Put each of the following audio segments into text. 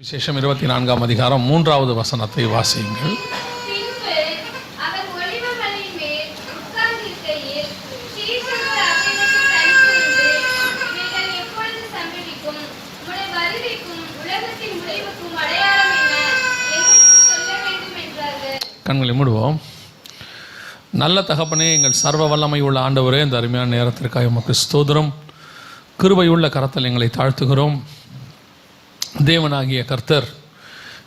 விசேஷம் 24ஆம் அதிகாரம் 3வது வசனத்தை வாசியுங்கள். கண்களை மூடுவோம். நல்ல தகப்பனே, எங்கள் சர்வ வல்லமை உள்ள ஆண்டவரே, இந்த அருமையான நேரத்திற்காக உமக்கு ஸ்தோத்திரம். கிருபையுள்ள கரத்தில் எங்களை தாழ்த்துகிறோம். தேவனாகிய கர்த்தர்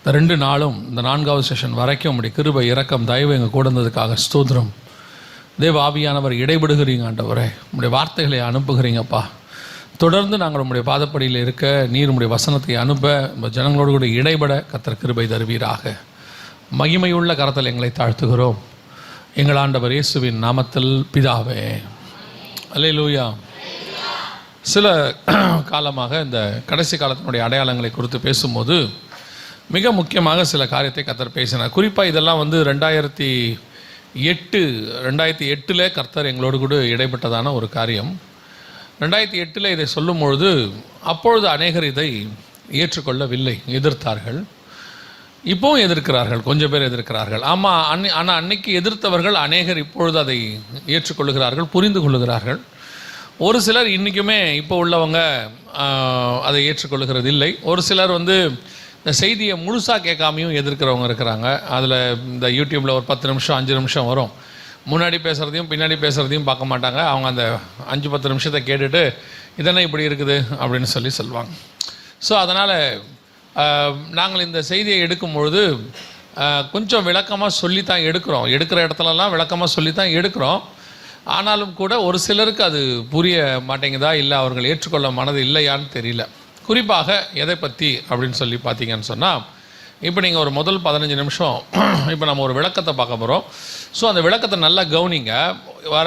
இந்த 2 நாளும் இந்த 4வது செஷன் வரைக்கும் உம்முடைய கிருபை இரக்கம் தயவு எங்கள் கூட இருந்ததுக்காக ஸ்தோத்திரம். தேவ ஆவியானவர் இடைபடுகிறீங்க ஆண்டவரே, உம்முடைய வார்த்தைகளை அனுப்புகிறீங்கப்பா. தொடர்ந்து நாங்கள் உம்முடைய பாதப்படியில் இருக்க நீர் உம்முடைய வசனத்தை அனுப்ப ஜனங்களோடு கூட இடைபட கர்த்தர் கிருபை தருவீராக. மகிமையுள்ள கரத்தில் எங்களை தாழ்த்துகிறோம் எங்கள் ஆண்டவர் இயேசுவின் நாமத்தில் பிதாவே, அல்லேலூயா. சில காலமாக இந்த கடைசி காலத்தினுடைய அடையாளங்களை குறித்து பேசும்போது மிக முக்கியமாக சில காரியத்தை கர்த்தர் பேசினார். குறிப்பாக இதெல்லாம் 2008 கர்த்தர் எங்களோடு கூட இடைப்பட்டதான ஒரு காரியம். 2008 இதை சொல்லும் பொழுது அப்பொழுது அநேகர் இதை ஏற்றுக்கொள்ளவில்லை, எதிர்த்தார்கள். இப்போவும் எதிர்க்கிறார்கள், கொஞ்சம் பேர் எதிர்க்கிறார்கள். ஆமாம், ஆனால் அன்னைக்கு எதிர்த்தவர்கள் அநேகர் இப்பொழுது அதை ஏற்றுக்கொள்ளுகிறார்கள், புரிந்து கொள்ளுகிறார்கள். ஒரு சிலர் இன்றைக்குமே இப்போ உள்ளவங்க அதை ஏற்றுக்கொள்ளுகிறது இல்லை. ஒரு சிலர் இந்த செய்தியை முழுசாக கேட்காமையும் எதிர்க்கிறவங்க இருக்கிறாங்க. அதில் இந்த யூடியூப்பில் ஒரு 10 நிமிஷம் 5 நிமிஷம் வரும். முன்னாடி பேசுகிறதையும் பின்னாடி பேசுகிறதையும் பார்க்க மாட்டாங்க. அவங்க அந்த 5-10 நிமிஷத்தை கேட்டுட்டு இதென்ன இப்படி இருக்குது அப்படின்னு சொல்லுவாங்க. ஸோ அதனால் நாங்கள் இந்த செய்தியை எடுக்கும் பொழுது கொஞ்சம் விளக்கமாக சொல்லித்தான் எடுக்கிறோம். எடுக்கிற இடத்துலலாம் விளக்கமாக சொல்லித்தான் எடுக்கிறோம். ஆனாலும் கூட ஒரு சிலருக்கு அது புரிய மாட்டேங்குதா, இல்லை அவர்கள் ஏற்றுக்கொள்ள மனது இல்லையான்னு தெரியல. குறிப்பாக எதை பற்றி அப்படின்னு சொல்லி பார்த்தீங்கன்னு சொன்னால், இப்போ நீங்கள் ஒரு முதல் 15 நிமிஷம் இப்போ நம்ம ஒரு விளக்கத்தை பார்க்க போகிறோம். ஸோ அந்த விளக்கத்தை நல்லா கவனிங்க. வர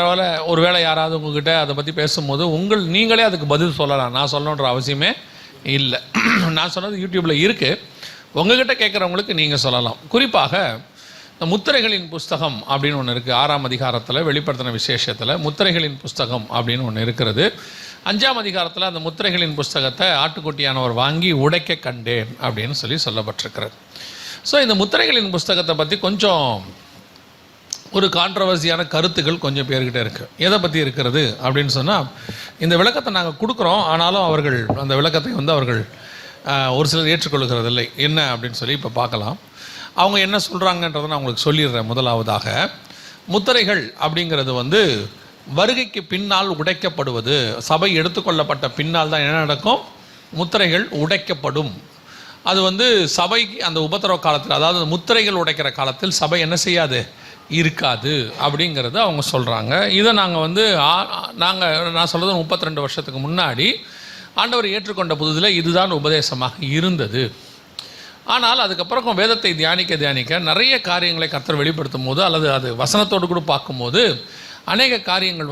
ஒரு வேளை யாராவது உங்ககிட்ட அதை பற்றி பேசும்போது நீங்களே அதுக்கு பதில் சொல்லலாம். நான் சொல்லணுன்ற அவசியமே இல்லை. நான் சொன்னது யூடியூப்பில் இருக்குது, உங்ககிட்ட கேட்குறவங்களுக்கு நீங்கள் சொல்லலாம். குறிப்பாக இந்த முத்திரைகளின் புஸ்தகம் அப்படின்னு ஒன்று இருக்குது. 6ஆம் அதிகாரத்தில் வெளிப்படுத்தின விசேஷத்தில் முத்திரைகளின் புஸ்தகம் அப்படின்னு ஒன்று இருக்கிறது. 5ஆம் அதிகாரத்தில் அந்த முத்திரைகளின் புஸ்தகத்தை ஆட்டுக்குட்டியானவர் வாங்கி உடைக்க கண்டேன் அப்படின்னு சொல்லப்பட்டிருக்கிறது. ஸோ இந்த முத்திரைகளின் புஸ்தகத்தை பற்றி கொஞ்சம் ஒரு கான்ட்ரவர்சியான கருத்துக்கள் கொஞ்சம் பேர்கிட்ட இருக்குது. எதை பற்றி இருக்கிறது அப்படின்னு சொன்னால், இந்த விளக்கத்தை நாங்கள் கொடுக்குறோம், ஆனாலும் அவர்கள் அந்த விளக்கத்தை அவர்கள் ஒரு சிலர் ஏற்றுக்கொள்கிறதில்லை. என்ன அப்படின்னு சொல்லி இப்போ பார்க்கலாம். அவங்க என்ன சொல்கிறாங்கன்றதை நான் உங்களுக்கு சொல்லிடுறேன். முதலாவதாக, முத்திரைகள் அப்படிங்கிறது வருகைக்கு பின்னால் உடைக்கப்படுவது. சபை எடுத்துக்கொள்ளப்பட்ட பின்னால் தான் என்ன நடக்கும்? முத்திரைகள் உடைக்கப்படும். அது சபைக்கு அந்த உபத்திரவ காலத்தில், அதாவது முத்திரைகள் உடைக்கிற காலத்தில் சபை என்ன செய்யாது, இருக்காது அப்படிங்கிறது அவங்க சொல்கிறாங்க. இதை நான் சொல்கிறது 32 வருஷத்துக்கு முன்னாடி ஆண்டவர் ஏற்றுக்கொண்ட புதுதில் இதுதான் உபதேசமாக இருந்தது. ஆனால் அதுக்கப்புறம் வேதத்தை தியானிக்க நிறைய காரியங்களை கர்த்தர் வெளிப்படுத்தும் போது, அல்லது அது வசனத்தோடு கூட பார்க்கும்போது அநேக காரியங்கள்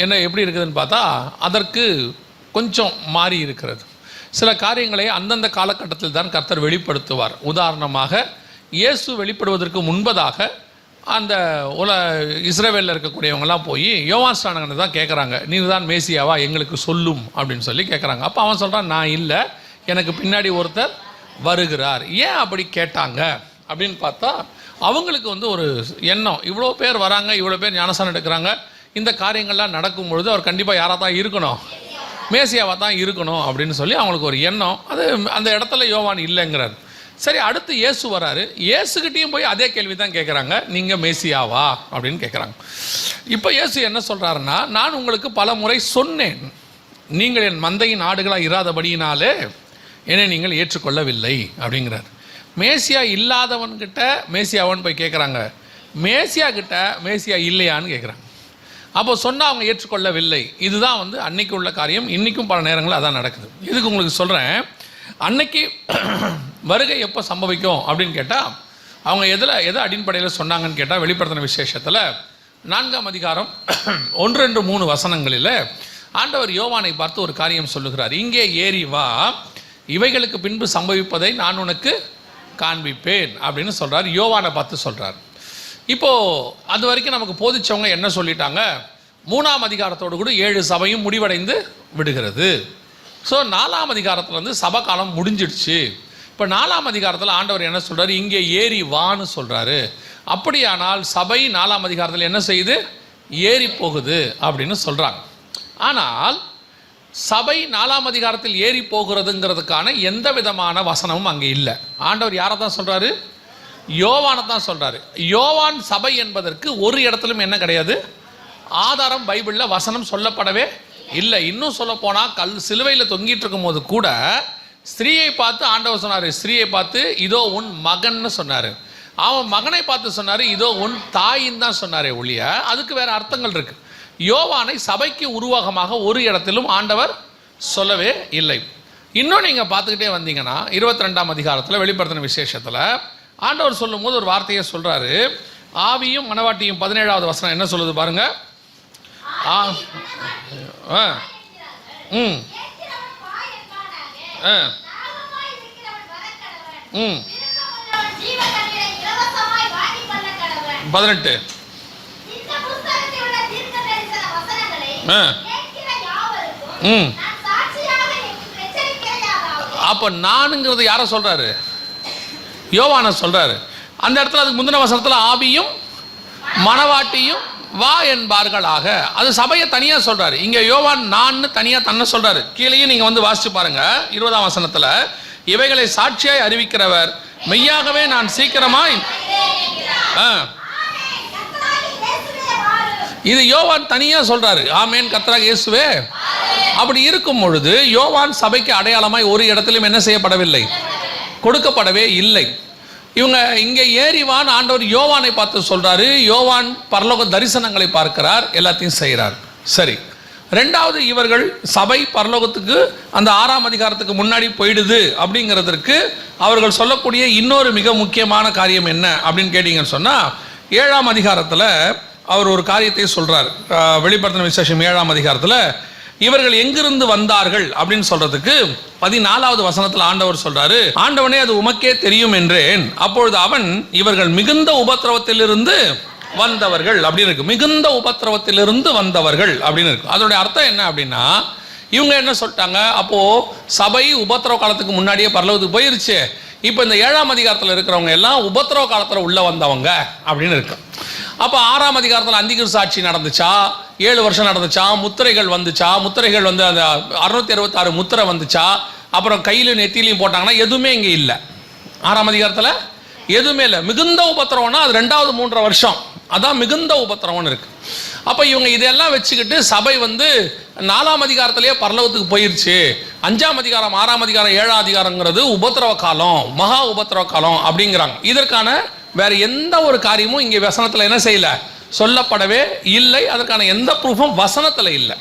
என்ன எப்படி இருக்குதுன்னு பார்த்தா அதற்கு கொஞ்சம் மாறி இருக்கிறது. சில காரியங்களை அந்தந்த காலகட்டத்தில் தான் கர்த்தர் வெளிப்படுத்துவார். உதாரணமாக, இயேசு வெளிப்படுவதற்கு முன்பதாக அந்த இஸ்ரவேலில் இருக்கக்கூடியவங்கெல்லாம் போய் யோவான் ஸ்நானகனை தான் கேட்குறாங்க, நீர் தான் மேசியாவா, எங்களுக்கு சொல்லும் அப்படின்னு சொல்லி கேட்குறாங்க. அப்போ அவன் சொல்கிறான், நான் இல்லை, எனக்கு பின்னாடி ஒருத்தர் வருகிறார். ஏன் அப்படி கேட்டாங்க அப்படின்னு பார்த்தா, அவங்களுக்கு ஒரு எண்ணம், இவ்வளோ பேர் வராங்க, இவ்வளோ பேர் ஞானஸ்நானம் எடுக்கிறாங்க, இந்த காரியங்கள்லாம் நடக்கும் பொழுது அவர் கண்டிப்பாக யாராக தான் இருக்கணும், மேசியாவாக தான் இருக்கணும் அப்படின்னு சொல்லி அவங்களுக்கு ஒரு எண்ணம். அது அந்த இடத்துல யோவான் இல்லைங்கிறார். சரி, அடுத்து இயேசு வராரு. இயேசுகிட்டையும் போய் அதே கேள்வி தான் கேட்குறாங்க, நீங்கள் மேசியாவா அப்படின்னு கேட்குறாங்க. இப்போ இயேசு என்ன சொல்கிறாருன்னா, நான் உங்களுக்கு பல முறை சொன்னேன், நீங்கள் என் மந்தையின் ஆடுகளாக இராதபடியினாலே என்னை நீங்கள் ஏற்றுக்கொள்ளவில்லை அப்படிங்கிறார். மேசியா இல்லாதவன்கிட்ட மேசியாவான்னு போய் கேட்குறாங்க, மேசியா கிட்ட மேசியா இல்லையான்னு கேட்குறாங்க. அப்போ சொன்னால் அவங்க ஏற்றுக்கொள்ளவில்லை. இதுதான் அன்னைக்கு உள்ள காரியம். இன்றைக்கும் பல நேரங்களில் அதான் நடக்குது. இதுக்கு உங்களுக்கு சொல்கிறேன், அன்னைக்கு வருகை எப்போ சம்பவிக்கும் அப்படின்னு கேட்டால், அவங்க எதை அடிப்படையில் சொன்னாங்கன்னு கேட்டால், வெளிப்படுத்தின விசேஷத்தில் 4ஆம் அதிகாரம் 1-3 வசனங்களில் ஆண்டவர் யோவானை பார்த்து ஒரு காரியம் சொல்லுகிறார். இங்கே ஏறி வா, இவைகளுக்கு பின்பு சம்பவிப்பதை நான் உனக்கு காண்பிப்பேன் அப்படின்னு சொல்கிறார். யோவானை பார்த்து சொல்கிறார். இப்போது அது வரைக்கும் நமக்கு போதிச்சவங்க என்ன சொல்லிட்டாங்க, 3ஆம் அதிகாரத்தோடு கூட 7 சபையும் முடிவடைந்து விடுகிறது. ஸோ 4ஆம் அதிகாரத்தில் சபை காலம் முடிஞ்சிடுச்சு, இப்போ 4ஆம் அதிகாரத்தில் ஆண்டவர் என்ன சொல்றாரு? இங்கே ஏறி வான்னு சொல்றாரு. அப்படியானால் சபை 4ஆம் அதிகாரத்தில் என்ன செய்யுது? ஏறி போகுது அப்படின்னு சொல்றாங்க. ஆனால் சபை 4ஆம் அதிகாரத்தில் ஏறி போகிறதுங்கிறதுக்கான எந்த விதமான வசனமும் அங்கே இல்லை. ஆண்டவர் யாரை தான் சொல்றாரு? யோவானை தான் சொல்றாரு. யோவான் சபை என்பதற்கு ஒரு இடத்திலும் என்ன கிடையாது? ஆதாரம் பைபிளில் வசனம் சொல்லப்படவே இல்லை. இன்னும் சொல்ல போனால் சிலுவையில் தொங்கிட்டு இருக்கும் போது கூட ஸ்திரீயை பார்த்து ஆண்டவர் சொன்னார், ஸ்திரீயை பார்த்து இதோ உன் மகன்னு சொன்னார். அவன் மகனை பார்த்து சொன்னார் இதோ உன் தாயின்னு தான் சொன்னாரே ஒழிய அதுக்கு வேற அர்த்தங்கள் இருக்கு. யோவானை சபைக்கு உருவகமாக ஒரு இடத்திலும் ஆண்டவர் சொல்லவே இல்லை. இன்னும் நீங்கள் பார்த்துக்கிட்டே வந்தீங்கன்னா 22ஆம் அதிகாரத்தில் வெளிப்படுத்தின விசேஷத்தில் ஆண்டவர் சொல்லும் போது ஒரு வார்த்தையை சொல்றாரு. ஆவியும் மனவாட்டியும் 17வது வசனம் என்ன சொல்லுது பாருங்க. ம் 18 அப்ப நானுங்கிறது யார சொல்றாரு? யோவான சொல்றாரு. அந்த இடத்துல அதுக்கு முந்தின வசனத்துல ஆவியும் மனவாட்டியும் வா என்பார்களாக, அது சபையை தனியா சொல்றாரு. இங்க யோவான் நான் தனியா தன்னை சொல்றாரு. கீழேயும் நீங்க வந்து வாசிச்சு பாருங்க 20ஆம் வசனத்துல, இவைகளை சாட்சியாய் அறிவிக்கிறவர் மெய்யாகவே நான் சீக்கிரமாய், இது யோவான் தனியா சொல்றாரு. ஆமேன் கர்த்தராகிய இயேசுவே. அப்படி இருக்கும் பொழுது யோவான் சபைக்கு அடையாளமாய் ஒரு இடத்திலும் என்ன செய்யப்படவில்லை, கொடுக்கப்படவே இல்லை. இவங்க இங்கே ஏறிவான் ஆண்டவர் யோவானை பார்த்து சொல்றாரு. யோவான் பரலோக தரிசனங்களை பார்க்கிறார், எல்லாத்தையும் செய்கிறார். சரி, ரெண்டாவது இவர்கள் சபை பரலோகத்துக்கு அந்த 6ஆம் அதிகாரத்துக்கு முன்னாடி போயிடுது அப்படிங்கிறதுக்கு அவர்கள் சொல்லக்கூடிய இன்னொரு மிக முக்கியமான காரியம் என்ன அப்படின்னு கேட்டீங்கன்னு சொன்னா, 7ஆம் அதிகாரத்தில் அவர் ஒரு காரியத்தை சொல்றார். வெளிப்படுத்தின விசேஷம் 7ஆம் அதிகாரத்தில் இவர்கள் எங்கிருந்து வந்தார்கள் அப்படின்னு சொல்றதுக்கு 14வது வசனத்தில் ஆண்டவர் சொல்றாரு, ஆண்டவனே அது உமக்கே தெரியும் என்றேன். அப்பொழுது அவன் இவர்கள் மிகுந்த உபத்திரவத்திலிருந்து வந்தவர்கள் அப்படின்னு இருக்கு. மிகுந்த உபத்திரவத்திலிருந்து வந்தவர்கள் அப்படின்னு இருக்கு. அதோடைய அர்த்தம் என்ன அப்படின்னா, இவங்க என்ன சொல்லிட்டாங்க, அப்போ சபை உபத்திரவ காலத்துக்கு முன்னாடியே பரலோகத்துக்கு போயிருச்சு. இப்போ இந்த 7ஆம் அதிகாரத்தில் இருக்கிறவங்க எல்லாம் உபத்திரவ காலத்தில் உள்ள வந்தவங்க அப்படின்னு இருக்கு. அப்போ 6ஆம் அதிகாரத்தில் அந்திகிறிஸ்து ஆட்சி நடந்துச்சா, 7 வருஷம் நடந்துச்சா, முத்திரைகள் வந்துச்சா, முத்திரைகள் வந்து அந்த 666 முத்திரை வந்துச்சா, அப்புறம் கையிலும் நெத்திலையும் போட்டாங்கன்னா எதுவுமே இங்கே இல்லை. 6ஆம் அதிகாரத்தில் எதுவுமே இல்லை. மிகுந்த உபத்திரவம்னா அது 2வது 3 வருஷம், அதான் மிகுந்த உபத்திரவம்னு இருக்கு. அப்போ இவங்க இதெல்லாம் வச்சுக்கிட்டு சபை வந்து 4ஆம் அதிகாரத்திலேயே பரலோகத்துக்கு போயிருச்சு, 5ஆம் அதிகாரம் 6ஆம் அதிகாரம் 7ஆம் அதிகாரங்கிறது உபத்திரவ காலம், மகா உபத்திரவ காலம் அப்படிங்கிறாங்க. இதற்கான வேற எந்த ஒரு காரியமும் இங்கே வசனத்தில் என்ன செய்யல, சொல்லப்படவே இல்லை. அதற்கான எந்த ப்ரூஃபும் வசனத்தில் இல்லை.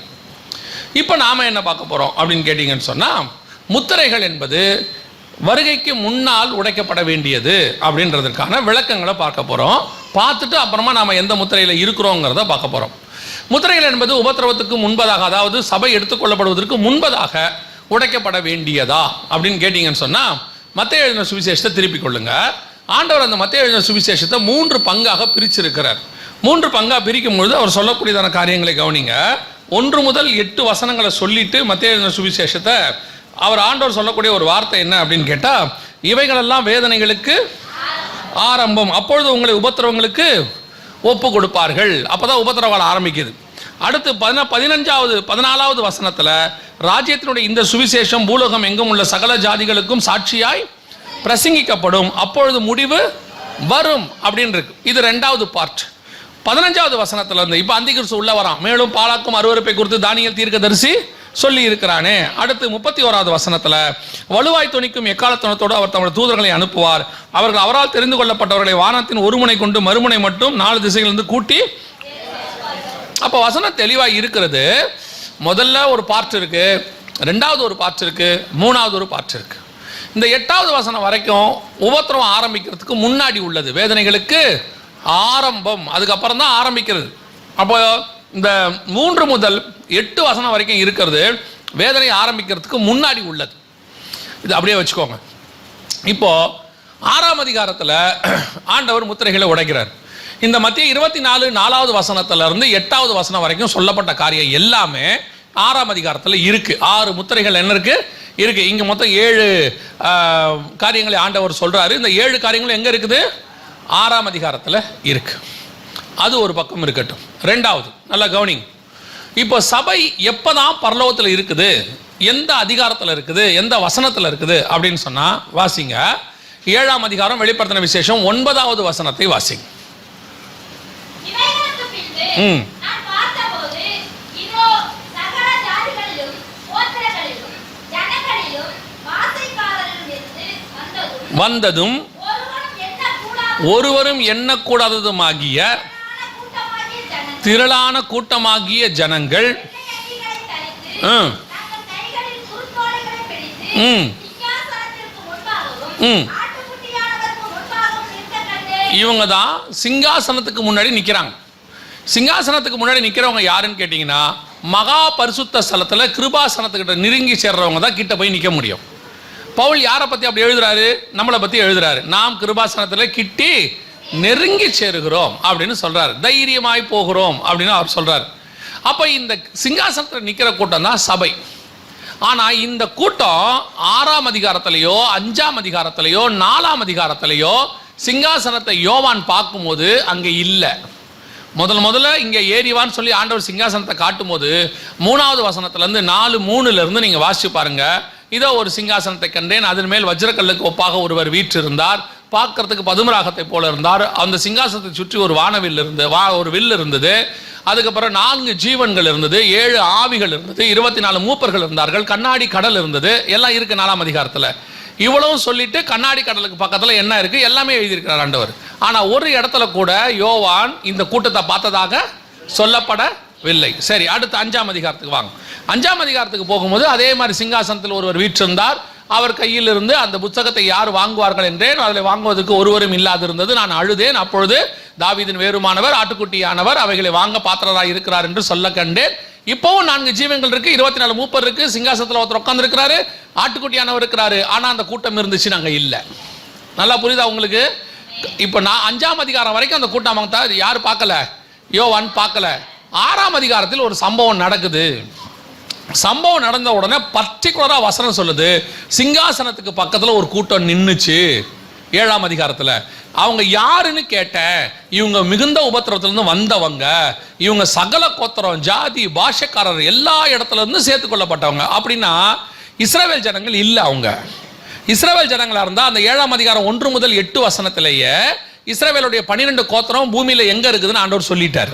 இப்போ நாம என்ன பார்க்க போறோம் அப்படின்னு கேட்டீங்கன்னு சொன்னா, முத்திரைகள் என்பது வருகைக்கு முன்னால் உடைக்கப்பட வேண்டியது அப்படின்றதுக்கான விளக்கங்களை பார்க்க போறோம். பார்த்துட்டு அப்புறமா நாம எந்த முத்திரையில் இருக்கிறோங்கிறத பார்க்க போறோம். முத்திரைகள் என்பது உபத்திரவத்துக்கு முன்பதாக, அதாவது சபை எடுத்துக்கொள்ளப்படுவதற்கு முன்பதாக உடைக்கப்பட வேண்டியதா அப்படின்னு கேட்டீங்கன்னு சொன்னா, மத்தேயு எழுதின சுவிசேஷத்தை திருப்பிக் கொள்ளுங்க. ஆண்டவர் அந்த மத்தேயு எழுதின சுவிசேஷத்தை 3 பங்காக பிரிச்சிருக்கிறார். 3 பங்காக பிரிக்கும் பொழுது அவர் சொல்லக்கூடியதான காரியங்களை கவனிங்க. 1 முதல் 8 வசனங்களை சொல்லிட்டு மத்தேயு எழுதின சுவிசேஷத்தை அவர் ஆண்டவர் சொல்லக்கூடிய ஒரு வார்த்தை என்ன அப்படின்னு கேட்டா, இவைகளெல்லாம் வேதனைகளுக்கு ஆரம்பம், அப்பொழுது உங்களை உபத்திரவங்களுக்கு ஒப்பு கொடுப்பார்கள். அப்பதான் உபத்திரவங்கள் ஆரம்பிக்குது. அடுத்து 14வது வசனத்துல, ராஜ்யத்தினுடைய இந்த சுவிசேஷம் பூலோகம் எங்கும் உள்ள சகல ஜாதிகளுக்கும் சாட்சியாய் பிரசங்கிக்கப்படும், அப்பொழுது முடிவு வரும் அப்படின்னு இருக்கு. இது 2வது பார்ட். 15வது வசனத்துல இருந்து இப்ப அந்திகிறிஸ்து உள்ள வரான், மேலும் பாலாக்கும் அருவருப்பை குறித்து தானியேல் தீர்க்கதரிசி சொல்லி இருக்கிறானே. அடுத்து 31வது வசனத்துல, வலுவாய் துணிக்கும் எக்காலத்தனத்தோடு அவர் தமது தூதர்களை அனுப்புவார், அவர்கள் அவரால் தெரிந்து கொள்ளப்பட்டவர்களை வானத்தின் ஒரு முனை கொண்டு மறுமுனை மட்டும் 4 திசைகளிலிருந்து கூட்டி. அப்ப வசனம் தெளிவாய் இருக்கிறது. முதல்ல ஒரு பார்ட் இருக்கு, 2வது ஒரு பார்ட் இருக்கு, 3வது ஒரு பார்ட் இருக்கு. இந்த 8வது வசனம் வரைக்கும் உபத்திரவம் ஆரம்பிக்கிறதுக்கு முன்னாடி உள்ளது, வேதனைகளுக்கு ஆரம்பம், அதுக்கப்புறம் தான் ஆரம்பிக்கிறது. அப்போ இந்த 3 முதல் 8 வசனம் வரைக்கும் இருக்கிறது வேதனை ஆரம்பிக்கிறதுக்கு முன்னாடி உள்ளது. இது அப்படியே வச்சுக்கோங்க. இப்போ 6ஆம் அதிகாரத்தில் ஆண்டவர் முத்திரைகளை உடைக்கிறார். இந்த மத்திய 24 4வது வசனத்துல இருந்து 8வது வசனம் வரைக்கும் சொல்லப்பட்ட காரியம் எல்லாமே 6ஆம் அதிகாரத்தில் இருக்கு. 6 முத்திரைகள் என்ன இருக்கு, இருக்கு. இங்க மொத்தம் 7 காரியங்களை ஆண்டவர் சொல்றாரு. இந்த 7 காரியங்களும் எங்க இருக்குது? 6ஆம் அதிகாரத்தில் இருக்கு. அது ஒரு பக்கம் இருக்கட்டும். ரெண்டாவது நல்லா கவனிங்க. இப்போ சபை எப்பதான் பரலோகத்தில் இருக்குது, எந்த அதிகாரத்தில் இருக்குது, எந்த வசனத்தில் இருக்குது அப்படின்னு சொன்னா வாசிங்க. 7ஆம் அதிகாரம் வெளிப்படுத்தின விசேஷம் 9வது வசனத்தை வாசிங்க. வந்ததும் ஒருவரும் எண்ணக்கூடாததுமாகிய திரளான கூட்டமாகிய ஜனங்கள் இவங்க தான் சிங்காசனத்துக்கு முன்னாடி நிற்கிறாங்க. சிங்காசனத்துக்கு முன்னாடி நிற்கிறவங்க யாருன்னு கேட்டிங்கன்னா, மகா பரிசுத்த ஸ்தலத்தில் கிருபாசனத்துக்கிட்ட நெருங்கி சேர்றவங்க தான் கிட்ட போய் நிற்க முடியும். பவுல் யாரை பற்றி அப்படி எழுதுறாரு? நம்மளை பற்றி எழுதுறாரு. நாம் கிருபாசனத்தில் கிட்டி நெருங்கி சேருகிறோம் அப்படின்னு சொல்றாரு. தைரியமாய் போகிறோம் அப்படின்னு அவர் சொல்றாரு. அப்போ இந்த சிங்காசனத்தில் நிற்கிற கூட்டம் தான் சபை. ஆனால் இந்த கூட்டம் 6ஆம் அதிகாரத்திலேயோ 5ஆம் அதிகாரத்திலேயோ 4ஆம் அதிகாரத்திலேயோ சிங்காசனத்தை யோவான் பார்க்கும்போது அங்கே இல்லை. முதல்ல இங்கே ஏறிவான்னு சொல்லி ஆண்டவர் சிங்காசனத்தை காட்டும் போது 3வது வசனத்திலேருந்து 4:3 நீங்கள் வாசிச்சு பாருங்க. இதோ ஒரு சிங்காசனத்தை கண்டேன், அதன் மேல் வஜ்ரக்கல்லுக்கு ஒப்பாக ஒருவர் வீற்றிருந்தார், பார்க்கறதுக்கு பதுமராகத்தை போல இருந்தார். அந்த சிங்காசனத்தை சுற்றி ஒரு வானவில் ஒரு வில் இருந்தது. அதுக்கப்புறம் 4 ஜீவன்கள் இருந்தது, 7 ஆவிகள் இருந்தது, 24 மூப்பர்கள் இருந்தார்கள், கண்ணாடி கடல் இருந்தது. எல்லாம் இருக்கு 4ஆம் அதிகாரத்தில். இவ்வளவும் சொல்லிட்டு கண்ணாடி கடலுக்கு பக்கத்தில் என்ன இருக்கு எல்லாமே எழுதியிருக்கிறார் ஆண்டவர். ஆனால் ஒரு இடத்துல கூட யோவான் இந்த கூட்டத்தை பார்த்ததாக சொல்லப்படவில்லை. சரி, அடுத்து 5ஆம் அதிகாரத்துக்கு வாங்க. 5ஆம் அதிகாரத்துக்கு போகும்போது அதே மாதிரி சிங்காசனத்தில் ஒருவர் வீற்றிருந்தார். அவர் கையில் இருந்து அந்த புத்தகத்தை யார் வாங்குவார்கள் என்றேன். அதில் வாங்குவதற்கு ஒருவரும் இல்லாதிருந்தது. நான் அழுதேன். அப்பொழுது தாவீதின் வேறுமானவர் ஆட்டுக்குட்டியானவர் அவைகளை வாங்க பாத்திரராக இருக்கிறார் என்று சொல்ல கண்டேன். இப்போவும் 4 ஜீவன்கள் இருக்கு, 24 மூப்பர் இருக்கு, சிங்காசனத்தில் ஒருத்தர் உட்கார்ந்து இருக்கிறாரு, ஆட்டுக்குட்டியானவர் இருக்கிறாரு. ஆனால் அந்த கூட்டம் இருந்துச்சு, நாங்கள் இல்லை. நல்லா புரியுதா உங்களுக்கு? இப்போ நான் 5ஆம் அதிகாரம் வரைக்கும் அந்த கூட்டம் யார் பார்க்கல? யோவான் பார்க்கல. 6ஆம் அதிகாரத்தில் ஒரு சம்பவம் நடக்குது. சம்பவம் நடந்த உடனே பர்டிகுலராக வசனம் சொல்லுது, சிங்காசனத்துக்கு பக்கத்தில் ஒரு கூட்டம் நின்றுச்சு. 7ஆம் அதிகாரத்தில் அவங்க யாருன்னு கேட்ட, இவங்க மிகுந்த உபத்திரவத்திலிருந்து வந்தவங்க, இவங்க சகல கோத்திரம் ஜாதி பாஷக்காரர் எல்லா இடத்துல இருந்து சேர்த்து கொள்ளப்பட்டவங்க. அப்படின்னா இஸ்ரவேல் ஜனங்கள் இல்லை. அவங்க இஸ்ரவேல் ஜனங்களாக இருந்தால் அந்த 7ஆம் அதிகாரம் 1 முதல் 8 வசனத்திலேயே இஸ்ரவேலுடைய 12 கோத்திரம் பூமியில் எங்கே இருக்குதுன்னு ஆண்டவர் சொல்லிட்டார்.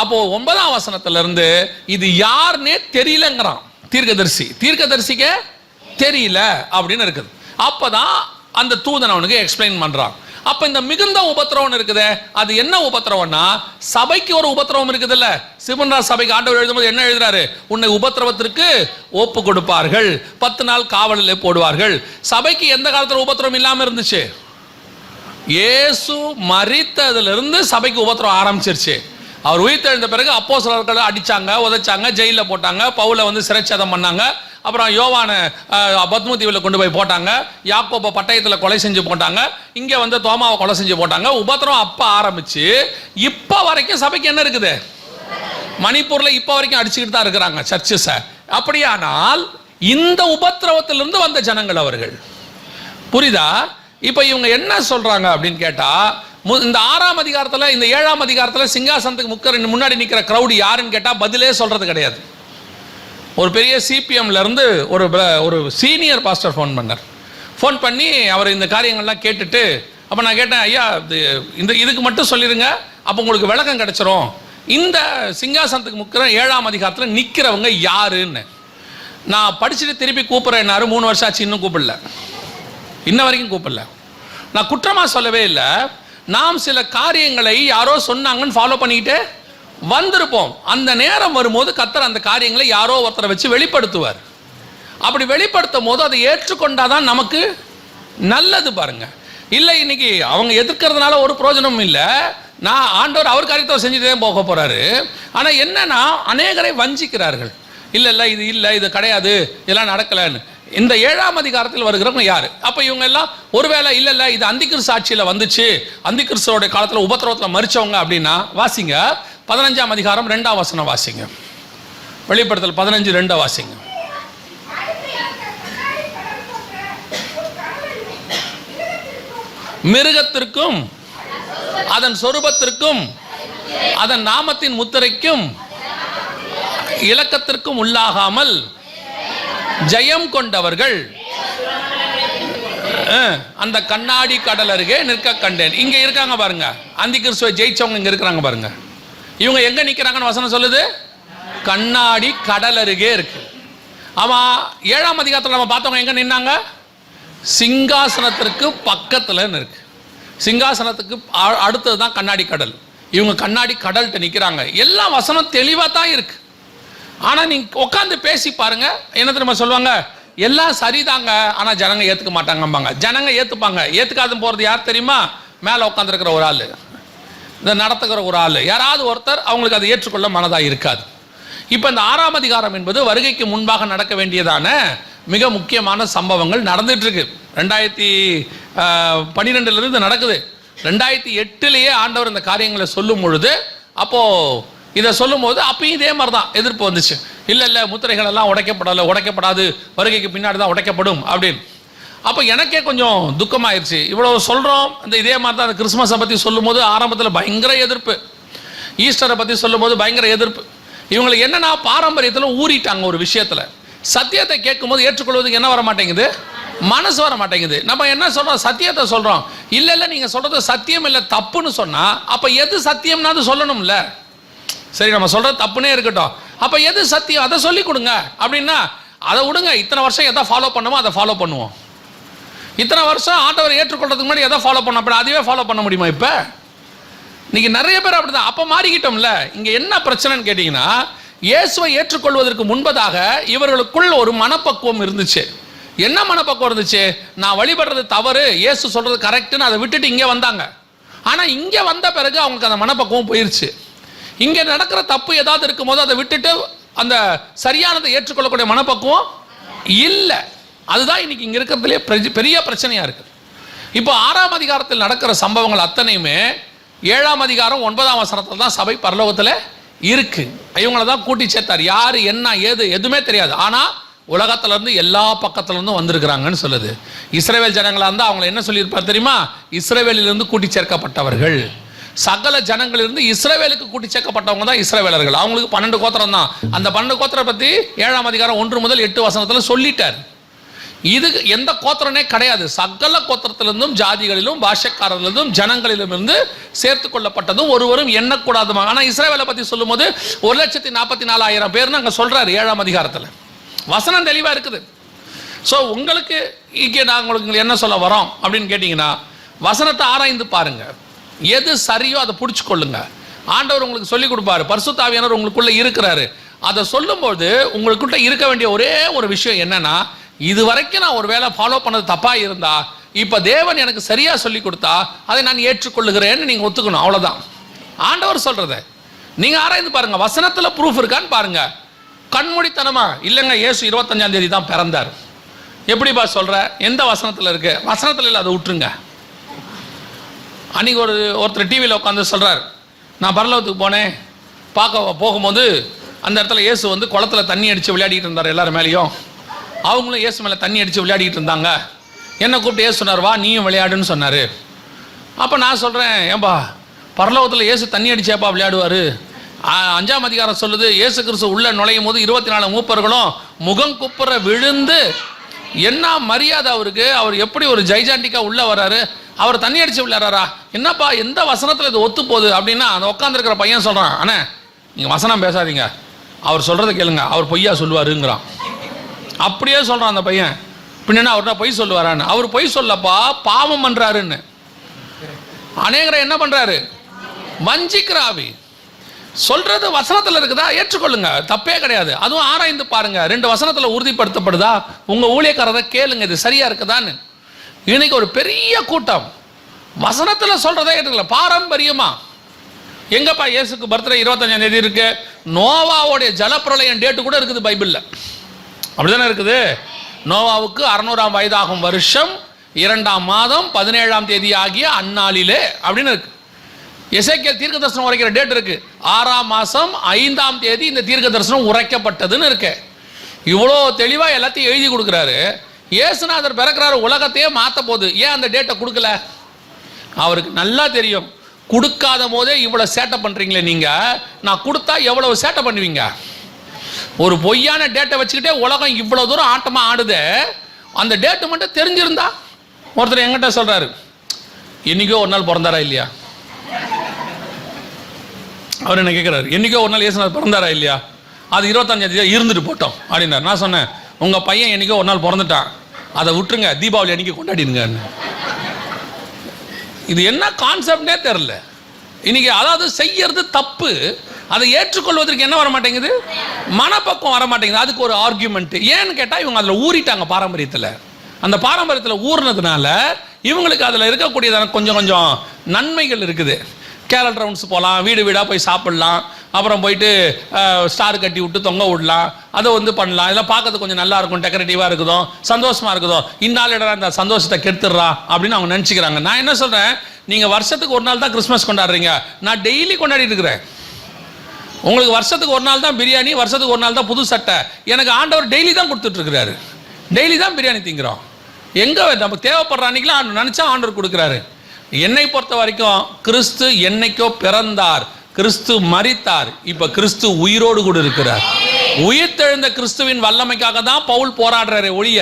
அப்போ 9ஆம் வசனத்திலிருந்து இது யாருன்னே தெரியலங்கிறான் தீர்க்கதரிசிக்கு தெரியல அப்படின்னு இருக்குது. அப்பதான் அந்த தூதன் அவனுக்கு எக்ஸ்பிளைன் பண்றான். அப்ப இந்த மிகுந்த உபத்திரவம் இருக்குதே, அது என்ன உபத்திரவம்னா சபைக்கு ஒரு உபத்திரவம் இருக்குதுல்ல. சிவன்ராஜ் சபைக்கு ஆண்டவர் எழுதும்போது என்ன எழுதுறாரு? உன்னை உபத்திரவத்திற்கு ஒப்பு கொடுப்பார்கள், 10 நாள் காவலில் போடுவார்கள். சபைக்கு எந்த காலத்தில் உபத்திரவம் இல்லாம இருந்துச்சு? இயேசு மரித்ததிலிருந்து சபைக்கு உபத்திரவம் ஆரம்பிச்சிருச்சு. அவர் உயிர்த்தெழுந்த பிறகு அப்போஸ்தலர்களை அடிச்சாங்க, உதைச்சாங்க, ஜெயிலில் போட்டாங்க, பவுலை சிறைச்சேதம் பண்ணாங்க. அப்புறம் யோவானை பத்ம தீவில் கொண்டு போய் போட்டாங்க, யாக்கோபை பட்டயத்தில் கொலை செஞ்சு போட்டாங்க, இங்கே தோமாவை கொலை செஞ்சு போட்டாங்க. உபத்திரம் அப்போ ஆரம்பிச்சு இப்போ வரைக்கும் சபைக்கு என்ன இருக்குது? மணிப்பூரில் இப்போ வரைக்கும் அடிச்சுக்கிட்டு தான் இருக்கிறாங்க சர்ச்சஸை. அப்படியானால் இந்த உபத்திரவத்திலிருந்து வந்த ஜனங்கள் அவர்கள். புரியுதா? இப்போ இவங்க என்ன சொல்றாங்க அப்படின்னு கேட்டா, இந்த 6ஆம் அதிகாரத்தில் இந்த 7ஆம் அதிகாரத்தில் சிங்காசனத்துக்கு முன்னாடி நிற்கிற கிரௌடு யாருன்னு கேட்டால் பதிலே சொல்றது கிடையாது. ஒரு பெரிய சிபிஎம்ல இருந்து ஒரு சீனியர் பாஸ்டர் ஃபோன் பண்ணி அவர் இந்த காரியங்கள்லாம் கேட்டுட்டு, அப்போ நான் கேட்டேன், ஐயா இதுக்கு மட்டும் சொல்லிடுங்க, அப்போ உங்களுக்கு விளக்கம் கிடைச்சிரும். இந்த சிங்காசனத்துக்கு முக்கிற 7ஆம் அதிகாரத்தில் நிற்கிறவங்க யாருன்னு நான் படிச்சுட்டு திருப்பி கூப்பிட்றேன்னாரு. 3 வருஷம் ஆச்சு, இன்னும் கூப்பிடல, இன்ன வரைக்கும் கூப்பிடல. நான் குற்றமாக சொல்லவே இல்லை. நாம் சில காரியங்களை யாரோ சொன்னாங்கன்னு ஃபாலோ பண்ணிக்கிட்டே வந்திருப்போம். அந்த நேரம் வரும்போது கர்த்தர் அந்த காரியங்களை யாரோ ஒருத்தரை வச்சு வெளிப்படுத்துவார். அப்படி வெளிப்படுத்தும் போது அதை ஏற்றுக்கொண்டாதான் நமக்கு நல்லது. பாருங்க, இல்லை இன்னைக்கு அவங்க எதிர்க்கிறதுனால ஒரு பிரயோஜனமும் இல்லை. நான் ஆண்டவர் அவர் காரியத்தை செஞ்சுட்டே போக போறாரு. ஆனால் என்னன்னா அநேகரை வஞ்சிக்கிறார்கள். இல்லை இது இல்லை, இது கிடையாது, இதெல்லாம் நடக்கலைன்னு. இந்த 7ஆம் அதிகாரத்தில் வருகிறவங்க யாரு? அப்போ இவங்க எல்லாம் ஒருவேளை இல்லை இது அந்திகிறிஸ்து ஆட்சியில் வந்துச்சு, அந்திகிறிஸ்துவோட காலத்தில் உபத்திரவத்தில் மரிச்சவங்க அப்படின்னா வாசிங்க 15ஆம் அதிகாரம் 2ஆம் வசனம் வாசிங்க. வெளிப்படுத்தல் 15:2 வாசிங்க. மிருகத்திற்கும் அதன் சொரூபத்திற்கும் அதன் நாமத்தின் முத்திரைக்கும் இலக்கத்திற்கும் உள்ளாகாமல் ஜெயம் கொண்டவர்கள் அந்த கண்ணாடி கடல் அருகே நிற்க கண்டேன். இங்க இருக்காங்க பாருங்க, அந்தி கிறிஸ்துவை ஜெயிச்சவங்க இங்க இருக்கிறாங்க பாருங்க. இவங்க எங்க நிக்கிறாங்கன்னு வசனம் சொல்லுது, கண்ணாடி கடல் அருகே இருக்கு. ஆமா, 7ஆம் அதிகாரத்தில் நம்ம பார்த்தவங்க எங்க நின்னாங்க? சிங்காசனத்திற்கு பக்கத்துல இருக்கு. சிங்காசனத்துக்கு அடுத்தது தான் கண்ணாடி கடல். இவங்க கண்ணாடி கடல்கிட்ட நிற்கிறாங்க. எல்லாம் வசனம் தெளிவாக தான் இருக்கு. ஆனால் நீங்கள் உட்காந்து பேசி பாருங்க, என்ன தெரியுமா சொல்லுவாங்க? எல்லாம் சரிதாங்க, ஆனால் ஜனங்க ஏற்றுக்க மாட்டாங்கம்பாங்க. ஜனங்க ஏற்றுப்பாங்க. ஏற்றுக்காது போகிறது யார் தெரியுமா? மேலே உட்காந்துருக்கிற ஒரு ஆள், இந்த நடத்துகிற ஒரு ஆள், யாராவது ஒருத்தர் அவங்களுக்கு அதை ஏற்றுக்கொள்ள மனதாக இருக்காது. இப்போ இந்த 6ஆம் அதிகாரம் என்பது வருகைக்கு முன்பாக நடக்க வேண்டியதான மிக முக்கியமான சம்பவங்கள் நடந்துட்டு இருக்கு. 2012 நடக்குது. 2008 ஆண்டவர் இந்த காரியங்களை சொல்லும் பொழுது, அப்போ இதை சொல்லும் போது அப்பயும் இதே மாதிரி தான் எதிர்ப்பு வந்துச்சு. இல்லை முத்திரைகள் எல்லாம் உடைக்கப்படாது, வருகைக்கு பின்னாடி தான் உடைக்கப்படும் அப்படின்னு. அப்போ எனக்கே கொஞ்சம் துக்கமாயிருச்சு. இவ்வளோ சொல்கிறோம், இந்த இதே மாதிரி தான் அந்த கிறிஸ்மஸை பற்றி சொல்லும் போது ஆரம்பத்தில் பயங்கர எதிர்ப்பு, ஈஸ்டரை பற்றி சொல்லும் போது பயங்கர எதிர்ப்பு. இவங்களுக்கு என்னன்னா பாரம்பரியத்தில் ஊறிட்டாங்க ஒரு விஷயத்தில். சத்தியத்தை கேட்கும்போது ஏற்றுக்கொள்வதுக்கு என்ன வர மாட்டேங்குது? மனசு வர மாட்டேங்குது. நம்ம என்ன சொல்கிறோம்? சத்தியத்தை சொல்கிறோம். இல்லை நீங்கள் சொல்கிறது சத்தியம் இல்லை, தப்புன்னு சொன்னால் அப்போ எது சத்தியம்னா அது சொல்லணும்ல. சரி, நம்ம சொல்கிறது தப்புனே இருக்கட்டும், அப்போ எது சத்தியம் அதை சொல்லி கொடுங்க அப்படின்னா அதை விடுங்க. இத்தனை வருஷம் எதை ஃபாலோ பண்ணுமோ அதை ஃபாலோ பண்ணுவோம். இத்தனை வருஷம் ஆண்டவரை ஏற்றுக்கொள்றதுக்கு முன்னாடி எதை ஃபாலோ பண்ணோம், அப்படி அதுவே ஃபாலோ பண்ண முடியுமா? இப்போ இன்னைக்கு நிறைய பேர் அப்படிதான். அப்போ மாறிக்கிட்டோம்ல. இங்கே என்ன பிரச்சனைன்னு கேட்டிங்கன்னா, இயேசுவை ஏற்றுக்கொள்வதற்கு முன்பதாக இவர்களுக்குள் ஒரு மனப்பக்குவம் இருந்துச்சு. என்ன மனப்பக்குவம் இருந்துச்சு? நான் வழிபடுறது தவறு, இயேசு சொல்றது கரெக்டுன்னு அதை விட்டுட்டு இங்கே வந்தாங்க. ஆனால் இங்கே வந்த பிறகு அவங்களுக்கு அந்த மனப்பக்குவம் போயிருச்சு. இங்கே நடக்கிற தப்பு ஏதாவது இருக்கும்போது அதை விட்டுட்டு அந்த சரியானதை ஏற்றுக்கொள்ளக்கூடிய மனப்பக்குவம் இல்லை. அதுதான் இன்னைக்கு இங்கே இருக்கிறதுலே பெரிய பிரச்சனையாக இருக்குது. இப்போ 6ஆம் அதிகாரத்தில் நடக்கிற சம்பவங்கள் அத்தனையுமே 7ஆம் அதிகாரம் 9ஆம் வசனத்தில் தான் சபை பரலோகத்தில் இருக்கு. இவங்களை தான் கூட்டி சேர்த்தார். யார் என்ன ஏது எதுவுமே தெரியாது. ஆனால் உலகத்திலேருந்து எல்லா பக்கத்துலேருந்தும் வந்திருக்கிறாங்கன்னு சொல்லுது. இஸ்ரவேல் ஜனங்களாக இருந்தால் அவங்களை என்ன சொல்லியிருப்பார் தெரியுமா? இஸ்ரவேலிலிருந்து கூட்டி சேர்க்கப்பட்டவர்கள். சகல ஜனங்களிலிருந்து இஸ்ரவேலுக்கு கூட்டி சேர்க்கப்பட்டவங்க தான் இஸ்ரவேலர்கள். அவங்களுக்கு 12 கோத்திரம் தான். அந்த 12 கோத்திரம் பற்றி 7ஆம் அதிகாரம் 1 முதல் 8 வசனத்தில் சொல்லிட்டார். இது எந்த கோத்திரனே கிடையாது. சகல கோத்திரத்திலிருந்தும் ஜாதிகளிலும் பாஷக்காரர்களிலும் ஜனங்களிலும் இருந்து சேர்த்து கொள்ளப்பட்டதும் ஒருவரும் எண்ணக்கூடாதுமா. ஆனால் இஸ்ரவேலை பற்றி சொல்லும் போது 1,44,000 பேர்னு அங்கே சொல்றாரு 7ஆம் அதிகாரத்தில். வசனம் தெளிவாக இருக்குது. ஸோ உங்களுக்கு இங்கே நாங்கள் உங்களுக்கு என்ன சொல்ல வரோம் அப்படின்னு கேட்டிங்கன்னா, வசனத்தை ஆராய்ந்து பாருங்க, எது சரியோ அதை பிடிச்சி கொள்ளுங்க. ஆண்டவர் உங்களுக்கு சொல்லிக் கொடுப்பாரு, பரிசுத்த ஆவியானவர் உங்களுக்குள்ள இருக்கிறாரு. அதை சொல்லும்போது உங்களுக்குள்ள இருக்க வேண்டிய ஒரே ஒரு விஷயம் என்னன்னா, இது வரைக்கும் நான் ஒரு வேளை ஃபாலோ பண்ணது தப்பா இருந்தா இப்போ தேவன் எனக்கு சரியா சொல்லி கொடுத்தா அதை நான் ஏற்றுக்கொள்ளுகிறேன்னு நீங்க ஒத்துக்கணும். அவ்வளவுதான் ஆண்டவர் சொல்றத. நீங்க ஆராய்ந்து பாருங்க, வசனத்துல ப்ரூஃப் இருக்கான்னு பாருங்க. கண்மூடித்தனமா இல்லைங்க இயேசு 25ஆம் தேதி தான் பிறந்தார், எப்படிப்பா சொல்ற? எந்த வசனத்தில் இருக்கு? வசனத்தில் இல்லை, அதை விட்டுருங்க. அன்னைக்கு ஒருத்தர் டிவியில் உட்காந்து சொல்றார், நான் பரலோகத்துக்கு போனேன், போகும்போது அந்த இடத்துல இயேசு வந்து குளத்துல தண்ணி அடித்து விளையாடிட்டு இருந்தார். எல்லாரும் மேலேயும் அவங்களும் இயேசு மேலே தண்ணி அடித்து விளையாடிட்டு இருந்தாங்க. என்னை கூப்பிட்டு இயேசு சொன்னார், வா நீயும் விளையாடுன்னு சொன்னார். அப்போ நான் சொல்கிறேன், ஏன்பா பரலோகத்தில் இயேசு தண்ணி அடிச்சாப்பா விளையாடுவார்? 5ஆம் அதிகாரம் சொல்லுது, இயேசு கிறிஸ்து உள்ள நுழையும் போது 24 மூப்பர்களும் முகம் குப்புற விழுந்து, என்ன மரியாதை அவருக்கு, அவர் எப்படி ஒரு ஜைஜாண்டிக்கா உள்ள வராரு, அவர் தண்ணி அடிச்சு விளையாடுறாரா? என்னப்பா எந்த வசனத்தில் இது ஒத்து போகுது அப்படின்னா, அந்த உட்காந்துருக்கிற பையன் சொல்கிறான், அண்ணே நீங்கள் வசனம் பேசாதீங்க, அவர் சொல்கிறத கேளுங்க, அவர் பொய்யா சொல்லுவாருங்கிறான். அப்படியே சொல்கிறான் அந்த பையன். பின்னா அவர்கிட்ட பொய் சொல்லுவாரான்னு. அவர் பொய் சொல்லப்பா, பாவம் பண்ணுறாருன்னு. அநேகரை என்ன பண்ணுறாரு? வஞ்சிக்கிறாவி. சொல்றது வசனத்தில் இருக்குதா, ஏற்றுக்கொள்ளுங்க, தப்பே கிடையாது. அதுவும் ஆராய்ந்து பாருங்க, 2 வசனத்தில் உறுதிப்படுத்தப்படுதா, உங்க ஊழியக்காரரை கேளுங்க, இது சரியா இருக்குதான்னு. இன்னைக்கு ஒரு பெரிய கூட்டம் வசனத்தில் சொல்றதே ஏற்றுக்கல, பாரம்பரியமா. எங்கப்பா இயேசுக்கு பர்த்டே 25ஆம் தேதி இருக்கு, நோவாவுடைய ஜலப்பிரளயம் டேட்டு கூட இருக்குது பைபிளில். அப்படிதானே இருக்குது. நோவாவுக்கு 600ஆம் வயதாகும் வருஷம் 2ஆம் மாதம் 17ஆம் தேதி ஆகிய அந்நாளிலே அப்படின்னு இருக்கு. எசேக்கியேல் தீர்க்க தரிசனம் உரைக்கிற டேட் இருக்கு, 6ஆம் மாதம் 5ஆம் தேதி இந்த தீர்க்க தரிசனம் உரைக்கப்பட்டதுன்னு இருக்கு. இவ்வளோ தெளிவாக எல்லாத்தையும் எழுதி கொடுக்குறாரு. இயேசுநாதர் பிறக்கிறாரு, உலகத்தையே மாற்ற போகுது, ஏன் அந்த டேட்டை கொடுக்கல? அவருக்கு நல்லா தெரியும், கொடுக்காத போதே இவ்வளோ சேட்டை பண்ணுறீங்களே நீங்கள், நான் கொடுத்தா எவ்வளவு சேட்டை பண்ணுவீங்க. ஒரு பொய்யான டேட்டை வச்சுக்கிட்டே உலகம் இவ்வளோ தூரம் ஆட்டமாக ஆடுது. அந்த டேட்டு மட்டும் தெரிஞ்சிருந்தா. ஒருத்தர் எங்கிட்ட சொல்கிறாரு, என்றைக்கோ ஒரு நாள் பிறந்தாரா இல்லையா? அவர் என்ன கேட்குறாரு, என்றைக்கோ ஒரு நாள் இயேசுநாதர் பிறந்தாரா இல்லையா? அது 25 இருந்துட்டு போட்டோம் அப்படின்னார். நான் சொன்னேன், உங்கள் பையன் என்றைக்கோ ஒரு நாள் பிறந்துட்டான், அதை விட்டுருங்க, தீபாவளி அன்றைக்கி கொண்டாடிடுங்க. இது என்ன கான்செப்ட்னே தெரில இன்னைக்கு. அதாவது செய்யறது தப்பு, அதை ஏற்றுக்கொள்வதற்கு என்ன வர மாட்டேங்குது, மனப்பக்கம் வர மாட்டேங்குது. அதுக்கு ஒரு ஆர்கியூமெண்ட். ஏன்னு கேட்டால் இவங்க அதில் ஊறிட்டாங்க பாரம்பரியத்தில். அந்த பாரம்பரியத்தில் ஊறினதுனால இவங்களுக்கு அதில் இருக்கக்கூடியதான கொஞ்சம் கொஞ்சம் நன்மைகள் இருக்குது. கேரட் ரவுண்ட்ஸ் போகலாம், வீடு வீடாக போய் சாப்பிட்லாம், அப்புறம் போயிட்டு ஸ்டார் கட்டி விட்டு தொங்க விடலாம், அதை வந்து பண்ணலாம். இதெல்லாம் பார்க்கறது கொஞ்சம் நல்லா இருக்கும், டெக்கரேட்டிவாக இருக்குதோ, சந்தோஷமாக இருக்குதோ. இந்நாள் இடம் இந்த சந்தோஷத்தை கெடுத்துடுறா அப்படின்னு அவங்க நினச்சிக்கிறாங்க. நான் என்ன சொல்கிறேன், நீங்கள் வருஷத்துக்கு ஒரு நாள் தான் கிறிஸ்மஸ் கொண்டாடுறீங்க, நான் டெய்லி கொண்டாடிட்டு இருக்கிறேன். உங்களுக்கு வருஷத்துக்கு ஒரு நாள் தான் பிரியாணி, வருஷத்துக்கு ஒரு நாள் தான் புது சட்டை. எனக்கு ஆண்டவர் டெய்லி தான் கொடுத்துட்ருக்கிறாரு, டெய்லி தான் பிரியாணி திங்கிறோம். எங்கே நமக்கு தேவைப்படுற அன்றைக்கெலாம் நினச்சா ஆண்டவர் கொடுக்குறாரு. என்னை பொறுத்த வரைக்கும் கிறிஸ்து என்னைக்கோ பிறந்தார், கிறிஸ்து மரித்தார், இப்போ கிறிஸ்து உயிரோடு கூட இருக்கிறார். உயிர்த்தெழுந்த கிறிஸ்துவின் வல்லமைக்காக தான் பவுல் போராடுறாரு ஒழிய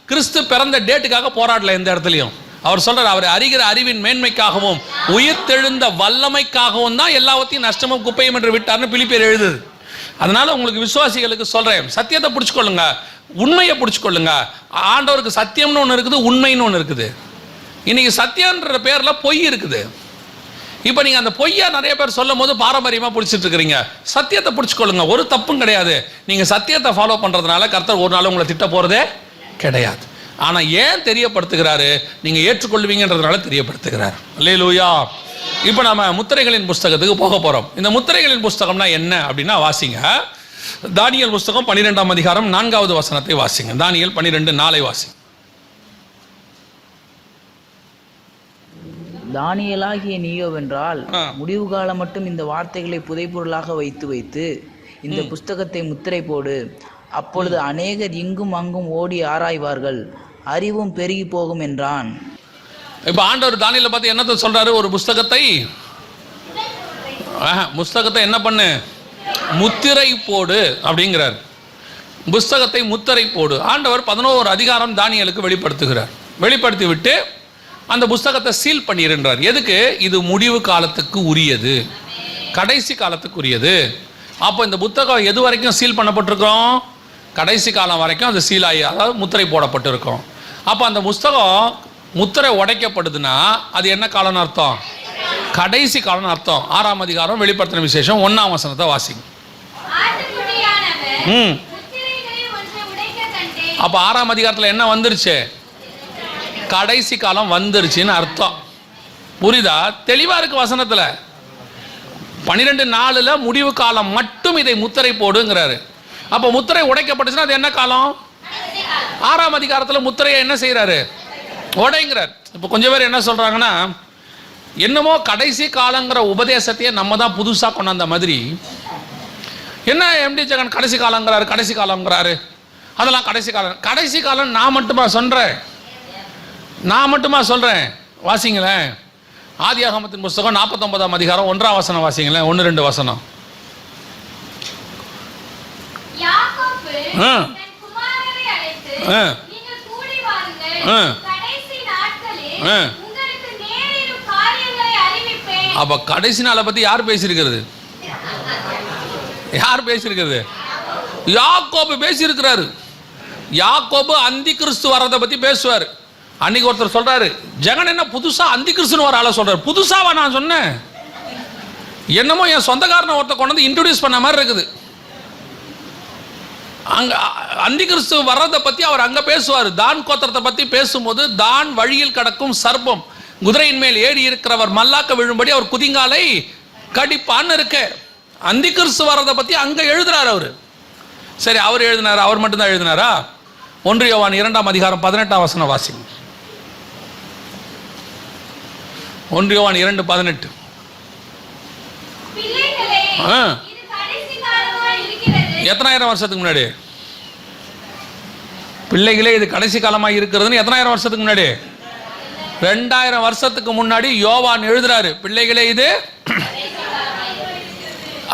கிறிஸ்து பிறந்த டேட்டுக்காக போராடல எந்த இடத்துலையும். அவர் சொல்றார், அவர் அறிகிற அறிவின் மேன்மைக்காகவும் உயிர்த்தெழுந்த வல்லமைக்காகவும் தான் எல்லாவற்றையும் நஷ்டமும் குப்பையும் என்று விட்டார்னு பிலிப்பியர் எழுதுது. அதனால உங்களுக்கு விசுவாசிகளுக்கு சொல்றேன், சத்தியத்தை பிடிச்சிக்கொள்ளுங்க, உண்மையை பிடிச்சிக்கொள்ளுங்க. ஆண்டவருக்கு சத்தியம்னு ஒன்று இருக்குது, உண்மைன்னு ஒன்று இருக்குது. இன்னைக்கு சத்தியன்ற பேர்ல பொய் இருக்குது. இப்போ நீங்கள் அந்த பொய்யா நிறைய பேர் சொல்லும் போது பாரம்பரியமாக பிடிச்சிட்டு இருக்கிறீங்க. சத்தியத்தை பிடிச்சிக்கொள்ளுங்க, ஒரு தப்பும் கிடையாது. நீங்கள் சத்தியத்தை ஃபாலோ பண்ணுறதுனால கர்த்தர் ஒரு நாள் உங்களை திட்ட போகிறதே கிடையாது. ஆனால் ஏன் தெரியப்படுத்துகிறாரு, நீங்கள் ஏற்றுக்கொள்வீங்கன்றதுனால தெரியப்படுத்துகிறார். அல்லேலூயா. இப்போ நம்ம முத்திரைகளின் புஸ்தகத்துக்கு போக போகிறோம். இந்த முத்திரைகளின் புஸ்தகம்னா என்ன அப்படின்னா, வாசிங்க தானியேல் புஸ்தகம் 12ஆம் அதிகாரம் 4வது வசனத்தை வாசிங்க. தானியேல் 12:4 வாசிங்க. தானியேலாகிய நீயோவென்றால் முடிவு காலம் மட்டும் இந்த வார்த்தைகளை புதைபொருளாக வைத்து வைத்து இந்த புஸ்தகத்தை முத்திரை போடு. அப்பொழுது அநேகர் இங்கும் அங்கும் ஓடி ஆராய்வார்கள், அறிவும் பெருகி போகும் என்றான். இப்ப ஆண்டவர் தானியேலை பார்த்து என்னத்தை சொல்றாரு, ஒரு புஸ்தகத்தை என்ன பண்ணு, முத்திரை போடு அப்படிங்கிறார். புஸ்தகத்தை முத்திரை போடு. ஆண்டவர் 11 அதிகாரம் தானியேலுக்கு வெளிப்படுத்துகிறார். வெளிப்படுத்தி விட்டு அந்த புஸ்தகத்தை சீல் பண்ணிடுன்றார். எதுக்கு? இது முடிவு காலத்துக்கு உரியது, கடைசி காலத்துக்கு உரியது. அப்போ இந்த புத்தகம் எது வரைக்கும் சீல் பண்ணப்பட்டிருக்கோம், கடைசி காலம் வரைக்கும் அது சீல் ஆகி, அதாவது முத்திரை போடப்பட்டிருக்கும். அப்போ அந்த புஸ்தகம் முத்திரை உடைக்கப்படுதுன்னா அது என்ன காலம்னு அர்த்தம், கடைசி காலம்னு அர்த்தம். 6ஆம் அதிகாரம் வெளிப்படுத்தின விசேஷம் 1ஆம் வசனத்தை வாசிங்க. அப்போ 6ஆம் அதிகாரத்தில் என்ன வந்துருச்சு, கடைசி காலம் வந்துருச்சுன்னு அர்த்தம். புரியுதா? தெளிவா இருக்கு வசனத்துல. 12:4 முடிவு காலம் மட்டும் இதை முத்திரை போடுங்கிறாரு. அப்ப முத்திரை உடைக்கப்பட்டுச்சுன்னா அது என்ன காலம்? 6ஆம் அதிகாரத்தில் முத்திரையை என்ன செய்யறாரு, உடைங்கிறார். இப்போ கொஞ்சம் பேர் என்ன சொல்றாங்கன்னா, என்னமோ கடைசி காலங்கிற உபதேசத்தையே நம்ம தான் புதுசா கொண்டாந்த மாதிரி. என்ன எம்டி ஜெகன் கடைசி காலங்கிறாரு, கடைசி காலங்கிறாரு, அதெல்லாம் கடைசி காலம். கடைசி காலம் நான் மட்டுமா சொல்றேன், வாசிங்களேன். ஆதியாகமத்தின் புஸ்தகம் 49ஆம் அதிகாரம் 1ஆம் வசனம் வாசிங்களேன். 1-2 வசனம். அப்ப கடைசி நாளை பத்தி யார் பேசியிருக்கிறது, யாக்கோபு பேசியிருக்கிறாரு. யாக்கோபு அந்தி கிறிஸ்து வர்றதை பத்தி பேசுவார். அன்னைக்கு ஒருத்தர் சொல்றாரு, ஜெகன் என்ன புதுசா அந்தி கிறிஸ்துன்னு ஒரு ஆளை சொல்றாரு. புதுசாவா நான் சொன்னேன், என்னமோ என் சொந்தக்காரனை ஒருத்தர் கொண்டு வந்து இன்ட்ரோடியூஸ் பண்ண மாதிரி இருக்குது. அங்க அந்தி கிறிஸ்து வர்றதை பத்தி அவர் அங்க பேசுவார். தான் கோத்திரத்தை பத்தி பேசும்போது, தான் வழியில் கிடக்கும் சர்ப்பம், குதிரையின் மேல் ஏறி இருக்கிறவர் மல்லாக்க விழும்படி அவர் குதிங்காலை கடிப்பான்னு இருக்கு. அந்தி கிறிஸ்து வர்றதை பத்தி அங்க எழுதுறாரு அவரு. சரி, அவர் எழுதினார், அவர் மட்டும்தான் எழுதினாரா? 1 யோவான் 2ஆம் அதிகாரம் 18ஆம் வசனம் வாசிங்க. 1 யோவான் 2:18. எத்தனாயிரம் வருஷத்துக்கு முன்னாடி? பிள்ளைகளே, இது கடைசி காலமாக இருக்கிறதுன்னு எத்தனாயிரம் வருஷத்துக்கு முன்னாடி? 2000 வருஷத்துக்கு முன்னாடி யோவான் எழுதுறாரு, பிள்ளைகளே இது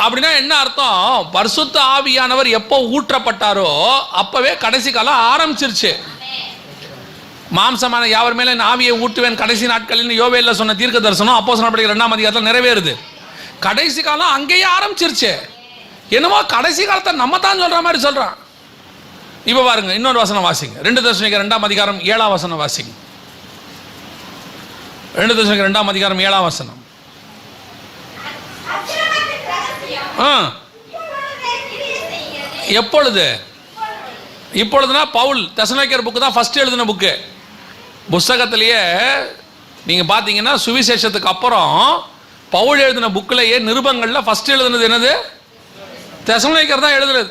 அப்படின்னா என்ன அர்த்தம்? பரிசுத்த ஆவியானவர் எப்போ ஊற்றப்பட்டாரோ அப்பவே கடைசி காலம் ஆரம்பிச்சிருச்சு. மாம்சமான யாவர் மேல ஆவியை ஊட்டுவேன் கடைசி நாட்களில் யோவேல்ல சொன்ன தீர்க்க தரிசனம் அப்போஸ்தலர் 2ஆம் அதிகாரத்தில் நிறைவேறுது. கடைசி காலம் அங்கேயே ஆரம்பிச்சிருச்சு. என்னமோ கடைசி காலத்தை நம்ம தான் சொல்ற மாதிரி சொல்றான். இப்ப பாருங்க, இன்னொரு வசனம் வாசிங்க. 2 தெசலோனிக்கேயர் 2ஆம் அதிகாரம் 7ஆம் வசனம் வாசிங்க. 2 தெசலோனிக்கேயர் 2ஆம் அதிகாரம் 7ஆம் வசனம். எப்பொழுது? இப்பொழுதுனா பவுல் தெசலோனிக்கேயர் புக்கு தான் ஃபர்ஸ்ட் எழுதின புக்கு. புஸ்தகத்திலேயே நீங்க பாத்தீங்கன்னா சுவிசேஷத்துக்கு அப்புறம் பவுல் எழுதின புக்கிலேயே நிருபங்கள்ல ஃபர்ஸ்ட் எழுதுனது என்னது? தெசலோனிக்கேயர் தான் எழுதுறது.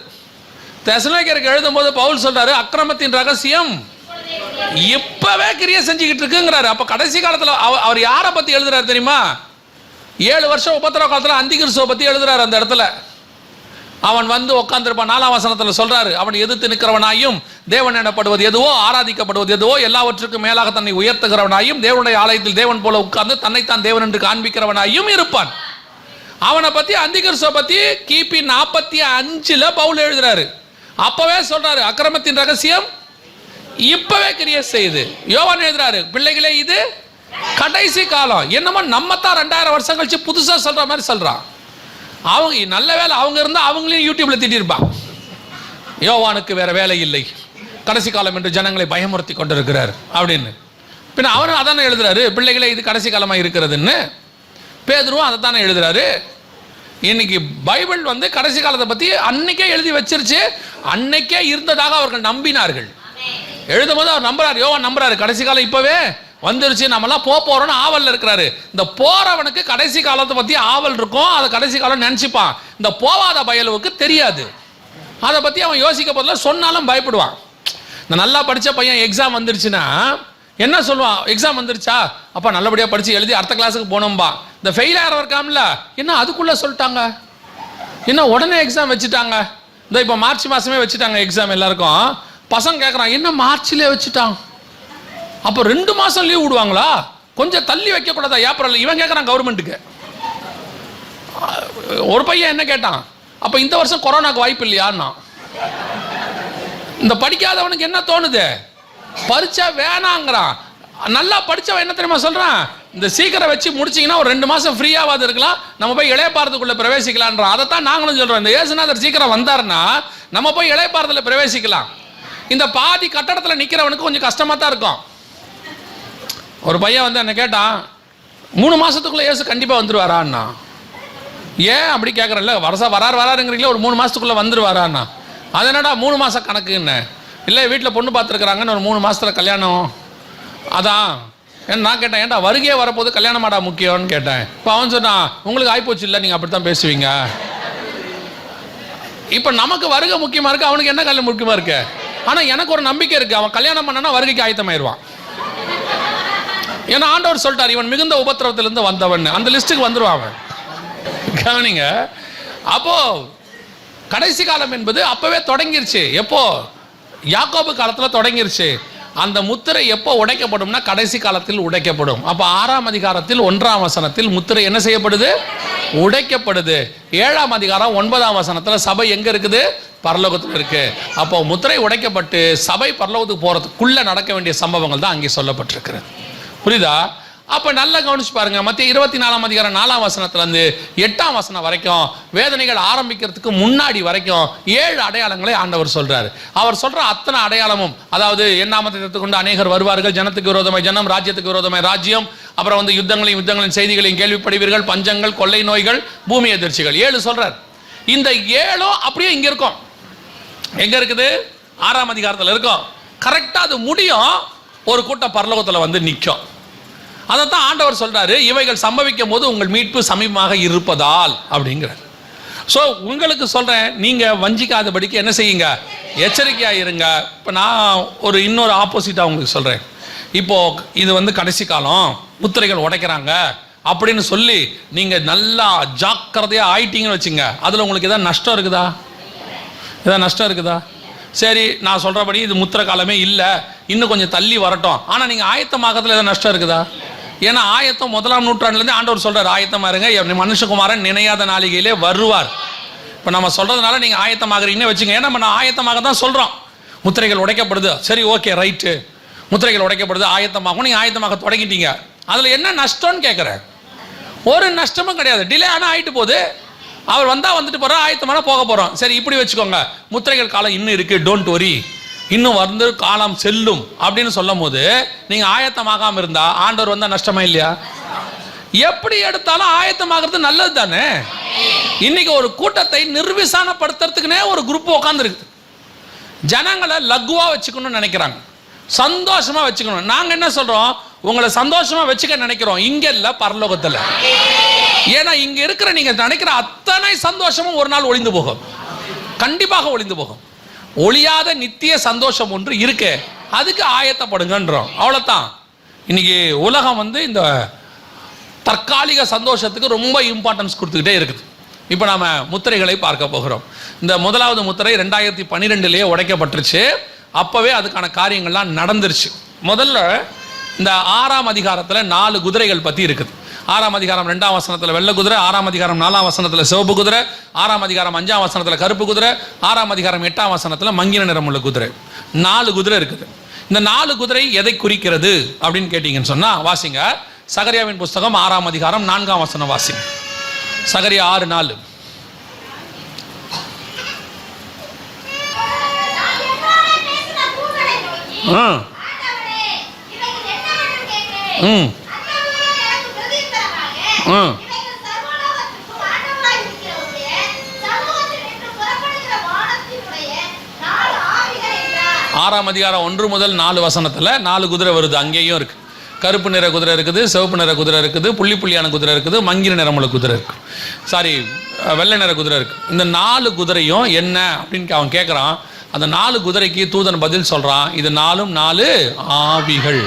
தெசலோனிக்கேயருக்கு எழுதும் போது பவுல் சொல்றாரு, அக்கிரமத்தின் ரகசியம் இப்பவே கிரியை செஞ்சுக்கிட்டு இருக்குங்கிறாரு. அப்ப கடைசி காலத்துல அவர் யாரை பத்தி எழுதுறாரு தெரியுமா? 7 வருஷம் உபத்திரவ காலத்துல அந்திகிறிஸ்துவை பத்தி எழுதுறாரு. அந்த இடத்துல அவன் வந்து உட்கார்ந்திருப்பான். 4ஆம் வசனத்துல சொல்றாரு, அவன் எதிர்த்து நிற்கிறவனாயும் தேவன் எனப்படுவது எதுவோ ஆராதிக்கப்படுவது எதுவோ எல்லாவற்றுக்கும் மேலாக தன்னை உயர்த்துகிறவனாயும் தேவனுடைய ஆலயத்தில் தேவன் போல உட்கார்ந்து தன்னைத்தான் தேவன் என்று காண்பிக்கிறவனாயும் இருப்பான். அவனை பத்தி அந்திகிறிஸ்துவை பத்தி கிபி 45 பவுல் எழுதுறாரு. அப்பவே சொல்றாரு, அக்கிரமத்தின் ரகசியம் இப்பவே கிரியை செய்யுது. யோவான் எழுதுறாரு, பிள்ளைகளே இது கடைசி காலம். என்னமோ நம்ம தான் 2000 வருஷம் கழிச்சு புதுசா சொல்ற மாதிரி சொல்றான். அவங்க நல்ல வேலை, அவங்க இருந்தா அவங்களையும் யூடியூப்ல திட்டிருப்பான். யோவானுக்கு வேற வேலை இல்லை, கடைசி காலம் என்று ஜனங்களை பயமுறுத்தி கொண்டிருக்கிறார் அப்படின்னு. பின்ன அவரும் அதானே எழுதுறாரு, பிள்ளைகளே இது கடைசி காலமா இருக்கிறதுன்னு. பேதுருவும் அதை தானே எழுதுறாரு. இன்னைக்கு பைபிள் வந்து கடைசி காலத்தை பத்தி அன்னைக்கே எழுதி வச்சிருச்சு. அன்னைக்கே இருந்ததாக அவர்கள் நம்பினார்கள். எழுதும் போது அவர் நம்புறாரு, யோவான் நம்புறாரு, கடைசி காலம் இப்பவே வந்துருச்சு, நம்மலாம் போறோம்னு ஆவல்ல இருக்கிறாரு. இந்த போறவனுக்கு கடைசி காலத்தை பத்தி ஆவல் இருக்கும், அதை கடைசி காலம் நினைச்சுப்பான். இந்த போவாத பயலுவுக்கு தெரியாது. அதை பத்தி அவன் யோசிக்க போதில்ல, சொன்னாலும் பயப்படுவான். இந்த நல்லா படிச்ச பையன் எக்ஸாம் வந்துருச்சுன்னா என்ன சொல்லுவான்? எக்ஸாம் வந்துருச்சா, அப்ப நல்லபடியா படிச்சு எழுதி அடுத்த கிளாஸுக்கு போனோம்பா. இந்த ஃபெயில் ஆகிறவர் இருக்காமல, என்ன அதுக்குள்ள சொல்லிட்டாங்க, என்ன உடனே எக்ஸாம் வச்சுட்டாங்க, இந்த இப்ப மார்ச் மாசமே வச்சுட்டாங்க எக்ஸாம் எல்லாருக்கும். பசங்க கேட்கறான், என்ன மார்ச்லயே வச்சுட்டான், அப்போ 2 மாசம் லீவ் விடுவாங்களா, கொஞ்சம் தள்ளி வைக்க கூடாதா ஏப்ரல்? இவன் கேட்கறான் கவர்மெண்ட்டுக்கு. ஒரு பையன் என்ன கேட்டான், அப்ப இந்த வருஷம் கொரோனாக்கு வாய்ப்பு இல்லையான்னா. இந்த படிக்காதவனுக்கு என்ன தோணுது, பரிச்சா வேணாங்கிறான். நல்லா படிச்சவன் என்ன தெரியுமா சொல்றான், இந்த சீக்கிரம் வச்சு முடிச்சிங்கன்னா ஒரு 2 மாசம் ஃப்ரீயாவது இருக்கலாம், நம்ம போய் இளையப்பாறதுக்குள்ள பிரவேசிக்கலான்றான். அதைத்தான் நாங்களும் சொல்றோம், இந்த இயேசுநாதர் சீக்கிரம் வந்தாருன்னா நம்ம போய் இளையப்பாறதுல பிரவேசிக்கலாம். இந்த பாதி கட்டடத்தில் நிக்கிறவனுக்கு கொஞ்சம் கஷ்டமா தான் இருக்கும். ஒரு பையன் வந்து என்ன கேட்டான், 3 மாசத்துக்குள்ள இயேசு கண்டிப்பா வந்துருவாரான்னா. ஏன் அப்படி கேட்கறேன்ல, வருஷம் வராருங்கிறீங்களா, ஒரு 3 மாசத்துக்குள்ள வந்துருவாரான்னா. அது என்னடா 3 மாசம் கணக்குன்னு? இல்லை வீட்டில் பொண்ணு பார்த்துருக்குறாங்கன்னு ஒரு 3 மாசத்துல கல்யாணம். அதான் நான் கேட்டேன், ஏன்டா வருகையே வரப்போது கல்யாணமாடா முக்கியம்னு கேட்டேன். இப்போ அவன் சொன்னான், உங்களுக்கு ஆய்ப்போச்சு இல்லை, நீங்கள் அப்படித்தான் பேசுவீங்க. இப்போ நமக்கு வருகை முக்கியமா இருக்கு, அவனுக்கு என்ன கல்யாணம் முக்கியமா இருக்கு. ஆனா எனக்கு ஒரு நம்பிக்கை இருக்கு, அவன் கல்யாணம் பண்ணனா வருகைக்கு ஆயத்தமாயிருவான். ஏன்னா ஆண்டவர் சொல்லிட்டார், இவன் மிகுந்த உபத்திரவத்திலிருந்து வந்தவன், அந்த லிஸ்ட்டுக்கு வந்துருவான் அவன். கவனிங்க, அப்போ கடைசி காலம் என்பது அப்பவே தொடங்கிருச்சு. எப்போ? யாக்கோபு காலத்துல தொடங்கிருச்சு. அந்த முத்திரை எப்போ உடைக்கப்படும்னா கடைசி காலத்தில் உடைக்கப்படும். அப்போ 6ஆம் அதிகாரத்தில் 1ஆம் வசனத்தில் முத்திரை என்ன செய்யப்படுது? உடைக்கப்படுது. 7ஆம் அதிகாரம் 9ஆம் வசனத்தில் சபை எங்க இருக்குது? பரலோகத்தில் இருக்கு. அப்போ முத்திரை உடைக்கப்பட்டு சபை பரலோகத்துக்கு போறதுக்குள்ள நடக்க வேண்டிய சம்பவங்கள் தான் அங்கே சொல்லப்பட்டிருக்கிறது. புரியுதா? அப்ப நல்லா கவனிச்சு பாருங்க, மத்திய 24ஆம் அதிகாரம் 4ஆம் வசனத்துல இருந்து 8ஆம் வசனம் வரைக்கும் வேதனைகள் ஆரம்பிக்கிறதுக்கு முன்னாடி வரைக்கும் 7 அடையாளங்களை ஆண்டவர் சொல்றாரு. அவர் சொல்ற அத்தனை அடையாளமும், அதாவது எண்ணாமத்தை எடுத்துக்கொண்டு அநேகர் வருவார்கள், ஜனத்துக்கு விரோதமாய் ஜனம், ராஜ்யத்துக்கு விரோதமாய் ராஜ்யம், அப்புறம் வந்து யுத்தங்களின் செய்திகளையும் கேள்விப்படுவீர்கள், பஞ்சங்கள், கொள்ளை நோய்கள், பூமி எதிர்ச்சிகள். 7 சொல்றார். இந்த 7 அப்படியே இங்க இருக்கும். எங்க இருக்குது? 6ஆம் அதிகாரத்துல இருக்கும். கரெக்டா அது முடியும், ஒரு கூட்டம் பரலோகத்துல வந்து நிற்கும். அதைத்தான் ஆண்டவர் சொல்றாரு, இவைகள் சம்பவிக்கும் போது உங்கள் மீட்பு சமீபமாக இருப்பதால் அப்படிங்கிறார். ஸோ உங்களுக்கு சொல்றேன், நீங்க வஞ்சிக்காதபடிக்கு என்ன செய்யுங்க? எச்சரிக்கையா இருங்க. இப்போ நான் ஒரு இன்னொரு ஆப்போசிட்டா உங்களுக்கு சொல்றேன். இப்போ இது வந்து கடைசி காலம், முத்திரைகள் உடைக்கிறாங்க அப்படின்னு சொல்லி நீங்க நல்லா ஜாக்கிரதையா ஆயிட்டீங்கன்னு வச்சுங்க, அதுல உங்களுக்கு ஏதாவது நஷ்டம் இருக்குதா? ஏதாவது நஷ்டம் இருக்குதா? சரி நான் சொல்கிறபடி இது முத்திரை காலமே இல்லை, இன்னும் கொஞ்சம் தள்ளி வரட்டும். ஆனால் நீங்கள் ஆயத்தமாகறதுல எதாவது நஷ்டம் இருக்குதா? ஏன்னா ஆயத்தம் 1ஆம் நூற்றாண்டுலேருந்து ஆண்டவர் சொல்கிறார், ஆயத்தமாக இருங்க, மனுஷகுமாரன் நினையாத நாளிகையிலே வருவார். இப்போ நம்ம சொல்கிறதுனால நீங்கள் ஆயத்தமாகறீங்கன்னு வச்சுங்க. ஏன்னா நம்ம ஆயத்தமாக தான் சொல்கிறோம். முத்திரைகள் உடைக்கப்படுது, சரி ஓகே ரைட்டு, முத்திரைகள் உடைக்கப்படுது, ஆயத்தமாகும். நீங்கள் ஆயத்தமாக தொடங்கிட்டீங்க, அதில் என்ன நஷ்டம்னு கேட்குறேன். ஒரு நஷ்டமும் கிடையாது. டிலே ஆனால் ஆகிட்டு போகுது. அவர் வந்தால் வந்துட்டு போகிறோம், ஆயத்தமான போக போகிறோம். சரி இப்படி வச்சுக்கோங்க, முத்திரைகள் காலம் இன்னும் இருக்குது, டோன்ட் வரி, இன்னும் வந்து காலம் செல்லும் அப்படின்னு சொல்லும் போது நீங்கள் ஆயத்தமாகாமல் இருந்தால் ஆண்டவர் வந்தால் நஷ்டமா இல்லையா? எப்படி எடுத்தாலும் ஆயத்தமாகிறது நல்லது தானே. இன்னைக்கு ஒரு கூட்டத்தை நிர்விசானப்படுத்துறதுக்குனே ஒரு குரூப் உட்காந்துருக்கு. ஜனங்களை லகுவா வச்சுக்கணும்னு நினைக்கிறாங்க, சந்தோஷமா வச்சுக்கணும். நாங்கள் என்ன சொல்றோம், உங்களை சந்தோஷமா வச்சுக்க நினைக்கிறோம், இங்க இல்ல பரலோகத்தில். ஏன்னா இங்க இருக்கிற நீங்க நினைக்கிற அத்தனை சந்தோஷமும் ஒரு நாள் ஒளிந்து போகும், கண்டிப்பாக ஒளிந்து போகும். ஒளியாத நித்திய சந்தோஷம் ஒன்று இருக்கு, அதுக்கு ஆயத்தப்படுங்கன்றோம், அவ்வளவுதான். இன்னைக்கு உலகம் வந்து இந்த தற்காலிக சந்தோஷத்துக்கு ரொம்ப இம்பார்ட்டன்ஸ் கொடுத்துக்கிட்டே இருக்குது. இப்போ நாம முத்திரைகளை பார்க்க போகிறோம். இந்த முதலாவது முத்திரை 2012 உடைக்கப்பட்டுருச்சு. அப்பவே அதுக்கான காரியங்கள்லாம் நடந்துருச்சு. முதல்ல இந்த 6ஆம் அதிகாரத்தில் 4 குதிரைகள் பற்றி இருக்குது. 6ஆம் அதிகாரம் 2ஆம் வசனத்தில் வெள்ளை குதிரை, 6ஆம் அதிகாரம் 4ஆம் வசனத்தில் சிவப்பு குதிரை, 6ஆம் அதிகாரம் 5ஆம் வசனத்தில் கருப்பு குதிரை, 6ஆம் அதிகாரம் 8ஆம் வசனத்தில் மங்கின நிறமுள்ள குதிரை. 4 குதிரை இருக்குது. இந்த 4 குதிரை எதை குறிக்கிறது அப்படின்னு கேட்டீங்கன்னு சொன்னா வாசிங்க, சகரியாவின் புஸ்தகம் 6ஆம் அதிகாரம் 4ஆம் வசனம் வாசிங்க. சகரியா 6:4. ஆறாம் அதிகாரம் 1 முதல் 4 வசனத்துல 4 குதிரை வருது. அங்கேயும் இருக்கு, கருப்பு நிற குதிரை இருக்குது, சிவப்பு நிற குதிரை இருக்குது, புள்ளி புள்ளியான குதிரை இருக்குது, மங்கின நிறமுள்ள குதிரை இருக்கு, சாரி வெள்ளை நிற குதிரை இருக்கு. இந்த 4 குதிரையும் என்ன அப்படின்னு அவன் கேட்குறான். அந்த 4 குதிரைக்கு தூதன் பதில் சொல்றான், இது 4 ஆவிகள்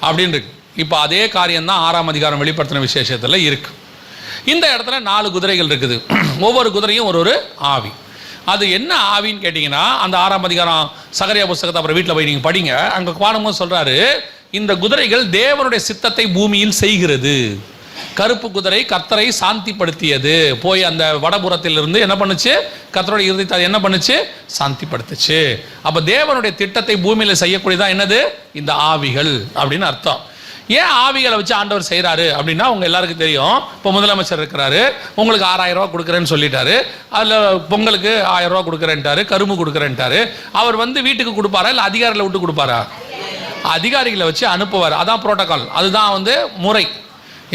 அப்படின்னு இருக்கு. இப்போ அதே காரியம் தான் 6ஆம் அதிகாரம் வெளிப்படுத்தின விசேஷத்துல இருக்கு. இந்த இடத்துல 4 குதிரைகள் இருக்குது, ஒவ்வொரு குதிரையும் ஒரு ஆவி. அது என்ன ஆவின்னு கேட்டிங்கன்னா, அந்த 6ஆம் அதிகாரம் சகரியா புஸ்தகத்தை அப்புறம் வீட்டில் போய் நீங்கள் படிங்க. அங்கே காணும்போது சொல்கிறாரு, இந்த குதிரைகள் தேவனுடைய சித்தத்தை பூமியில் செய்கிறது. கருப்பு குதிரை கர்த்தரை சாந்திப்படுத்தியது, போய் அந்த வடபுறத்திலிருந்து என்ன பண்ணுச்சு, கர்த்தருடைய இருதயத்தை என்ன பண்ணுச்சு, சாந்திப்படுத்துச்சு. அப்போ தேவனுடைய திட்டத்தை பூமியில் செய்யக்கூடியதான் என்னது, இந்த ஆவிகள் அப்படின்னு அர்த்தம். ஏன் ஆவிகளை வச்சு ஆண்டவர் செய்கிறாரு அப்படின்னா, உங்க எல்லாருக்கும் தெரியும். இப்போ முதலமைச்சர் இருக்கிறாரு, உங்களுக்கு 6000 ரூபா கொடுக்குறேன்னு சொல்லிட்டாரு. அதில் பொங்கலுக்கு 1000 ரூபா கொடுக்குறேன்ட்டாரு, கரும்பு கொடுக்குறேன்ட்டாரு. அவர் வந்து வீட்டுக்கு கொடுப்பாரா இல்லை அதிகாரிகளை விட்டு கொடுப்பாரா? அதிகாரிகளை வச்சு அனுப்புவார். அதான் புரோட்டோகால், அதுதான் வந்து முறை.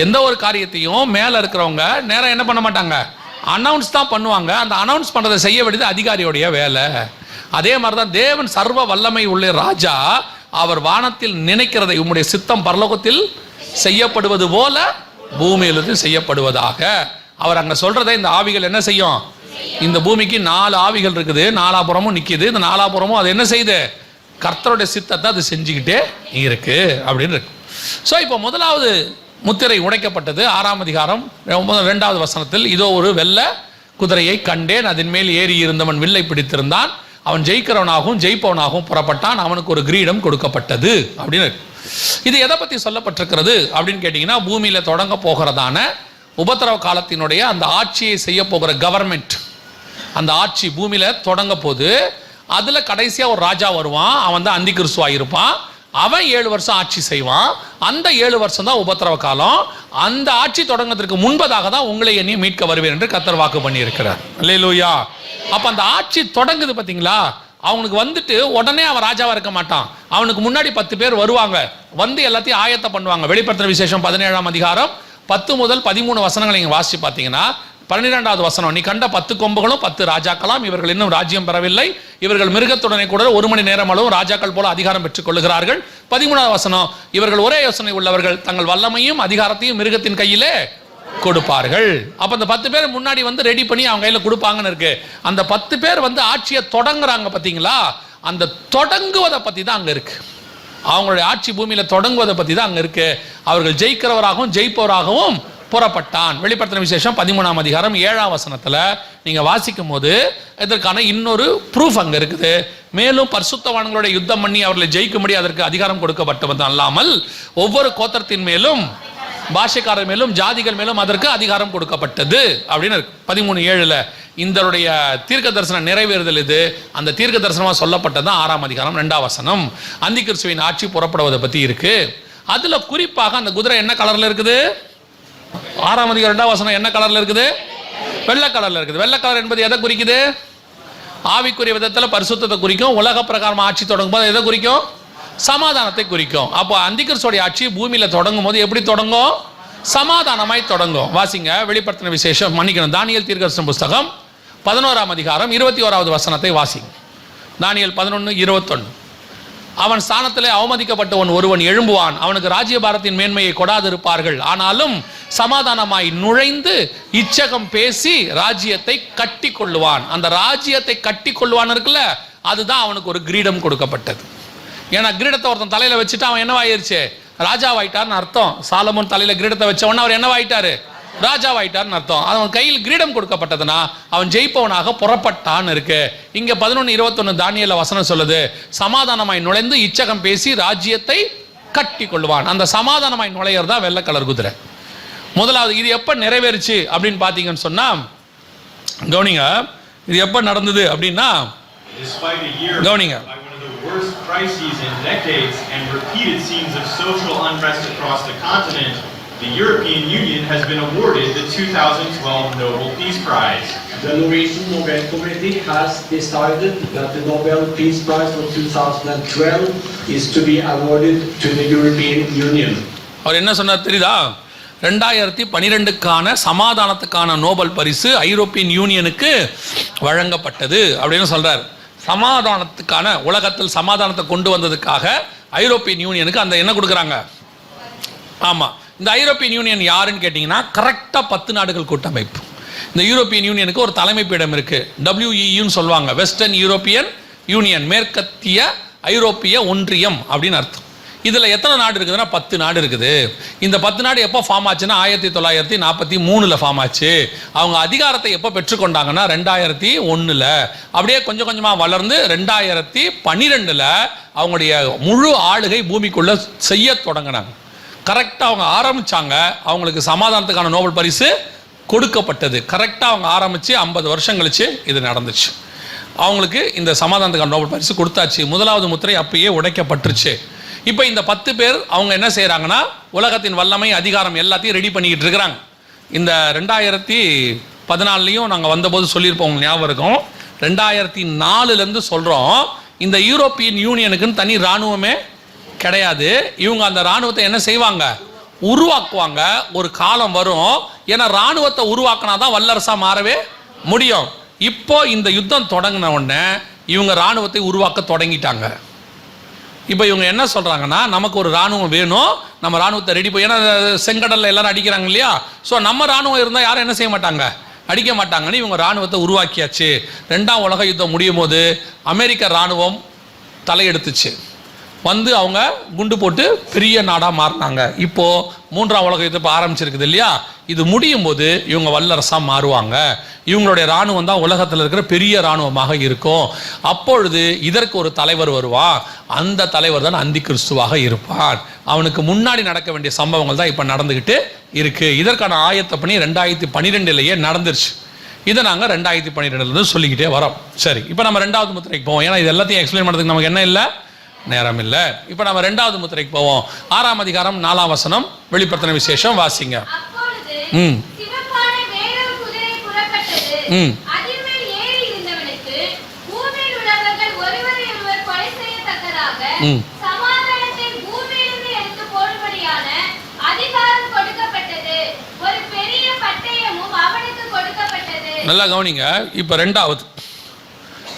எந்த ஒரு காரியத்தையும் மேலே இருக்கிறவங்க நேரம் என்ன பண்ண மாட்டாங்க, அனௌன்ஸ் தான் பண்ணுவாங்க. அந்த அனௌன்ஸ் பண்ணுறதை செய்ய வேண்டியது அதிகாரியோடைய வேலை. அதே மாதிரி தான் தேவன் சர்வ வல்லமை உள்ள ராஜா, அவர் வானத்தில் நினைக்கிறதை உம்முடைய சித்தம் பரலோகத்தில் செய்யப்படுவது போல பூமியிலிருந்து செய்யப்படுவதாக. அவர் அங்க சொல்றதை இந்த ஆவிகள் என்ன செய்யும், இந்த பூமிக்கு 4 ஆவிகள் இருக்குது, 4 புறமும் நிக்குது. இந்த 4 புறமும் அது என்ன செய்யுது, கர்த்தருடைய சித்தத்தை அது செஞ்சுக்கிட்டே இருக்கு அப்படின்னு இருக்கு. ஸோ இப்போ முதலாவது முத்திரை உடைக்கப்பட்டது. 6ஆம் அதிகாரம் 2வது வசனத்தில், இதோ ஒரு வெள்ளை குதிரையை கண்டேன், அதன் மேல் ஏறி இருந்தவன் வில்லை பிடித்திருந்தான், அவன் ஜெயிக்கிறவனாகவும் ஜெயிப்பவனாகவும் புறப்பட்டான், அவனுக்கு ஒரு கிரீடம் கொடுக்கப்பட்டது அப்படின்னு. இது எதை பற்றி சொல்லப்பட்டிருக்கிறது அப்படின்னு கேட்டிங்கன்னா, பூமியில் தொடங்க போகிறதான உபத்திரவ காலத்தினுடைய அந்த ஆட்சியை செய்ய போகிற கவர்மெண்ட், அந்த ஆட்சி பூமியில் தொடங்க போது அதில் கடைசியாக ஒரு ராஜா வருவான், அவன் தான் அந்தி கிறிஸ்துவாக இருப்பான். அவன் 7 வருஷம் ஆட்சி செய்வான். அந்த 7 வருஷம் தான் உபத்திரவ காலம். அந்த ஆட்சி தொடங்கிறதுக்கு முன்பதாக தான் உங்களை என்னை மீட்க வருவேன் என்று கர்த்தர் வாக்கு பண்ணி இருக்கிறார். அல்லேலூயா. அப்ப அந்த ஆட்சி தொடங்குது பார்த்தீங்களா, அவனுக்கு வந்துட்டு உடனே அவன் ராஜாவா இருக்க மாட்டான். அவனுக்கு முன்னாடி 10 பேர் வருவாங்க, வந்து எல்லாத்தையும் ஆயத்தம் பண்ணுவாங்க. வெளிப்படுத்தின விசேஷம் 17ஆம் அதிகாரம் 10 முதல் 13 வசனங்களை நீங்க வாசிச்சு பார்த்தீங்கன்னா, 12வது வசனம், நீ கண்ட 10 கொம்புகளும் 10 ராஜாக்களாம், இவர்கள் இன்னும் ராஜ்யம் பெறவில்லை, இவர்கள் மிருகத்துடனே கூட 1 மணி நேரம் அளவும் ராஜாக்கள் போல அதிகாரம் பெற்றுக் கொள்ளுகிறார்கள். 13வது வசனம், இவர்கள் ஒரே யோசனை உள்ளவர்கள், தங்கள் வல்லமையும் அதிகாரத்தையும் மிருகத்தின் கையிலே கொடுப்பார்கள். அப்ப அந்த 10 பேர் முன்னாடி வந்து ரெடி பண்ணி அவங்க கையில கொடுப்பாங்கன்னு இருக்கு. அந்த 10 பேர் வந்து ஆட்சியை தொடங்குறாங்க பாத்தீங்களா, அந்த தொடங்குவதை பத்தி தான் அங்க இருக்கு. அவங்களுடைய ஆட்சி பூமியில தொடங்குவதை பத்தி தான் அங்க இருக்கு. அவர்கள் ஜெயிக்கிறவராகவும் ஜெயிப்பவராகவும் புறப்பட்டான். வெளிப்படுத்தின விசேஷம் 13ஆம் அதிகாரம் 7ஆம் வசனத்துல நீங்க வாசிக்கும் போது இதற்கான இன்னொரு ப்ரூஃப் அங்க இருக்குது. மேலும் பரிசுத்தவான்களோட யுத்தம் பண்ணி அவர்களை ஜெயிக்கும்படி அதற்கு அதிகாரம் கொடுக்கப்பட்டது அல்லாமல் ஒவ்வொரு கோத்திரத்தின் மேலும் பாஷைக்காரர் மேலும் ஜாதிகள் மேலும் அதற்கு அதிகாரம் கொடுக்கப்பட்டது அப்படின்னு 13:7 இதனுடைய தீர்க்க தரிசனம் நிறைவேறுதல் இது. அந்த தீர்க்க தரிசனமா சொல்லப்பட்டது 6ஆம் அதிகாரம் 2ஆம் வசனம். அந்தி கிறிஸ்துவின் ஆட்சி புறப்படுவதை பத்தி இருக்கு. அதுல குறிப்பாக அந்த குதிரை என்ன கலர்ல இருக்குது? 6ஆம் அதிகாரம் 2ஆம் வசனம் என்ன கலர்ல இருக்குது? வெள்ளை கலர்ல இருக்குது. வெள்ளை கலர் என்பது எதை குறிக்குது? ஆவிக்குரிய விதத்தில் பரிசுத்தத்தை குறிக்கும். உலக பிரகாரம் ஆட்சி தொடங்கும் போது எதை குறிக்கும்? சமாதானத்தை குறிக்கும். அப்போ அந்திகிறிஸ்துவோட ஆட்சி பூமியில தொடங்கும் போது எப்படி தொடங்கும்? சமாதானமாய் தொடங்கும். வாசிங்க வெளிப்படுத்தின விசேஷம் தானியேல் தீர்க்கதரிசன புஸ்தகம் 11ஆம் அதிகாரம் 21வது வசனத்தை வாசிங்க. தானியேல் 11:21. அவன் ஸ்தானத்திலே அவமதிக்கப்பட்டவன் ஒருவன் எழும்புவான், அவனுக்கு ராஜ்யபாரத்தின் மேன்மையை கொடாதிருப்பார்கள், ஆனாலும் சமாதானமாய் நுழைந்து இச்சகம் பேசி ராஜ்யத்தை கட்டி கொள்ளுவான். அந்த ராஜ்யத்தை கட்டி கொள்ளுவான் இருக்குல்ல, அதுதான் அவனுக்கு ஒரு கிரீடம் கொடுக்கப்பட்டது. ஏன்னா கிரீடத்தை ஒருத்தன் தலையில வச்சுட்டு அவன் என்னவாயிருச்சு? ராஜாவாயிட்டார்னு அர்த்தம். சாலமோன் தலையில கிரீடத்தை வச்சவன அவர் என்னவாயிட்டாரு? ராஜாவாயிட்டார்னு அர்த்தம். அவன் கையில் கிரீடம் கொடுக்கப்பட்டதுன்னா அவன் ஜெயிப்பவனாக புறப்பட்டான்னு இருக்கு. இங்க 11:21 தானியேல் வசனம் சொல்லுது, சமாதானமாய் நுழைந்து இச்சகம் பேசி ராஜ்யத்தை கட்டி கொள்வான். அந்த சமாதானமாய் நுழையர் தான் வெள்ளை கலர் குதிரை. முதலாவது இது எப்ப நிறைவேறுச்சு அப்படின்னு பாத்தீங்கன்னு சொன்னா, கவனிங்க, இது எப்ப நடந்தது அப்படின்னா, கவனிங்க, worst crises in decades and repeated scenes of social unrest across the continent, the European Union has been awarded the 2012 Nobel Peace Prize. The Norwegian Nobel Committee has decided that the Nobel Peace Prize for 2012 is to be awarded to the European Union. அவர் என்ன சொன்னார் தெரியுதா? 2012க்கான சமாதானத்துக்கான Nobel பரிசு European யூனியனுக்கு வழங்கப்பட்டது அப்படின்னு சொல்றார். சமாதானத்துக்கான, உலகத்தில் சமாதானத்தை கொண்டு வந்ததுக்காக ஐரோப்பியன் யூனியனுக்கு அந்த என்ன கொடுக்குறாங்க? ஆமா, இந்த ஐரோப்பியன் யூனியன் யாருன்னு கேட்டீங்கன்னா கரெக்டா 10 நாடுகள் கூட்டமைப்பு. இந்த யூரோப்பியன் யூனியனுக்கு ஒரு தலைமை பீடம் இருக்கு. WEUன்னு சொல்லுவாங்க, வெஸ்டர்ன் யூரோப்பியன் யூனியன், மேற்கத்திய ஐரோப்பிய ஒன்றியம் அப்படின்னு அர்த்தம். இதுல எத்தனை நாடு இருக்குதுன்னா 10 நாடு இருக்குது. இந்த 10 நாடு எப்போ ஃபார்ம் ஆச்சுன்னா 1943 ஃபார்ம் ஆச்சு. அவங்க அதிகாரத்தை எப்போ பெற்றுக்கொண்டாங்கன்னா 2001. அப்படியே கொஞ்சம் கொஞ்சமா வளர்ந்து 2012 அவங்களுடைய முழு ஆளுகை பூமிக்குள்ள செய்ய தொடங்கினாங்க. கரெக்டா அவங்க ஆரம்பிச்சாங்க, அவங்களுக்கு சமாதானத்துக்கான நோபல் பரிசு கொடுக்கப்பட்டது. கரெக்டா அவங்க ஆரம்பிச்சு 50 வருஷம் கழிச்சு இது நடந்துச்சு. அவங்களுக்கு இந்த சமாதானத்துக்கான நோபல் பரிசு கொடுத்தாச்சு. முதலாவது முத்திரை அப்பயே உடைக்கப்பட்டுருச்சு. இப்போ இந்த 10 பேர் அவங்க என்ன செய்யறாங்கன்னா, உலகத்தின் வல்லமை அதிகாரம் எல்லாத்தையும் ரெடி பண்ணிக்கிட்டு இருக்கிறாங்க. இந்த 2014 நாங்கள் வந்தபோது சொல்லியிருப்போம், உங்களுக்கு ஞாபகம் இருக்கும். 2004 சொல்றோம், இந்த யூரோப்பியன் யூனியனுக்குன்னு தனி இராணுவமே கிடையாது. இவங்க அந்த இராணுவத்தை என்ன செய்வாங்க? உருவாக்குவாங்க. ஒரு காலம் வரும், ஏன்னா இராணுவத்தை உருவாக்கினாதான் வல்லரசா மாறவே முடியும். இப்போ இந்த யுத்தம் தொடங்கின உடனே இவங்க இராணுவத்தை உருவாக்க தொடங்கிட்டாங்க. இப்போ இவங்க என்ன சொல்றாங்கன்னா, நமக்கு ஒரு ராணுவம் வேணும், நம்ம ராணுவத்தை ரெடி பண்ணி, ஏன்னா செங்கடல்ல எல்லாரும் அடிக்கிறாங்க இல்லையா, ஸோ நம்ம ராணுவம் இருந்தால் யாரும் என்ன செய்ய மாட்டாங்க? அடிக்க மாட்டாங்கன்னு இவங்க ராணுவத்தை உருவாக்கியாச்சு. 2ஆம் உலக யுத்தம் முடியும் போது அமெரிக்க ராணுவம் தலையெடுத்துச்சு. வந்து அவங்க குண்டு போட்டு பெரிய நாடாக மாறினாங்க. இப்போ 3ஆம் உலக யுத்தம் ஆரம்பிச்சிருக்குது இல்லையா, இது முடியும் போது இவங்க வல்லரசாக மாறுவாங்க. இவங்களுடைய இராணுவம் தான் உலகத்தில் இருக்கிற பெரிய இராணுவமாக இருக்கும். அப்பொழுது இதற்கு ஒரு தலைவர் வருவான். அந்த தலைவர் தான் அந்தி கிறிஸ்துவாக இருப்பான். அவனுக்கு முன்னாடி நடக்க வேண்டிய சம்பவங்கள் தான் இப்போ நடந்துக்கிட்டு இருக்கு. இதற்கான ஆயத்த பணி 2012 நடந்துருச்சு. இதை நாங்கள் 2012 சொல்லிக்கிட்டே வரோம். சரி, இப்போ நம்ம 2வது முத்திரைக்கு போவோம். ஏன்னா இது எல்லாத்தையும் எக்ஸ்பிளைன் பண்ணுறதுக்கு நமக்கு என்ன இல்லை, நேரம் இல்லை. இப்போ நம்ம 2வது முத்திரைக்கு போவோம். 6ஆம் அதிகாரம் 4ஆம் வசனம், வெளிப்படுத்தின விசேஷம் வாசிங்க. நல்லா கவனிங்க. இப்போ 2வது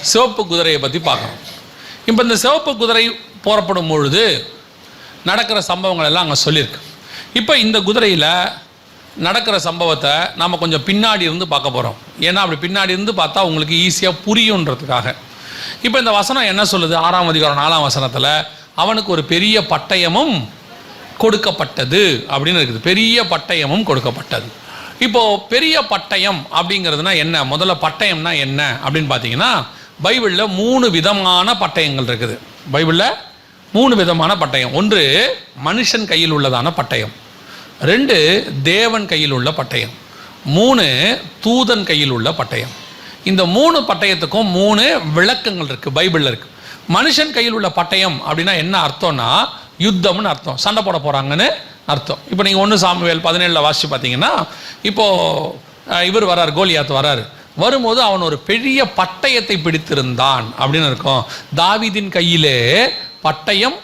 சிவப்பு குதிரையை பற்றி பார்க்கணும். இப்போ இந்த சிவப்பு குதிரை போறப்படும் பொழுது நடக்கிற சம்பவங்கள் எல்லாம் அங்கே சொல்லியிருக்கு. இப்போ இந்த குதிரையில் நடக்கிற சம்பவத்தை நாம் கொஞ்சம் பின்னாடி இருந்து பார்க்க போகிறோம். ஏன்னா அப்படி பின்னாடி இருந்து பார்த்தா உங்களுக்கு ஈஸியாக புரியுன்றதுக்காக. இப்போ இந்த வசனம் என்ன சொல்லுது? 6ஆம் அதிகாரம் 4ஆம் வசனத்தில், அவனுக்கு ஒரு பெரிய பட்டயமும் கொடுக்கப்பட்டது அப்படின்னு இருக்குது. பெரிய பட்டயமும் கொடுக்கப்பட்டது. இப்போ பெரிய பட்டயம் அப்படிங்கிறதுனா என்ன, முதல்ல பட்டயம்னா என்ன அப்படின்னு பார்த்தீங்கன்னா, பைபிளில் 3 விதமான பட்டயங்கள் இருக்குது. பைபிளில் 3 விதமான பட்டயம். ஒன்று மனுஷன் கையில் உள்ளதான பட்டயம், 2 தேவன் கையில் உள்ள பட்டயம், 3 தூதன் கையில் உள்ள பட்டயம். இந்த 3 பட்டயத்துக்கும் 3 விளக்கங்கள் இருக்குது பைபிளில் இருக்குது. மனுஷன் கையில் உள்ள பட்டயம் அப்படின்னா என்ன அர்த்தம்னா, யுத்தம்னு அர்த்தம், சண்டை போட போகிறாங்கன்னு அர்த்தம். இப்போ நீங்கள் 1 சாமுவேல் 17 வாசித்து பார்த்தீங்கன்னா, இப்போது இவர் வரார், கோலியாத் வராரு, வரும்போது அவன் ஒரு பெரிய பட்டயத்தை பிடித்திருந்தான் அப்படின்னு இருக்கும். தாவீதின் கையிலே பட்டயம்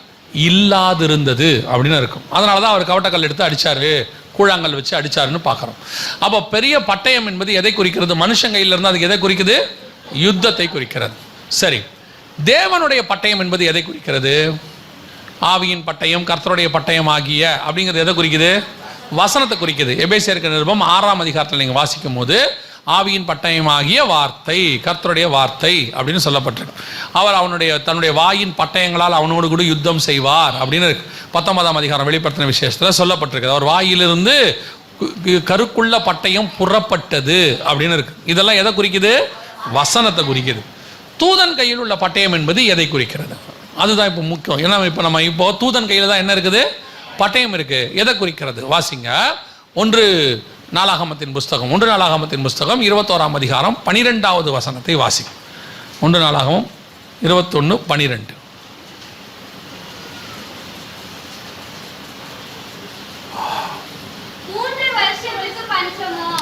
இல்லாதிருந்தது அப்படின்னு இருக்கும். அதனால தான் அவர் கவட்டக்கல் எடுத்து அடித்தார், கூழாங்கல் வச்சு அடித்தாருன்னு பார்க்குறோம். அப்போ பெரிய பட்டயம் என்பது எதை குறிக்கிறது? மனுஷன் கையில் இருந்தால் அதுக்கு எதை குறிக்குது? யுத்தத்தை குறிக்கிறது. சரி, தேவனுடைய பட்டயம் என்பது எதை குறிக்கிறது? ஆவியின் பட்டயம், கர்த்தருடைய பட்டயம் ஆகிய அப்படிங்கிறது எதை குறிக்குது? வசனத்தை குறிக்குது. எபேசியருக்கு நிருபம் 6ஆம் அதிகாரத்தில் நீங்கள் வாசிக்கும் போது ஆவியின் பட்டயமாகிய வார்த்தை, கர்த்தருடைய வார்த்தை அப்படின்னு சொல்லப்பட்டிருக்கு. அவர் தன்னுடைய வாயின் பட்டயங்களால் அவனோடு கூட யுத்தம் செய்வார் அப்படின்னு 19ஆம் அதிகாரம் வெளிப்படுத்தின விசேஷத்தில் சொல்லப்பட்டிருக்கு. அவர் வாயிலிருந்து கருக்குள்ள பட்டயம் புறப்பட்டது அப்படின்னு இருக்கு. இதெல்லாம் எதை குறிக்குது? வசனத்தை குறிக்குது. தூதன் கையில் உள்ள பட்டயம் என்பது எதை குறிக்கிறது? அதுதான் இப்போ முக்கியம். ஏன்னா நம்ம இப்போ தூதன் கையில் தான் என்ன இருக்குது? பட்டயம் இருக்கு. எதை குறிக்கிறது? வாசிங்க. 1 நாளாகமத்தின் புஸ்தகம் 21ஆம் அதிகாரம் 12வது வசனத்தை வாசிங்க. 1 நாளாகமம் 21:12.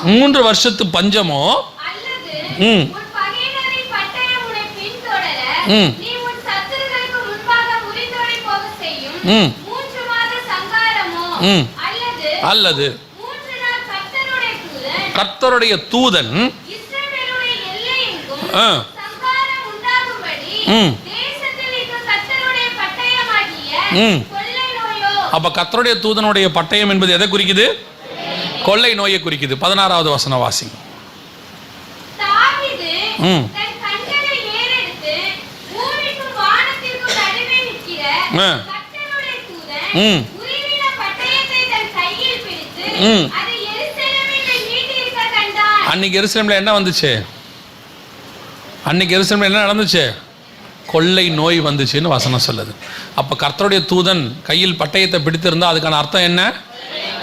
3 வருஷத்து பஞ்சமோ அல்லது கர்த்தருடைய தூதன் அப்ப கர்த்தருடைய தூதனுடைய பட்டயம் என்பது எதை குறிக்குது? கொள்ளை நோயை குறிக்குது. 16வது வசனம் வாசி. அன்னைக்கு எருசலேம்ல என்ன வந்துச்சு? என்ன நடந்துச்சு? கொள்ளை நோய் வந்துச்சுன்னு வசனம் சொல்லுது. அப்போ கர்த்தருடைய தூதன் கையில் பட்டயத்தை பிடித்திருந்தா அதுக்கான அர்த்தம் என்ன?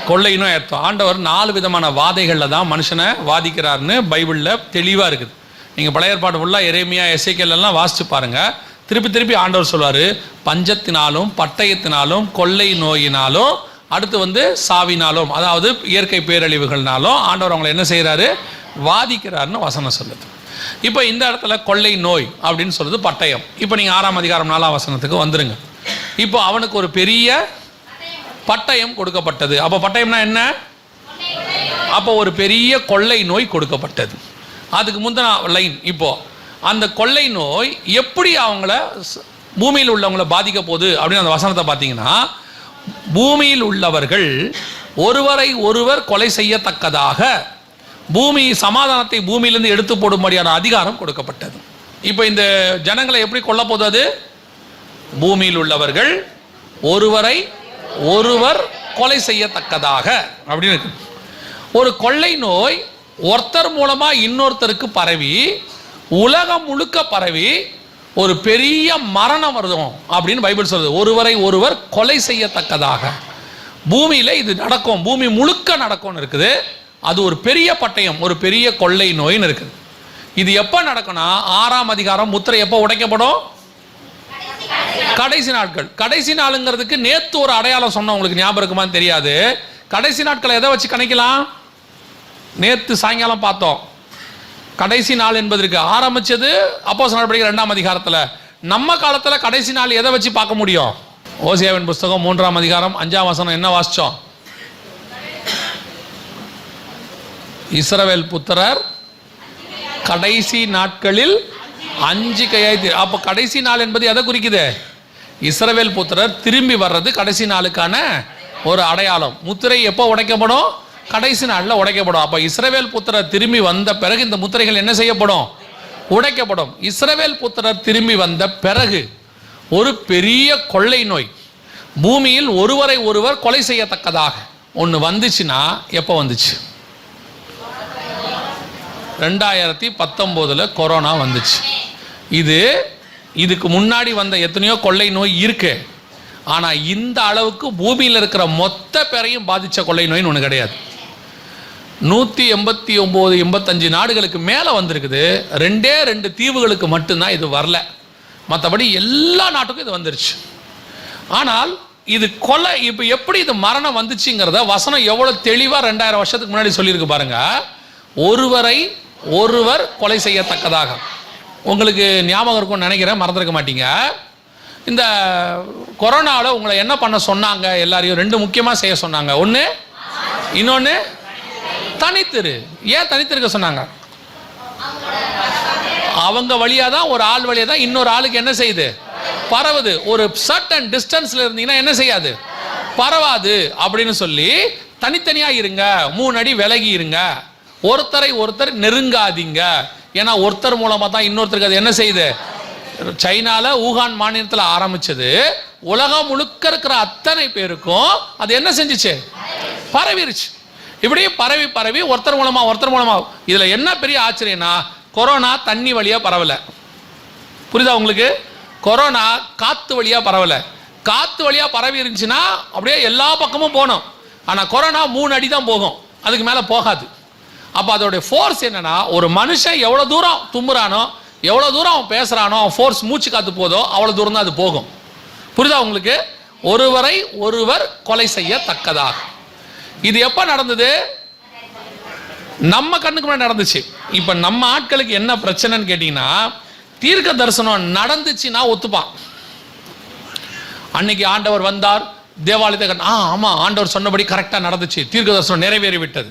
கொள்ளை நோய் அர்த்தம். ஆண்டவர் 4 விதமான வாதைகளில் தான் மனுஷனை வாதிக்கிறாருன்னு பைபிளில் தெளிவாக இருக்குது. நீங்கள் பழைய ஏற்பாடு ஃபுல்லாக எரேமியா, எசேக்கியேல் எல்லாம் வாசித்து பாருங்கள். திருப்பி ஆண்டவர் சொல்வார், பஞ்சத்தினாலும் பட்டயத்தினாலும் கொள்ளை நோயினாலும் அடுத்து சாவினாலும், அதாவது இயற்கை பேரழிவுகள்னாலும் ஆண்டவர் அவங்களை என்ன செய்கிறாரு? வாதிக்கிறாருன்னு வசனம் சொல்லுது. இப்போ இந்த இடத்துல கொள்ளை நோய் அப்படின்னு சொல்லுது பட்டயம். இப்போ நீங்கள் 6ஆம் அதிகாரம் 4ஆம் வசனத்துக்கு வந்துருங்க. இப்போ அவனுக்கு ஒரு பெரிய பட்டயம் கொடுக்கப்பட்டது. அப்போ பட்டயம்னா என்ன? அப்போ ஒரு பெரிய கொள்ளை நோய் கொடுக்கப்பட்டது. அதுக்கு முந்தின லைன், இப்போ அந்த கொள்ளை நோய் எப்படி அவங்கள பூமியில் உள்ளவங்களை பாதிக்க போகுது அப்படின்னு அந்த வசனத்தை பார்த்தீங்கன்னா, பூமியில் உள்ளவர்கள் ஒருவரை ஒருவர் கொலை செய்யத்தக்கதாக சமாதானத்தை பூமியிலிருந்து எடுத்து போடும்படியான அதிகாரம் கொடுக்கப்பட்டது. இப்போ இந்த ஜனங்களை எப்படி கொல்ல போகுது? பூமியில் உள்ளவர்கள் ஒருவரை ஒருவர் கொலை செய்யத்தக்கதாக அப்படின்னு இருக்கு. ஒரு கொள்ளை நோய் ஒருத்தர் மூலமா இன்னொருத்தருக்கு பரவி உலகம் முழுக்க பரவி ஒரு பெரிய மரணம் வருதும் அப்படின்னு பைபிள் சொல்லுது. ஒருவரை ஒருவர் கொலை செய்யத்தக்கதாக பூமியில இது நடக்கும், பூமி முழுக்க நடக்கும்னு இருக்குது. அது ஒரு பெரிய பட்டயம், ஒரு பெரிய கொள்ளை நோயின்னு இருக்குது. இது எப்போ நடக்கும்னா 6ஆம் அதிகாரம் முத்திரை எப்போ உடைக்கப்படும்? கடைசி நாட்கள். கடைசி நாளுங்கிறதுக்கு நேத்து ஒரு அடையாளம் சொன்ன, உங்களுக்கு ஞாபகம் இருக்குமான்னு தெரியாது. கடைசி நாட்களை எதை வச்சு கணிக்கலாம்? நேத்து சாயங்காலம் பார்த்தோம். கடைசி நாள் என்பதற்கு ஆரம்பிச்சது அப்போஸ்தலர் நடவடிக்கைகள் 2ஆம் அதிகாரத்தில். நம்ம காலத்தில் கடைசி நாள் எதை வச்சு பார்க்க முடியும்? ஓசியாவின் புஸ்தகம் 3ஆம் அதிகாரம் 5ஆம் வசனம் என்ன வாசிச்சோம்? இஸ்ரவேல் புத்திரர் கடைசி நாட்களில் 5 கையாய். அப்போ கடைசி நாள் என்பது எதை குறிக்குது? இஸ்ரவேல் புத்திரர் திரும்பி வர்றது கடைசி நாளுக்கான ஒரு அடையாளம். முத்திரை எப்போ உடைக்கப்படும்? கடைசி நாளில் உடைக்கப்படும். அப்போ இஸ்ரவேல் புத்திரர் திரும்பி வந்த பிறகு இந்த முத்திரைகள் என்ன செய்யப்படும்? உடைக்கப்படும். இஸ்ரவேல் புத்திரர் திரும்பி வந்த பிறகு ஒரு பெரிய கொள்ளை நோய், பூமியில் ஒருவரை ஒருவர் கொலை செய்யத்தக்கதாக ஒன்று வந்துச்சுன்னா எப்போ வந்துச்சு? 2019 கொரோனா வந்துச்சு. இதுக்கு முன்னாடி வந்த எத்தனையோ கொள்ளை நோய் இருக்கு. ஆனால் இந்த அளவுக்கு பூமியில் இருக்கிற மொத்த பேரையும் பாதித்த கொள்ளை நோயின்னு ஒன்று கிடையாது. 189 85 நாடுகளுக்கு மேலே வந்திருக்குது. 2 தீவுகளுக்கு மட்டும்தான் இது வரல. மற்றபடி எல்லா நாட்டுக்கும் இது வந்துருச்சு. ஆனால் இது கொலை, இப்போ எப்படி இது மரணம் வந்துச்சுங்கிறத வசனம் எவ்வளோ தெளிவாக 2000 வருஷத்துக்கு முன்னாடி சொல்லியிருக்கு பாருங்க. ஒருவரை ஒருவர் கொலை செய்யத்தக்கதாக. உங்களுக்கு ஞாபகம் இருக்கும்னு நினைக்கிறேன், மறந்துருக்க மாட்டீங்க. இந்த கொரோனாவில் உங்களை என்ன பண்ண சொன்னாங்க? எல்லாரையும் 2 முக்கியமாக செய்ய சொன்னாங்க. ஒன்று, இன்னொன்று தனித்திரு. ஏன் தனித்திருக்க சொன்னாங்க? அவங்க வழியாக தான், ஒரு ஆள் வழியாக தான் இன்னொரு ஆளுக்கு என்ன செய்யுது? பரவுது. ஒரு சர்டன் டிஸ்டன்ஸில் இருந்தீங்கன்னா என்ன செய்யாது? பரவாது அப்படின்னு சொல்லி தனித்தனியாக இருங்க, 3 அடி விலகி இருங்க, ஒருத்தரை ஒருத்தர் நெருங்காதீங்க. ஏன்னா ஒருத்தர் மூலமாக தான் இன்னொருத்தருக்கு அது என்ன செய்யுது? சைனாவில் ஊகான் மாநிலத்தில் ஆரம்பிச்சது, உலகம் முழுக்க இருக்கிற அத்தனை பேருக்கும் அது என்ன செஞ்சிச்சு? பரவிருச்சு. இப்படியே பரவி பரவி ஒருத்தர் மூலமா. இதுல என்ன பெரிய ஆச்சரியம்னா, கொரோனா தண்ணி வழியா பரவல. புரியுதா உங்களுக்கு? கொரோனா காத்து வழியா பரவல. காத்து வழியா பரவி இருந்துச்சுன்னா அப்படியே எல்லா பக்கமும் போனோம். ஆனா கொரோனா 3 அடி தான் போகும், அதுக்கு மேல போகாது. அப்ப அதோடைய ஃபோர்ஸ் என்னன்னா, ஒரு மனுஷன் எவ்வளவு தூரம் தும்புறானோ, எவ்வளவு தூரம் அவன் பேசுறானோ, ஃபோர்ஸ் மூச்சு காத்து போதோ அவ்வளவு தூரம் தான் அது போகும். புரியுதா உங்களுக்கு? ஒருவரை ஒருவர் கொலை செய்யத்தக்கதாக. இது எப்ப நடந்தது? நம்ம கண்ணுக்கு முன்னாடி நடந்துச்சு. இப்ப நம்ம ஆட்களுக்கு என்ன பிரச்சனைன்னு கேட்டீங்கன்னா, தீர்க்க தரிசனம் நடந்துச்சுன்னா ஒத்துப்பான். அன்னைக்கு ஆண்டவர் வந்தார், தேவாலயத்தை ஆமா ஆண்டவர் சொன்னபடி கரெக்டா நடந்துச்சு, தீர்க்க தரிசனம் நிறைவேறி விட்டது.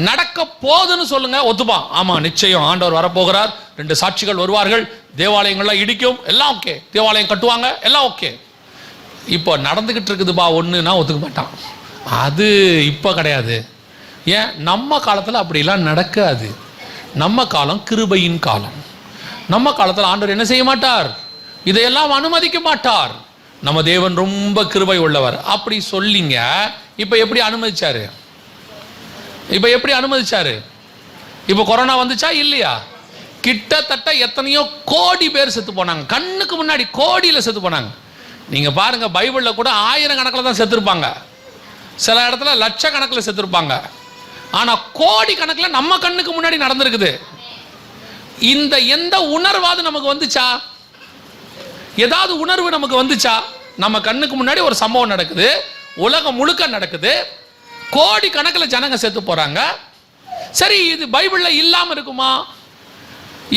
நடக்க போதுன்னு சொல்லுங்க, ஒத்துப்பான். ஆமா நிச்சயம் ஆண்டவர் வரப்போகிறார், 2 சாட்சிகள் வருவார்கள், தேவாலயங்கள்லாம் இடிக்கும், எல்லாம் ஓகே, தேவாலயம் கட்டுவாங்க, எல்லாம் ஓகே. இப்போ நடந்துகிட்டு இருக்குதுப்பா ஒண்ணுன்னா ஒத்துக்க மாட்டான். அது இப்போ கிடையாது. ஏன்? நம்ம காலத்தில் அப்படிலாம் நடக்காது. நம்ம காலம் கிருபையின் காலம். நம்ம காலத்தில் ஆண்டவர் என்ன செய்ய மாட்டார்? இதையெல்லாம் அனுமதிக்க மாட்டார். நம்ம தேவன் ரொம்ப கிருபை உள்ளவர் அப்படி சொல்லிங்க. இப்போ எப்படி அனுமதிச்சாரு? இப்போ கொரோனா வந்துச்சா இல்லையா? கிட்டத்தட்ட எத்தனையோ கோடி பேர் செத்து போனாங்க. கண்ணுக்கு முன்னாடி கோடியில் செத்து போனாங்க. நீங்க பாருங்க, பைபிளில் கூட 1000 கணக்கில் தான் செத்துருப்பாங்க, சில இடத்துல லட்சக்கணக்கில் செத்துருப்பாங்க. ஆனா கோடி கணக்கில் நம்ம கண்ணுக்கு முன்னாடி நடந்திருக்குது. இந்த எந்த உணர்வாது நமக்கு வந்துச்சா? ஏதாவது உணர்வு நமக்கு வந்துச்சா? நம்ம கண்ணுக்கு முன்னாடி ஒரு சம்பவம் நடக்குது, உலகம் முழுக்க நடக்குது, கோடி கணக்கில் ஜனங்க செத்து போறாங்க. சரி, இது பைபிள்ல இல்லாம இருக்குமா?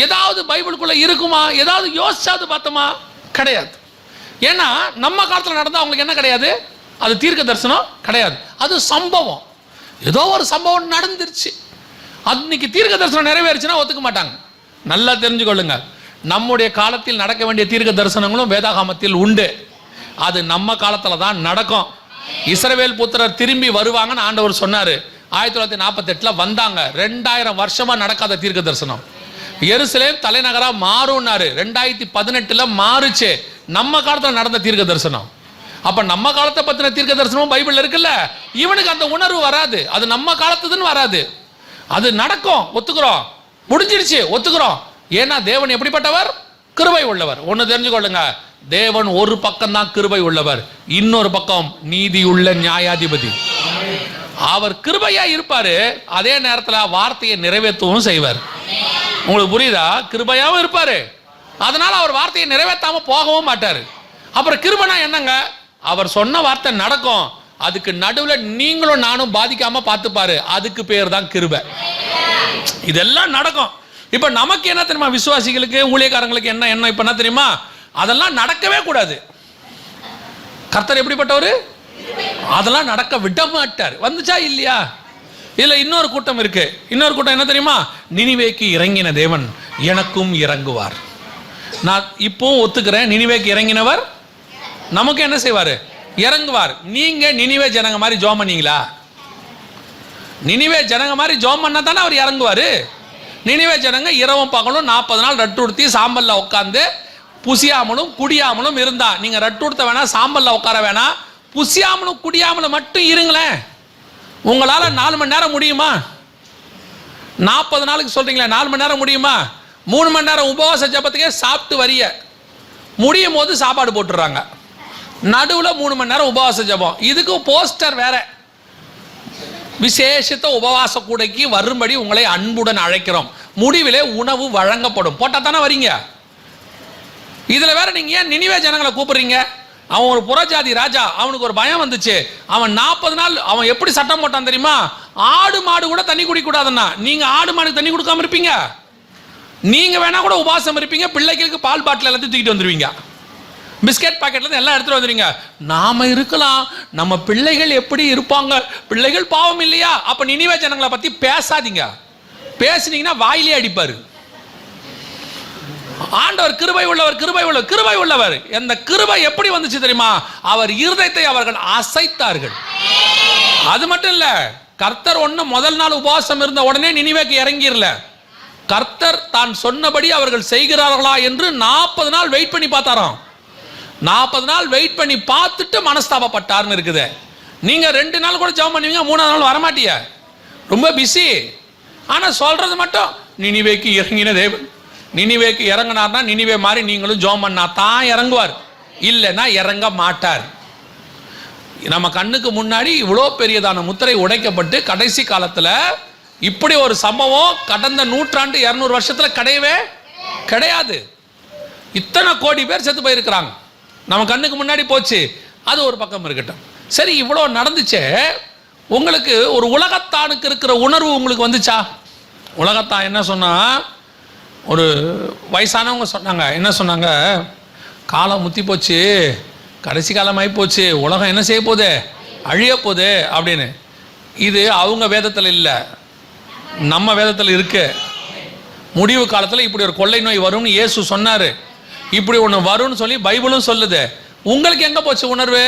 ஏதாவது பைபிளுக்குள்ள இருக்குமா? ஏதாவது யோசிச்சாது பார்த்தோமா? கிடையாது. ஏன்னா நம்ம காலத்தில் நடந்தா அவங்களுக்கு என்ன கிடையாது? அது தீர்க்க தரிசனம் கிடையாது, அது சம்பவம். ஏதோ ஒரு சம்பவம் நடந்துருச்சு, அன்னைக்கு தீர்க்க தரிசனம் நிறைவேறுச்சுன்னா ஒத்துக்க மாட்டாங்க. நல்லா தெரிஞ்சுக்கொள்ளுங்க, நம்முடைய காலத்தில் நடக்க வேண்டிய தீர்க்க தரிசனங்களும் வேதாகமத்தில் உண்டு. அது நம்ம காலத்தில் தான் நடக்கும். இஸ்ரவேல் புத்திரர் திரும்பி வருவாங்கன்னு ஆண்டவர் சொன்னாரு. 1948 வந்தாங்க. 2000 வருஷமா நடக்காத தீர்க்க தரிசனம். எருசலேம் தலைநகரா மாறும்னாரு. 2018 மாறுச்சு. நம்ம காலத்தில் நடந்த தீர்க்க தரிசனம். அப்ப நம்ம காலத்தை பத்தின தீர்க்க தரிசனமும் பைபிள்ல இருக்குல்ல. இவனுக்கு அந்த உணர்வு வராது, அது நம்ம காலத்துதுன்னு வராது. அது நடக்கும், ஒத்துக்கிறோம். முடிஞ்சிடுச்சு, ஒத்துக்கிறோம். ஏன்னா தேவன் எப்படிப்பட்டவர்? கிருபை உள்ளவர். ஒன்னு தெரிஞ்சுக்கொள்ளுங்க, தேவன் ஒரு பக்கம் தான் கிருபை உள்ளவர், இன்னொரு பக்கம் நீதி உள்ள நியாயாதிபதி. அவர் கிருபையா இருப்பாரு, அதே நேரத்தில் வார்த்தையை நிறைவேற்றவும் செய்வார். உங்களுக்கு புரியுதா? கிருபையாவும் இருப்பாரு, அதனால அவர் வார்த்தையை நிறைவேற்றாம போகவும் மாட்டாரு. அப்புறம் கிருபைனா என்னங்க? அவர் சொன்ன வார்த்தை நடக்கும், அதுக்கு நடுவில் நீங்களும் நானும் பாதிக்காம பார்த்துப்பாரு, அதுக்கு பேர் தான் கிருபை. இதெல்லாம் நடக்கும். இப்ப நமக்கு என்ன தெரியுமா? விசுவாசிகளுக்கு, ஊழியக்காரங்களுக்கு என்ன இப்ப என்ன தெரியுமா? அதெல்லாம் நடக்கவே கூடாது. கர்த்தர் எப்படிப்பட்டவர்? அதெல்லாம் நடக்க விட மாட்டார். வந்துச்சா இல்லையா? இதுல இன்னொரு கூட்டம் இருக்கு. இன்னொரு கூட்டம் என்ன தெரியுமா? நினிவேக்கு இறங்கின தேவன் எனக்கும் இறங்குவார். நான் இப்பவும் ஒத்துக்கிறேன், நினிவேக்கு இறங்கினவர் நமக்கு என்ன செய்வாரு? இறங்குவார். நீங்க நினிவே ஜனங்க மாதிரி ஜோம் பண்ணீங்களா? நினிவே ஜனங்க மாதிரி ஜோம் பண்ணா தானே அவர் இறங்குவாரு. நினிவே ஜனங்க இரவும் பகலும் 40 நாள் ரட்டு உடுத்தி சாம்பல்ல உட்காந்து புசியாமலும் குடியாமலும் இருந்தா. நீங்க ரட்டுடுத்த வேணாம், சாம்பல்ல உட்கார வேணாம், புசியாமலும் குடியாமலும் மட்டும் இருங்களேன். உங்களால 4 மணி நேரம் முடியுமா? 40 நாளுக்கு சொல்றீங்களா, 4 மணி நேரம் முடியுமா? 3 மணி நேரம் உபவாச ஜபத்துக்கே சாப்பிட்டு வரிய முடியும் போது சாப்பாடு போட்டுறாங்க. நடுவில் 3 மணி நேரம் உபவாச ஜபம். இதுக்கு போஸ்டர் வேற. விசேஷித்த உபவாச கூடைக்கு வரும்படி உங்களை அன்புடன் அழைக்கிறோம், முடிவிலே உணவு வழங்கப்படும். போட்டா தானே வரீங்க. இதுல வேற நீங்க ஏன் நினிவே ஜனங்களை கூப்பிடுறீங்க? அவன் ஒரு புறஜாதி ராஜா, அவனுக்கு ஒரு பயம் வந்துச்சு. அவன் 40 நாள் அவன் எப்படி சட்டம் போட்டான் தெரியுமா? ஆடு மாடு கூட தண்ணி குடிக்க கூடாதுன்னா. நீங்க ஆடு மாடுக்கு தண்ணி கொடுக்காம இருப்பீங்க? நீங்க வேணா கூட உபவாசம் இருப்பீங்க, பிள்ளைகளுக்கு பால் பாட்டில் எல்லாத்தையும் தூக்கிட்டு வந்துருவீங்க, பிஸ்கெட் பாக்கெட்ல எல்லாம் எடுத்துட்டு வந்துருவீங்க. நாம இருக்கலாம், நம்ம பிள்ளைகள் எப்படி இருப்பாங்க? பிள்ளைகள் பாவம் இல்லையா? அப்ப நினிவே ஜனங்களை பத்தி பேசாதீங்க. பேசுனீங்கன்னா வாயிலே அடிப்பாரு. ஆண்டவர் கிருபை உள்ளவர், கிருபை உள்ளவர், கிருபை உள்ளவர். அந்த கிருபை எப்படி வந்துச்சு தெரியுமா? அவர் இருதயத்தை அவர்கள் அசைத்தார்கள். அது மட்டும் இல்ல, கர்த்தர் முதல் நாள் உபவாசம் இருந்த உடனே நினிவேக்கு இறங்கிரல. கர்த்தர் தான் சொன்னபடி அவர்கள் செய்கிறார்களா என்று 40 நாள் வெயிட் பண்ணி பார்த்தாராம். 40 நாள் வெயிட் பண்ணி பார்த்துட்டு மனஸ்தாபப்பட்டார்னு இருக்குது. நீங்க 2 நாள் கூட ஜெபம் பண்ணுவீங்க, 3ஆவது நாள் வரமாட்டீங்க, ரொம்ப பிஸி. ஆனா சொல்றது மட்டும், நினிவேக்கு இறங்கின தேவன். நினிவேக்கு இறங்கினார்னா நினிவே மாதிரி நீங்களும் ஜெபம் பண்ணா தான் இறங்குவார், இல்லைன்னா இறங்க மாட்டார். நம்ம கண்ணுக்கு முன்னாடி இவ்வளோ பெரியதான முத்திரை உடைக்கப்பட்டு கடைசி காலத்தில் இப்படி ஒரு சம்பவம் கடந்த 100-200 வருஷத்துல கிடையவே கிடையாது. இத்தனை கோடி பேர் செத்து போயிருக்கிறாங்க, நம்ம கண்ணுக்கு முன்னாடி போச்சு. அது ஒரு பக்கம் இருக்கட்டும். சரி, இவ்வளோ நடந்துச்சே, உங்களுக்கு ஒரு உலகத்தானுக்கு இருக்கிற உணர்வு உங்களுக்கு வந்துச்சா? உலகத்தான் என்ன சொன்னா, ஒரு வயசானவங்க சொன்னாங்க, என்ன சொன்னாங்க, காலம் முத்தி போச்சு, கடைசி காலம் ஆகி போச்சு, உலகம் என்ன செய்ய போகுது, அழிய போகுது அப்படின்னு. இது அவங்க வேதத்தில் இல்லை, நம்ம வேதத்தில் இருக்கு. முடிவு காலத்தில் இப்படி ஒரு கொள்ளை நோய் வரும்னு இயேசு சொன்னாரு. இப்படி ஒன்று வரும்னு சொல்லி பைபிளும் சொல்லுது. உங்களுக்கு எங்க போச்சு உணர்வு?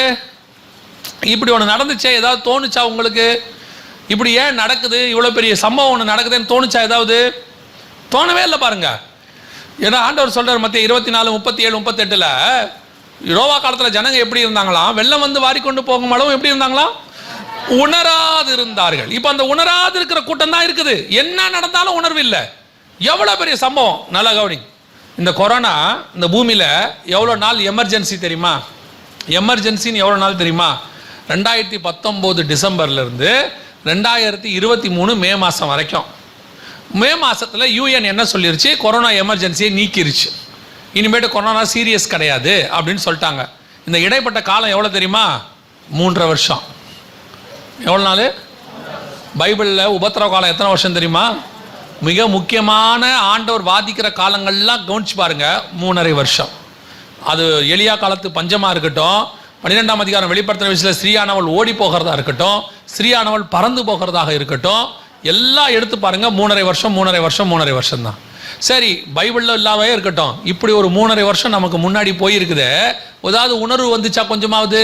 இப்படி ஒன்று நடந்துச்சே, ஏதாவது தோணுச்சா உங்களுக்கு? இப்படி ஏன் நடக்குது, இவ்வளோ பெரிய சம்பவம் ஒன்று நடக்குதுன்னு தோணுச்சா? ஏதாவது தோணவே இல்லை பாருங்க. ஏன்னா ஆண்டவர் சொல்றார் மத்திய 24, 37, 38ல, யோவா காலத்தில் ஜனங்க எப்படி இருந்தாங்களாம்? வெள்ளம் வந்து வாரிக்கொண்டு போகும் அளவு எப்படி இருந்தாங்களாம்? உணராது இருந்தார்கள். இப்போ அந்த உணராது இருக்கிற கூட்டம் தான் இருக்குது. என்ன நடந்தாலும் உணர்வு இல்லை. எவ்வளோ பெரிய சம்பவம். நல்லா கவனி. இந்த கொரோனா இந்த பூமியில் எவ்வளோ நாள் எமர்ஜென்சி தெரியுமா? எமர்ஜென்சின்னு எவ்வளோ நாள் தெரியுமா? 2019 டிசம்பர்லேருந்து 2023 மே மாதம் வரைக்கும். மே மாதத்தில் UN என்ன சொல்லிருச்சு? கொரோனா எமர்ஜென்சியை நீக்கிருச்சு. இனிமேட்டு கொரோனா சீரியஸ் கிடையாது அப்படின்னு சொல்லிட்டாங்க. இந்த இடைப்பட்ட காலம் எவ்வளோ தெரியுமா? 3.5 வருஷம். எவ்வளோ நாள்? பைபிளில் உபத்திரவ காலம் எத்தனை வருஷம் தெரியுமா? மிக முக்கியமான ஆண்டவர் வாதிக்கிற காலங்கள்லாம் கவனிச்சு பாருங்க, 3.5 வருஷம். அது எலியா காலத்து பஞ்சமாக இருக்கட்டும், 12ஆம் அதிகாரம் வெளிப்படுத்தின விஷயத்தில் ஸ்ரீயானவள் ஓடி போகிறதா இருக்கட்டும், ஸ்ரீயானவள் பறந்து போகிறதாக இருக்கட்டும், எல்லாம் எடுத்து பாருங்க, 3.5 வருஷம் 3.5 வருஷம் 3.5 வருஷம் தான். சரி, பைபிளில் இல்லாவே இருக்கட்டும், இப்படி ஒரு 3.5 வருஷம் நமக்கு முன்னாடி போயிருக்குது. ஏதாவது உணர்வு வந்துச்சா கொஞ்சமாவது?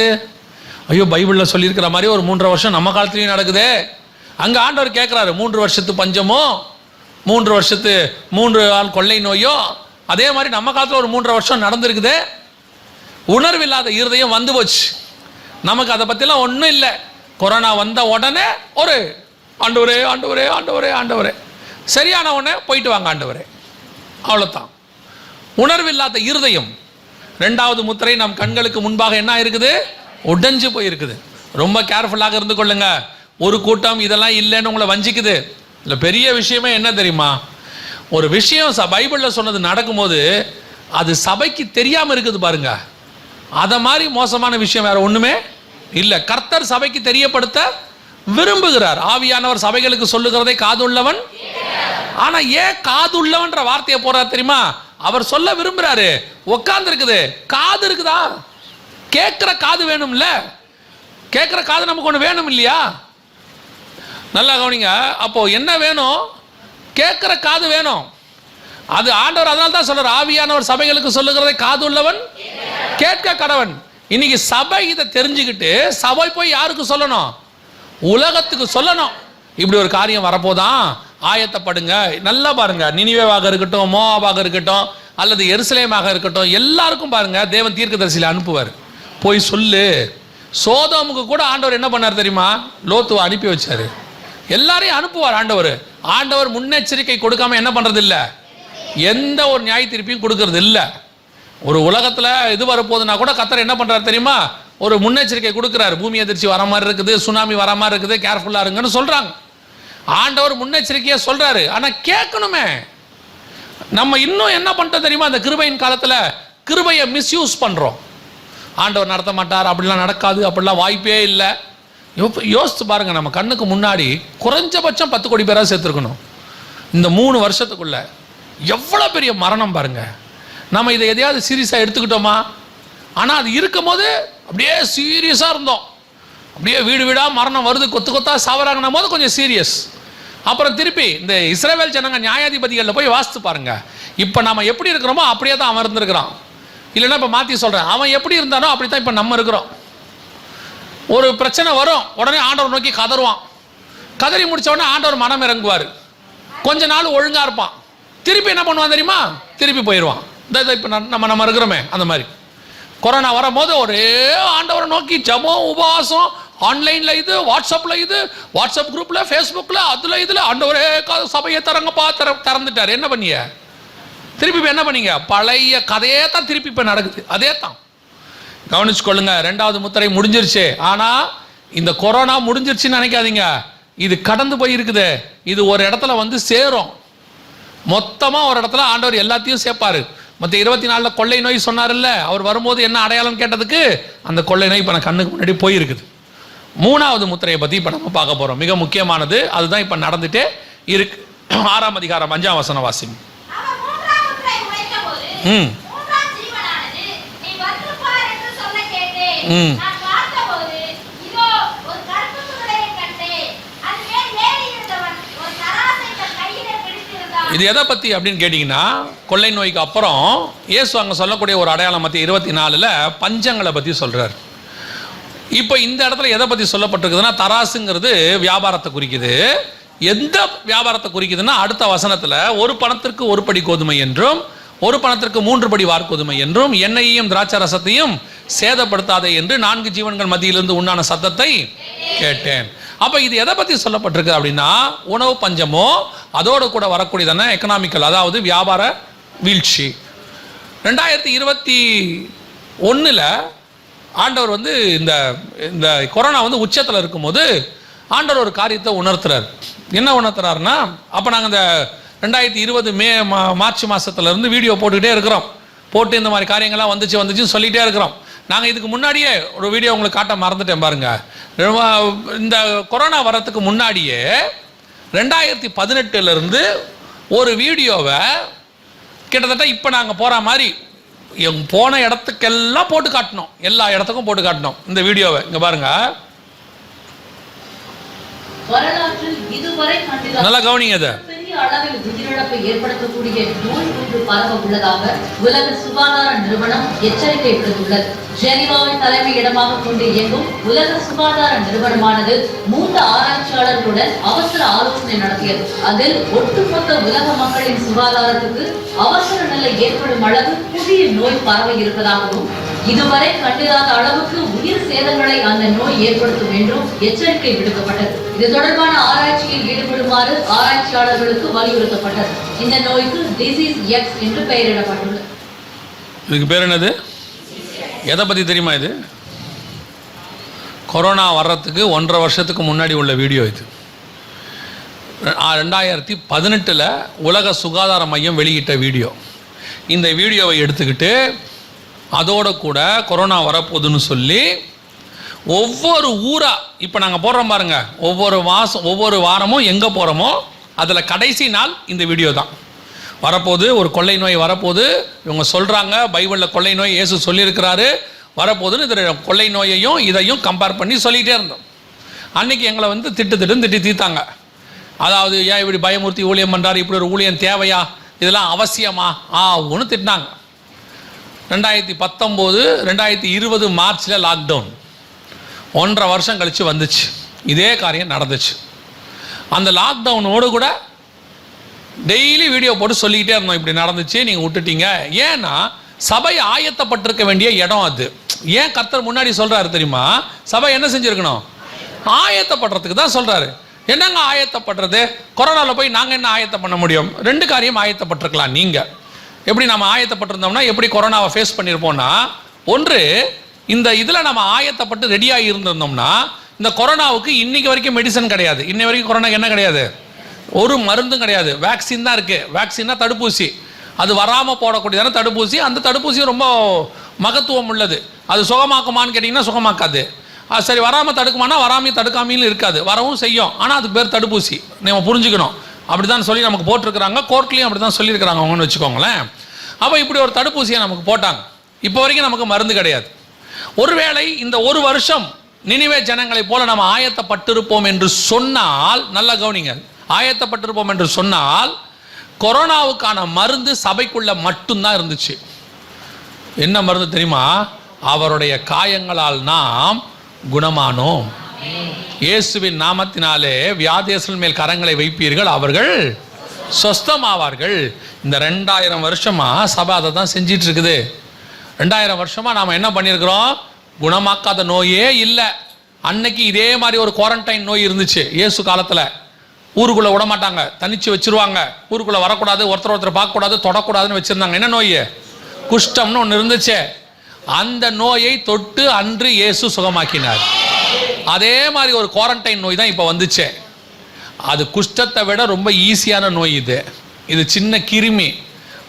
ஐயோ, பைபிளில் சொல்லியிருக்கிற மாதிரி ஒரு 3.5 வருஷம் நம்ம காலத்துலேயும் நடக்குது. அங்கே ஆண்டவர் கேட்குறாரு, 3 வருஷத்து பஞ்சமோ, 3 வருஷத்து 3 ஆள் கொள்ளை நோயோ, அதே மாதிரி நம்ம காலத்தில் ஒரு 3.5 வருஷம் நடந்திருக்குது. உணர்வு இல்லாத இருதயம் வந்து போச்சு. நமக்கு அதை பற்றிலாம் ஒன்றும் இல்லை. கொரோனா வந்த உடனே ஒரு ஆண்டவரே ஆண்டவரே ஆண்டவரே ஆண்டவரே, சரியான உடனே போயிட்டு வாங்க ஆண்டவரே, அவ்வளோதான். உணர்வு இல்லாத இருதயம். 2வது முத்திரை நம் கண்களுக்கு முன்பாக என்ன இருக்குது? உடைஞ்சு போயிருக்குது. ரொம்ப கேர்ஃபுல்லாக இருந்து கொள்ளுங்க. ஒரு கூட்டம் இதெல்லாம் இல்லைன்னு உங்களை வஞ்சிக்குது. இல்லை, பெரிய விஷயமே என்ன தெரியுமா? ஒரு விஷயம் பைபிளில் சொன்னது நடக்கும்போது அது சபைக்கு தெரியாமல் இருக்குது பாருங்க. அதை மாதிரி மோசமான விஷயம் வேற ஒன்றுமே இல்லை. கர்த்தர் சபைக்கு தெரியப்படுத்த விரும்புகிறார். ஆவியானவர் சபைகளுக்கு சொல்லுகிறதை காதுள்ளவன். ஆனா ஏன் காதுள்ளவன்ற வார்த்தையை போறார் தெரியுமா? அவர் சொல்ல விரும்புறாரு. உட்கார்ந்து இருக்குது, காது இருக்குதா? கேட்கிற காது வேணும்ல. கேட்கிற காது நமக்கு ஒன்று வேணும் இல்லையா? நல்லா கவனிங்க. அப்போ என்ன வேணும்? கேட்கிற காது வேணும். அது ஆண்டவர் அதனால தான் சொல்றார், ஆவியானவர் சபைகளுக்கு சொல்லுகிறதை காது உள்ளவன் கேட்க கடவன். இன்னைக்கு சபை இதை தெரிஞ்சுக்கிட்டு சபை போய் யாருக்கு சொல்லணும்? உலகத்துக்கு சொல்லணும். இப்படி ஒரு காரியம் வரப்போதான், ஆயத்தப்படுங்க. நல்லா பாருங்க, நினிவேவாக இருக்கட்டும், மோவாபாக இருக்கட்டும், அல்லது எருசலேமாக இருக்கட்டும், எல்லாருக்கும் பாருங்க தேவன் தீர்க்கதரிசியில அனுப்புவார். போய் சொல்லு. சோதோமுக்கு கூட ஆண்டவர் என்ன பண்ணார் தெரியுமா? லோத்துவை அனுப்பி வச்சாரு. எல்லாரையும் அனுப்புவார் ஆண்டவர். ஆண்டவர் முன்னெச்சரிக்கை கொடுக்காம என்ன பண்றது இல்லை, எந்த ஒரு நியாய தீர்ப்பையும் கொடுக்கறது இல்லை. ஒரு உலகத்தில் இது வரப்போகுதுன்னா கூட கர்த்தர் என்ன பண்ணுறாரு தெரியுமா? ஒரு முன்னெச்சரிக்கை கொடுக்குறாரு. பூமி அதிர்ச்சி வர மாதிரி இருக்குது, சுனாமி வர மாதிரி இருக்குது, கேர்ஃபுல்லாக இருங்கன்னு சொல்கிறாங்க. ஆண்டவர் முன்னெச்சரிக்கையாக சொல்கிறாரு. ஆனால் கேட்கணுமே. நம்ம இன்னும் என்ன பண்ணிட்டோம் தெரியுமா? அந்த கிருபையின் காலத்தில் கிருபையை மிஸ்யூஸ் பண்ணுறோம். ஆண்டவர் நடத்த மாட்டார், அப்படிலாம் நடக்காது, அப்படிலாம் வாய்ப்பே இல்லை. யோசித்து பாருங்க, நம்ம கண்ணுக்கு முன்னாடி குறைஞ்சபட்சம் 10 கோடி பேராக சேர்த்துருக்கணும் இந்த 3 வருஷத்துக்குள்ள. எவ்வளோ பெரிய மரணம் பாருங்க. நம்ம இதை எதையாவது சீரியஸாக எடுத்துக்கிட்டோமா? ஆனால் அது இருக்கும் போது அப்படியே சீரியஸாக இருந்தோம். அப்படியே வீடு வீடாக மரணம் வருது, கொத்து கொத்தா சாவறாங்கன்னும் போது கொஞ்சம் சீரியஸ். அப்புறம் திருப்பி இந்த இஸ்ரவேல் ஜனங்க நியாயாதிபதிகளில் போய் வாசித்து பாருங்க. இப்போ நம்ம எப்படி இருக்கிறோமோ அப்படியே தான் அவன் இருந்திருக்கிறான். இல்லைன்னா இப்போ மாற்றி சொல்கிறேன், அவன் எப்படி இருந்தானோ அப்படி தான் இப்போ நம்ம இருக்கிறோம். ஒரு பிரச்சனை வரும், உடனே ஆண்டவர் நோக்கி கதறுவான். கதறி முடிச்ச உடனே ஆண்டவர் மனம் இறங்குவார். கொஞ்ச நாள் ஒழுங்காக இருப்பான். திருப்பி என்ன பண்ணுவான் தெரியுமா? திருப்பி போயிடுவான். இப்போ நம்ம இருக்கிறோமே அந்த மாதிரி. கொரோனா வரும்போது ஒரே ஆண்டவரை நோக்கி ஜெபம், உபவாசம், ஆன்லைனில் இது, வாட்ஸ்அப்பில் இது, வாட்ஸ்அப் குரூப்பில், ஃபேஸ்புக்கில், அதில் இதில் ஆண்டவரே சபையை தரங்கப்பா திறந்துட்டார். என்ன பண்ணிய? திருப்பி இப்போ என்ன பண்ணீங்க? பழைய கதையே தான் திருப்பி இப்போ நடக்குது. அதே தான் கவனிச்சுக்கொள்ளுங்க. 2வது முத்திரை முடிஞ்சிருச்சு. ஆனால் இந்த கொரோனா முடிஞ்சிருச்சுன்னு நினைக்காதீங்க. இது கடந்து போயிருக்குது. இது ஒரு இடத்துல வந்து சேரும். மொத்தமாக ஒரு இடத்துல ஆண்டவர் எல்லாத்தையும் சேர்ப்பாரு. மற்ற 24 கொள்ளை நோய் சொன்னார்ல, அவர் வரும்போது என்ன அடையாளம் கேட்டதுக்கு அந்த கொள்ளை நோய் இப்போ நான் கண்ணுக்கு முன்னாடி போயிருக்குது. 3வது முத்திரையை பற்றி இப்போ நம்ம பார்க்க போகிறோம். மிக முக்கியமானது அதுதான் இப்போ நடந்துட்டே இருக்கு. 6ஆம் அதிகாரம் 5ஆம் வசனம் வாசிங்க. இது எதை பற்றி அப்படின்னு கேட்டிங்கன்னா, கொள்ளை நோய்க்கு அப்புறம் இயேசு அங்கே சொல்லக்கூடிய ஒரு அடையாளம் மத்திய 24ல் பஞ்சங்களை பற்றி சொல்கிறார். இப்போ இந்த இடத்துல எதை பற்றி சொல்லப்பட்டிருக்குதுன்னா, தராசுங்கிறது வியாபாரத்தை குறிக்குது. எந்த வியாபாரத்தை குறிக்குதுன்னா, அடுத்த வசனத்தில் 1 பணத்திற்கு 1 படி கோதுமை என்றும் 1 பணத்திற்கு 3 படி வார்கோதுமை என்றும் எண்ணெயையும் திராட்சை ரசத்தையும் சேதப்படுத்தாதே என்று 4 ஜீவன்கள் மத்தியிலிருந்து உண்டான சத்தத்தை கேட்டேன். அப்போ இது எதை பற்றி சொல்லப்பட்டிருக்கு அப்படின்னா, உணவு பஞ்சமோ அதோடு கூட வரக்கூடியதான எக்கனாமிக்கல், அதாவது வியாபார வீழ்ச்சி. 2021 ஆண்டவர் வந்து இந்த கொரோனா வந்து உச்சத்தில் இருக்கும்போது ஆண்டவர் ஒரு காரியத்தை உணர்த்துறார். என்ன உணர்த்துறாருன்னா, அப்போ நாங்கள் இந்த 2020 மார்ச் மாதத்துலேருந்து வீடியோ போட்டுக்கிட்டே இருக்கிறோம். போட்டு இந்த மாதிரி காரியங்கள்லாம் வந்துச்சுன்னு சொல்லிகிட்டே இருக்கிறோம். நாங்கள் இதுக்கு முன்னாடியே ஒரு வீடியோ உங்களுக்கு காட்ட மறந்துட்டேன் பாருங்க. இந்த கொரோனா வரத்துக்கு முன்னாடியே 2018 ஒரு வீடியோவை கிட்டத்தட்ட இப்போ நாங்கள் போகிற மாதிரி போன இடத்துக்கெல்லாம் போட்டு காட்டணும். எல்லா இடத்துக்கும் போட்டு காட்டணும் இந்த வீடியோவை. இங்கே பாருங்க, நல்லா கவனிங்க. அதை அளவில் உயிரிழப்பை ஏற்படுத்தக்கூடிய நோய் ஒன்று பரவ உள்ளதாக உலக சுகாதார நிறுவனம் எச்சரிக்கை விடுத்துள்ளது. ஜெனீவாவை தலைமையிடமாக கொண்டு இயங்கும் உலக சுகாதார நிறுவனமானது மூத்த ஆராய்ச்சியாளர்களுடன் அவசர ஆலோசனை நடத்தியது. அதில் ஒட்டுமொத்த உலக மக்களின் சுகாதாரத்துக்கு அவசர நிலை ஏற்படும் அளவு புதிய நோய் பரவ இருப்பதாகவும், இதுவரை கண்டிராத அளவுக்கு உயிர் சேதங்களை அந்த நோய் ஏற்படுத்தும் என்றும் எச்சரிக்கை விடுக்கப்பட்டது. இது தொடர்பான ஆராய்ச்சியில் ஈடுபடுமாறு ஆராய்ச்சியாளர்களுக்கு வலியுறுத்தப்பட்டது. இந்த நோய்க்கு டிசீஸ் எக்ஸ் என்று பெயரிடப்பட்டுள்ளது. இதுக்கு பேர் என்னது? எதை பற்றி தெரியுமா? இது கொரோனா வர்றதுக்கு 1.5 வருஷத்துக்கு முன்னாடி உள்ள வீடியோ. இது 2018 உலக சுகாதார மையம் வெளியிட்ட வீடியோ. இந்த வீடியோவை எடுத்துக்கிட்டு அதோட கூட கொரோனா வரப்போகுதுன்னு சொல்லி ஒவ்வொரு ஊராக இப்போ நாங்கள் போடுறோம் பாருங்க, ஒவ்வொரு வாரமும் எங்கே போகிறோமோ அதில் கடைசி நாள் இந்த வீடியோ தான் வரப்போகுது. ஒரு கொள்ளை நோய் வரப்போகுது, இவங்க சொல்கிறாங்க, பைபிளில் கொள்ளை நோய் இயேசு சொல்லியிருக்கிறாரு வரப்போகுதுன்னு. இதில் கொள்ளை நோயையும் இதையும் கம்பேர் பண்ணி சொல்லிகிட்டே இருந்தோம். அன்றைக்கி எங்களை வந்து திட்டி தீத்தாங்க. அதாவது ஏன் இப்படி பயமுறுத்தி ஊழியம் பண்ணுறாரு, இப்படி ஒரு ஊழியம் தேவையா, இதெல்லாம் அவசியமா ஒன்று திட்டினாங்க. 2019 2020 மார்ச்சில் லாக்டவுன் 1.5 வருஷம் கழித்து வந்துச்சு. இதே காரியம் நடந்துச்சு. அந்த லாக்டவுனோடு கூட டெய்லி வீடியோ போட்டு சொல்லிக்கிட்டே இருந்தோம், இப்படி நடந்துச்சு, நீங்கள் விட்டுட்டீங்க. ஏன்னா சபை ஆயத்தப்பட்டிருக்க வேண்டிய இடம் அது. ஏன் கர்த்தர் முன்னாடி சொல்றாரு தெரியுமா? சபை என்ன செஞ்சிருக்கணும்? ஆயத்தப்படுறதுக்கு தான் சொல்றாரு. என்னங்க ஆயத்தப்படுறது? கொரோனாவில் போய் நாங்கள் என்ன ஆயத்தம் பண்ண முடியும்? 2 காரியம் ஆயத்தப்பட்டிருக்கலாம். நீங்கள் எப்படி நம்ம ஆயத்தப்பட்டிருந்தோம்னா எப்படி கொரோனாவை ஃபேஸ் பண்ணியிருப்போம்னா, ஒன்று இந்த இதில் நம்ம ஆயத்தப்பட்டு ரெடியாக இருந்திருந்தோம்னா இந்த கொரோனாவுக்கு இன்னைக்கு வரைக்கும் மெடிசன் கிடையாது. இன்னை வரைக்கும் கொரோனாக்கு என்ன கிடையாது? ஒரு மருந்தும் கிடையாது. வேக்சின் தான் இருக்குது. வேக்சின்னா தடுப்பூசி, அது வராமல் போடக்கூடியதான தடுப்பூசி. அந்த தடுப்பூசி ரொம்ப மகத்துவம் உள்ளது. அது சுகமாக்குமான்னு கேட்டிங்கன்னா சுகமாக்காது. அது சரி வராமல் தடுக்குமானா வராமையும் தடுக்காமையும் இருக்காது, வரவும் செய்யும். ஆனால் அதுக்கு பேர் தடுப்பூசி. நம்ம புரிஞ்சுக்கணும். அப்படி தான் சொல்லி நமக்கு போட்டிருக்கிறாங்க, கோர்ட்லேயும் அப்படி தான் சொல்லியிருக்கிறாங்க அவங்கன்னு வச்சுக்கோங்களேன். அப்போ இப்படி ஒரு தடுப்பூசியை நமக்கு போட்டாங்க. இப்போ வரைக்கும் நமக்கு மருந்து கிடையாது. ஒருவேளை இந்த 1 வருஷம் நினிவே ஜனங்களை போல நம்ம ஆயத்தப்பட்டிருப்போம் என்று சொன்னால், நல்லா கவனிங்க, ஆயத்தப்பட்டிருப்போம் என்று சொன்னால் கொரோனாவுக்கான மருந்து சபைக்குள்ள மட்டும்தான் இருந்துச்சு. என்ன மருந்து தெரியுமா? அவருடைய காயங்களால் நாம் குணமானோம். இயேசுவின் நாமத்தினாலே வியாதியஸ்தர்கள் மேல் கரங்களை வைப்பீர்கள், அவர்கள் சொஸ்தமாவார்கள். இந்த 2000 வருஷமா சபை அதை தான் செஞ்சிட்டு இருக்குது. 2000 வருஷமா நாம் என்ன பண்ணியிருக்கிறோம்? குணமாக்காத நோயே இல்லை. அன்னைக்கு இதே மாதிரி ஒரு குவாரண்டைன் நோய் இருந்துச்சு இயேசு காலத்தில். ஊருக்குள்ளே விட மாட்டாங்க, தனிச்சு வச்சிருவாங்க. ஊருக்குள்ளே வரக்கூடாது, ஒருத்தர் பார்க்கக்கூடாது, தொடக்கூடாதுன்னு வச்சுருந்தாங்க. என்ன நோய்? குஷ்டம்னு ஒன்று இருந்துச்சு. அந்த நோயை தொட்டு அன்று இயேசு சுகமாக்கினார். அதே மாதிரி ஒரு குவாரண்டைன் நோய் தான் இப்போ வந்துச்சு. அது குஷ்டத்தை விட ரொம்ப ஈஸியான நோய் இது. இது சின்ன கிருமி.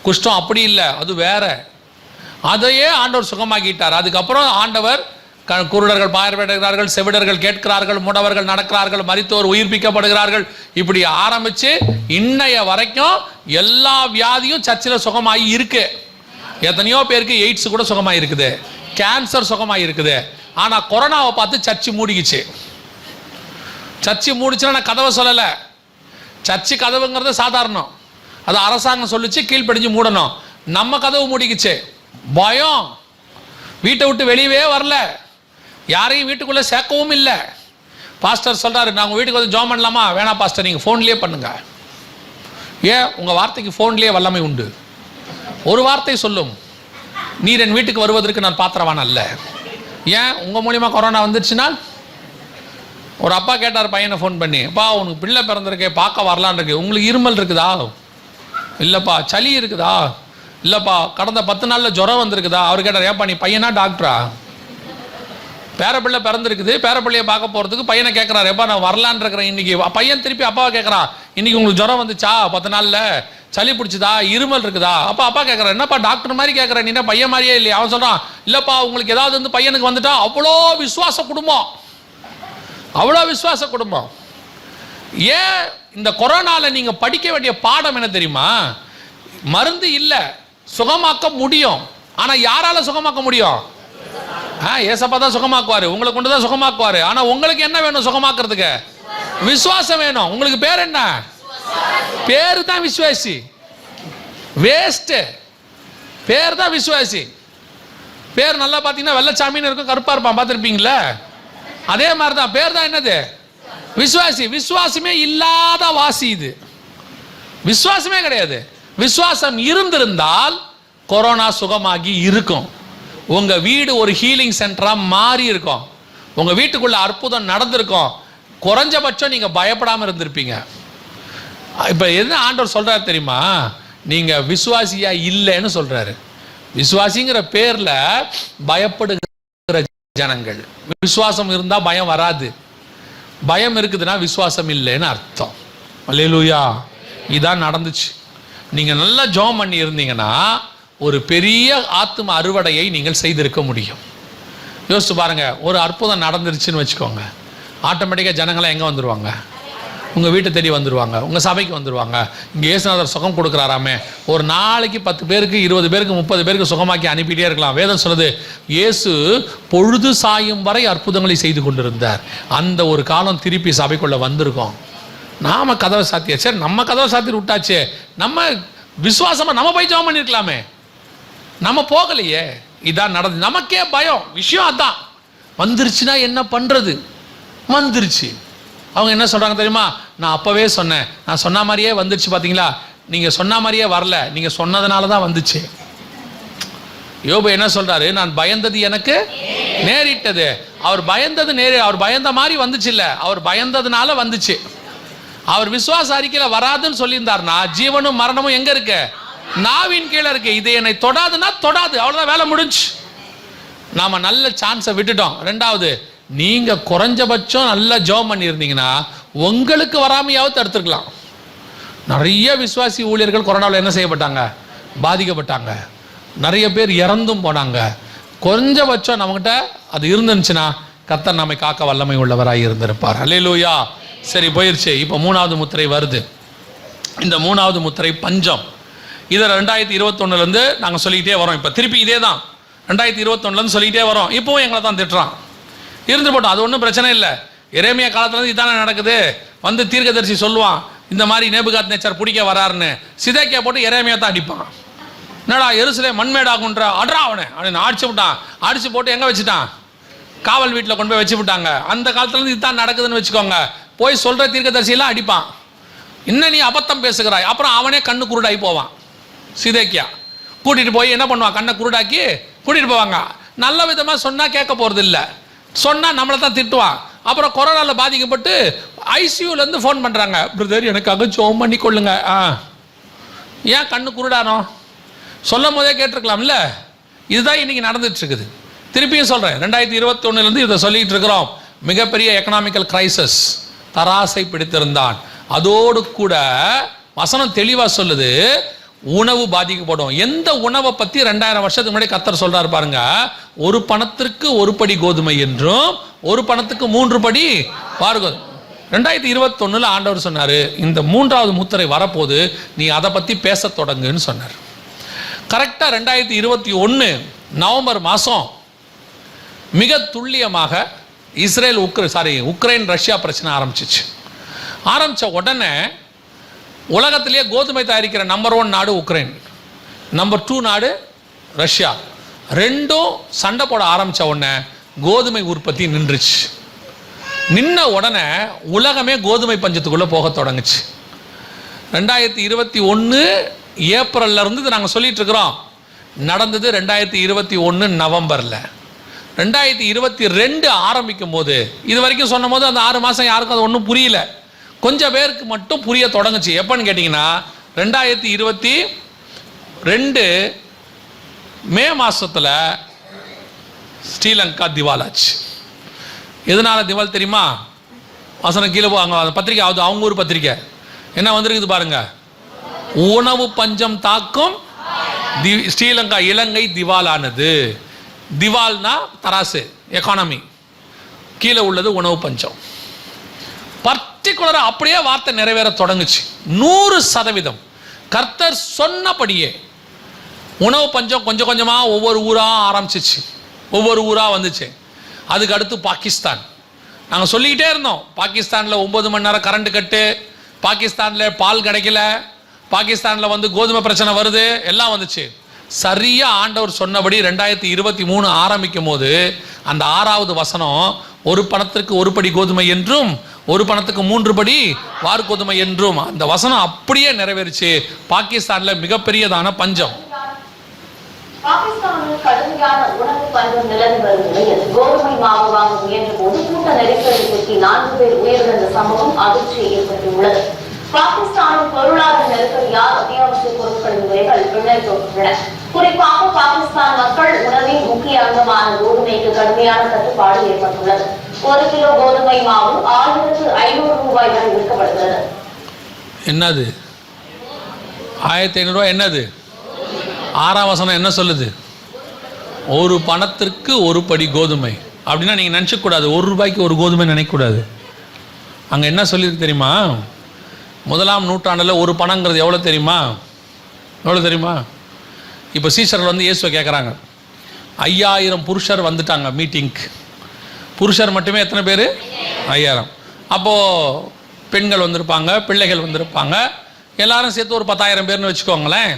குஷ்டம் அப்படி இல்லை, அது வேற. அதையே ஆண்டவர் சுகமாக்கிட்டார். அதுக்கப்புறம் ஆண்டவர் குருடர்கள் பார்வையிடுகிறார்கள், செவிடர்கள் கேட்கிறார்கள், முடவர்கள் நடக்கிறார்கள், மரித்தோர் உயிர்ப்பிக்கப்படுகிறார்கள், இப்படி ஆரம்பித்து இன்னைய வரைக்கும் எல்லா வியாதியும் சர்ச்சில் சுகமாகி இருக்கு. எத்தனையோ பேருக்கு எய்ட்ஸ் கூட சுகமாக இருக்குது, கேன்சர் சுகமாக இருக்குது. ஆனால் கொரோனாவை பார்த்து சர்ச்சு மூடிக்குச்சு. சர்ச்சு மூடிச்சுன்னா நான் கதவை சொல்லலை. சர்ச்சு கதவுங்கிறது சாதாரணம், அது அரசாங்கம் சொல்லிச்சு, கீழ்ப்படிஞ்சு மூடணும். நம்ம கதவு மூடிக்குச்சு. பயம், வீட்டை விட்டு வெளியவே வரல, யாரையும் வீட்டுக்குள்ளே சேர்க்கவும் இல்லை. பாஸ்டர் சொல்கிறாரு, நான் உங்கள் வீட்டுக்கு வந்து ஜாம் பண்ணலாமா? வேணாம் பாஸ்டர், நீங்கள் ஃபோன்லேயே பண்ணுங்க. ஏன்? உங்கள் வார்த்தைக்கு ஃபோன்லேயே வல்லமை உண்டு. ஒரு வார்த்தை சொல்லும், நீர் என் வீட்டுக்கு வருவதற்கு நான் பாத்திரவான் அல்ல. ஏன்? உங்கள் மூலியமாக கொரோனா வந்துருச்சுன்னா. ஒரு அப்பா கேட்டார் பையனை ஃபோன் பண்ணி, அப்பா உனக்கு பிள்ளை பிறந்திருக்கே, பார்க்க வரலான் இருக்கு, உங்களுக்கு இருமல் இருக்குதா? இல்லைப்பா. சளி இருக்குதா? இல்லைப்பா. கடந்த 10 நாளில் ஜுரம் வந்திருக்குதா? அவர் கேட்டார், ஏப்பா நீ பையனா டாக்டரா? பேரப்பிள்ளை பிறந்திருக்குது, பேரப்பிள்ளையை பார்க்க போகிறதுக்கு பையனை கேட்குறாரு, எப்பா நான் வரலான் இருக்கிறேன் இன்னைக்கு. பையன் திருப்பி அப்பாவை கேட்குறான், இன்னைக்கு உங்களுக்கு ஜுரம் வந்துச்சா? 10 நாளில் சளி பிடிச்சதா? இருமல் இருக்குதா? அப்பா கேட்குறான், என்னப்பா டாக்டர் மாதிரி கேட்குறேன், நீ என்ன பையன் மாதிரியே இல்லையா? அவன் சொல்கிறான், இல்லைப்பா உங்களுக்கு ஏதாவது வந்து பையனுக்கு வந்துட்டா. அவ்வளோ விசுவாச குடும்பம், அவ்வளோ விசுவாச குடும்பம். ஏன்? இந்த கொரோனாவில் நீங்கள் படிக்க வேண்டிய பாடம் என்ன தெரியுமா? மருந்து இல்லை, சுகமாக்க முடியும். ஆனால் யாரால சுகமாக்க முடியும்? ஏசப்பா தான் சுகமாக்குவாரு, உங்களை கொண்டு தான் சுகமாக்குவாரு. ஆனா உங்களுக்கு என்ன வேணும் சுகமாக்குறதுக்கு? விசுவாசம் வேணும். உங்களுக்கு பேர் என்ன? பேரு தான் விசுவாசி. வேஸ்ட் பேர் தான் விசுவாசி. பேர் நல்லா பார்த்தீங்கன்னா வெள்ளச்சாமின்னு இருக்கும், கருப்பா இருப்பான், பார்த்துருப்பீங்களா? அதே மாதிரி தான் பேர் தான் என்னது? விசுவாசி. விசுவாசமே இல்லாத வாசி இது. விசுவாசமே கிடையாது. விசுவாசம் இருந்திருந்தால் கொரோனா சுகமாகி இருக்கும். உங்க வீடு ஒரு ஹீலிங் சென்டரா மாறி இருக்கும். உங்க வீட்டுக்குள்ள அற்புதம் நடந்திருக்கும். குறைஞ்சபட்சம் நீங்க பயப்படாம இருந்திருப்பீங்க. இப்ப என்ன ஆண்டவர் சொல்றாரு தெரியுமா? நீங்க விசுவாசியா இல்லைன்னு சொல்றாரு. விசுவாசிங்கிற பேர்ல பயப்படுகிற ஜனங்கள். விசுவாசம் இருந்தா பயம் வராது. பயம் இருக்குதுன்னா விசுவாசம் இல்லைன்னு அர்த்தம். அல்லேலூயா. இதான் நடந்துச்சு. நீங்க நல்லா ஜெபம் பண்ணி இருந்தீங்கன்னா ஒரு பெரிய ஆத்தும அறுவடையை நீங்கள் செய்திருக்க முடியும். யோசிச்சு பாருங்க, ஒரு அற்புதம் நடந்துருச்சுன்னு வச்சுக்கோங்க, ஆட்டோமேட்டிக்காக ஜனங்களாம் எங்கே வந்துடுவாங்க? உங்கள் வீட்டை தேடி வந்துடுவாங்க, உங்கள் சபைக்கு வந்துடுவாங்க. இங்கே இயேசுநாதர் சுகம் கொடுக்குறாராமே, ஒரு நாளைக்கு 10 பேருக்கு 20 பேருக்கு 30 பேருக்கு சுகமாக்கி அனுப்பிட்டே இருக்கலாம். வேதம் சொல்லுது, இயேசு பொழுது சாயும் வரை அற்புதங்களை செய்து கொண்டிருந்தார். அந்த ஒரு காலம் திருப்பி சபைக்குள்ளே வந்திருக்கோம். நாம கதவை சாத்தியா? சரி, நம்ம கதவை சாத்தி விட்டாச்சே, நம்ம விசுவாசமாக நம்ம போய் ஜெபம் பண்ணியிருக்கலாமே, நம்ம போகலையே. இதான் நடந்து. நமக்கே பயம். விஷயம் அதான். வந்துருச்சுன்னா என்ன பண்றது? வந்துருச்சு. அவங்க என்ன சொல்றாங்க தெரியுமா? நான் அப்பவே சொன்னேன், நான் சொன்ன மாதிரியே வந்துருச்சு பார்த்தீங்களா, நீங்கள் சொன்ன மாதிரியே வரல, நீங்கள் சொன்னதுனால தான் வந்துச்சு. யோபு என்ன சொல்றாரு? நான் பயந்தது எனக்கு நேரிட்டது. அவர் பயந்தது அவர் பயந்த மாதிரி வந்துச்சு இல்லை, அவர் பயந்ததுனால வந்துச்சு. அவர் விசுவாச அறிக்கையில் வராதுன்னு சொல்லியிருந்தார்னா ஜீவனும் மரணமும் எங்க இருக்கு? நாவின் கீழே இருக்கு. இது என்னை தொடாதுன்னா தொடாது, அவ்வளோதான், வேலை முடிஞ்சு. நாம நல்ல சான்ஸை விட்டுட்டோம். ரெண்டாவது, நீங்க குறைஞ்சபட்சம் நல்லா ஜெபம் பண்ணியிருந்தீங்கன்னா உங்களுக்கு வராமையாவது தடுத்துருக்கலாம். நிறைய விசுவாசி ஊழியர்கள் கொரோனாவில் என்ன செய்யப்பட்டாங்க? பாதிக்கப்பட்டாங்க. நிறைய பேர் இறந்தும் போனாங்க. குறைஞ்சபட்சம் நம்மகிட்ட அது இருந்துச்சுன்னா கர்த்தர் நம்மை காக்க வல்லமை உள்ளவராய் இருந்திருப்பார். அல்லேலூயா. சரி, போயிருச்சு. இப்போ 3வது முத்திரை வருது. இந்த 3வது முத்திரை பஞ்சம். இதை 2021 நாங்கள் சொல்லிக்கிட்டே வரோம். இப்போ திருப்பி இதே தான் 2021 சொல்லிக்கிட்டே வரோம். இப்போவும் எங்களை தான் திட்டுறான். இருந்து போட்டோம், அது ஒன்றும் பிரச்சனை இல்லை. எரேமியா காலத்துலேருந்து இதானே நடக்குது. வந்து தீர்க்கதரிசி சொல்லுவான், இந்த மாதிரி நேபுகாத்நேச்சர் பிடிக்க வராருன்னு. சிதேக்கியா போட்டு எரேமியா தான் அடிப்பான். என்னடா எருசலேம் மண்மேடாகுன்ற அட்ரா அவனை அப்படின்னு அடிச்சு விட்டான். அடிச்சு போட்டு எங்கே வச்சுட்டான்? காவல் வீட்டில் கொண்டு போய் வச்சு விட்டாங்க. அந்த காலத்துலேருந்து இதுதான் நடக்குதுன்னு வச்சுக்கோங்க. போய் சொல்கிற தீர்க்கதரிசியெல்லாம் அடிப்பான். இன்னும் நீ அபத்தம் பேசுகிறாய். அப்புறம் அவனே கண்ணு குருடாகி போவான். சிதேக்கியா கூட்டிகிட்டு போய் என்ன பண்ணுவான்? கண்ணை குருடாக்கி கூட்டிகிட்டு போவாங்க. நல்ல விதமாக சொன்னால் கேட்க போகிறது இல்லை, சொன்னால் நம்மளை தான் திட்டுவான். அப்புறம் கொரோனாவில் பாதிக்கப்பட்டு ஐசியூலேருந்து ஃபோன் பண்ணுறாங்க, பிரதர் எனக்காக ஜெபம் பண்ணி கொள்ளுங்க. ஏன் கண்ணு குருடானோ? சொல்லும் போதே கேட்டிருக்கலாம்ல. இதுதான் இன்னைக்கு நடந்துட்டு இருக்குது. திருப்பியும் சொல்கிறேன், 2021 இதை சொல்லிட்டு இருக்கிறோம். மிகப்பெரிய எக்கனாமிக்கல் கிரைசிஸ், தராசை பிடித்திருந்தான். அதோடு கூட வசனம் தெளிவாக சொல்லுது, உணவு பாதிக்கப்படும். எந்த உணவை பற்றி 2000 வருஷத்துக்கு முன்னாடி கர்த்தர் சொல்றாரு பாருங்க. ஒரு பணத்திற்கு ஒரு படி கோதுமை என்றும் ஒரு பணத்துக்கு 3 படி வார்கோதுமை. 2021 ஆண்டவர் சொன்னார், இந்த 3வது முத்திரை வரப்போது, நீ அதை பற்றி பேச தொடங்குன்னு சொன்னார். கரெக்டாக 2021 நவம்பர் மாதம் மிக துல்லியமாக உக்ரைன் ரஷ்யா பிரச்சனை ஆரம்பிச்சிச்சு. ஆரம்பித்த உடனே உலகத்திலேயே கோதுமை தயாரிக்கிற நம்பர் 1 நாடு உக்ரைன், நம்பர் 2 நாடு ரஷ்யா. ரெண்டும் சண்டை போட ஆரம்பித்த உடனே கோதுமை உற்பத்தி நின்றுச்சு. நின்ன உடனே உலகமே கோதுமை பஞ்சத்துக்குள்ளே போக தொடங்குச்சு. 2021 ஏப்ரல்ல இருந்து நாங்கள் சொல்லிட்டு இருக்கிறோம். நடந்தது 2021 நவம்பரில். 2022 ஆரம்பிக்கும் போது, இது வரைக்கும் சொன்ன போது அந்த 6 மாதம் யாருக்கும் அது ஒன்றும் புரியல. கொஞ்சம் பேருக்கு மட்டும் புரிய தொடங்குச்சு. எப்பன்னு கேட்டிங்கன்னா 2022 மே மாதத்தில் ஸ்ரீலங்கா திவாலாச்சு. எதனால திவால் தெரியுமா? வசனம் கீழே போவாங்க, பத்திரிக்கை அது அவங்க ஊர் பத்திரிக்கை என்ன வந்திருக்குது பாருங்க. உணவு பஞ்சம் தாக்கும் ஸ்ரீலங்கா, இலங்கை திவாலானது. திவால்னா தராசு, எக்கானமி, கீழே உள்ளது உணவு பஞ்சம். பர்டிகுலரா அப்படியே வார்த்தை நிறைவேற தொடங்குச்சு. 100% கர்த்தர் சொன்னபடியே உணவு பஞ்சம் கொஞ்சம் கொஞ்சமாக ஒவ்வொரு ஊராக ஆரம்பிச்சிச்சு, ஒவ்வொரு ஊராக வந்துச்சு. அதுக்கு அடுத்து பாகிஸ்தான். நாங்கள் சொல்லிக்கிட்டே இருந்தோம், பாகிஸ்தானில் 9 மணி நேரம் கரண்ட் கட்டு, பாகிஸ்தானில் பால் கிடைக்கல, பாகிஸ்தானில் வந்து கோதுமை பிரச்சனை வருது, எல்லாம் வந்துச்சு. சரியாக ஆண்டவர் சொன்னபடி 2023 ஆரம்பிக்கும் போது அந்த 6வது வசனம், ஒரு பணத்திற்கு ஒரு படி கோதுமை என்றும் ஒரு பணத்துக்கு 3 படி வார்கோதுமை என்றும், அந்த வசனம் அப்படியே நிறைவேறிச்சு. பாகிஸ்தானில் மிகப்பெரியதான பஞ்சம். பாகிஸ்தானில் கடுமையான உணவு பஞ்சம் நிலவி வரும் நிலையில் கோதுமை மாவு வாங்க முயன்ற போது கூட்ட நெரிசலில் சிக்கி 4 பேர் உயிரிழந்த சம்பவம் அதிர்ச்சியை ஏற்படுத்தியுள்ளது. பாகிஸ்தானின் பொருளாதார நெருக்கடியால் அத்தியாவசிய பொருட்களின் விலைகள் பின்னடைந்துள்ளன. குறிப்பாக பாகிஸ்தான் மக்கள் உணவின் முக்கிய அங்கமான கோதுமைக்கு கடுமையான தட்டுப்பாடு ஏற்பட்டுள்ளது. 1 கிலோ கோதுமை மாவு 1500 ரூபாய் வரை விற்கப்படுகிறது. என்னது 1500 ரூபாய்? என்னது 6ஆம் வசனம் என்ன சொல்லுது? ஒரு பணத்திற்கு ஒரு படி கோதுமை அப்படின்னா நீங்கள் நினச்சக்கூடாது 1 ரூபாய்க்கு ஒரு கோதுமை நினைக்கக்கூடாது. அங்கே என்ன சொல்லியிருக்கு தெரியுமா? 1ஆம் நூற்றாண்டில் ஒரு பணங்கிறது எவ்வளோ தெரியுமா? எவ்வளோ தெரியுமா? இப்போ சீஷர்கள் வந்து இயேசுவை கேட்குறாங்க. 5000 புருஷர் வந்துட்டாங்க மீட்டிங்க்கு. புருஷர் மட்டுமே எத்தனை பேர்? 5000. அப்போது பெண்கள் வந்திருப்பாங்க, பிள்ளைகள் வந்திருப்பாங்க, எல்லாரும் சேர்த்து ஒரு 10,000 பேர்னு வச்சுக்கோங்களேன்.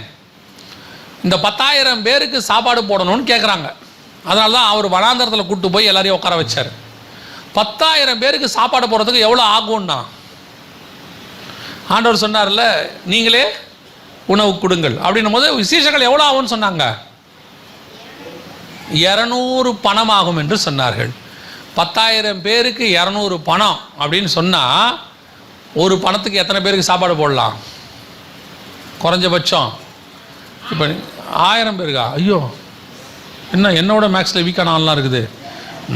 இந்த 10,000 பேருக்கு சாப்பாடு போடணும்னு கேட்குறாங்க. அதனால தான் அவர் வனாந்தரத்தில் கூப்பிட்டு போய் எல்லாரையும் உட்கார வச்சார். 10,000 பேருக்கு சாப்பாடு போடுறதுக்கு எவ்வளோ ஆகும்னா ஆண்டவர் சொன்னார்ல, நீங்களே உணவு கொடுங்கள் அப்படின்னும் போது விசேஷங்கள் எவ்வளோ ஆகும்னு சொன்னாங்க? 200 பணம் ஆகும் என்று சொன்னார்கள். 10,000 பேருக்கு 200 பணம் அப்படின்னு சொன்னால் ஒரு பணத்துக்கு எத்தனை பேருக்கு சாப்பாடு போடலாம்? குறைஞ்சபட்சம் இப்போ 1000 பேருக்கா? ஐயோ, என்ன என்னோட மேக்ஸில் வீக்கான ஆள்லாம் இருக்குது,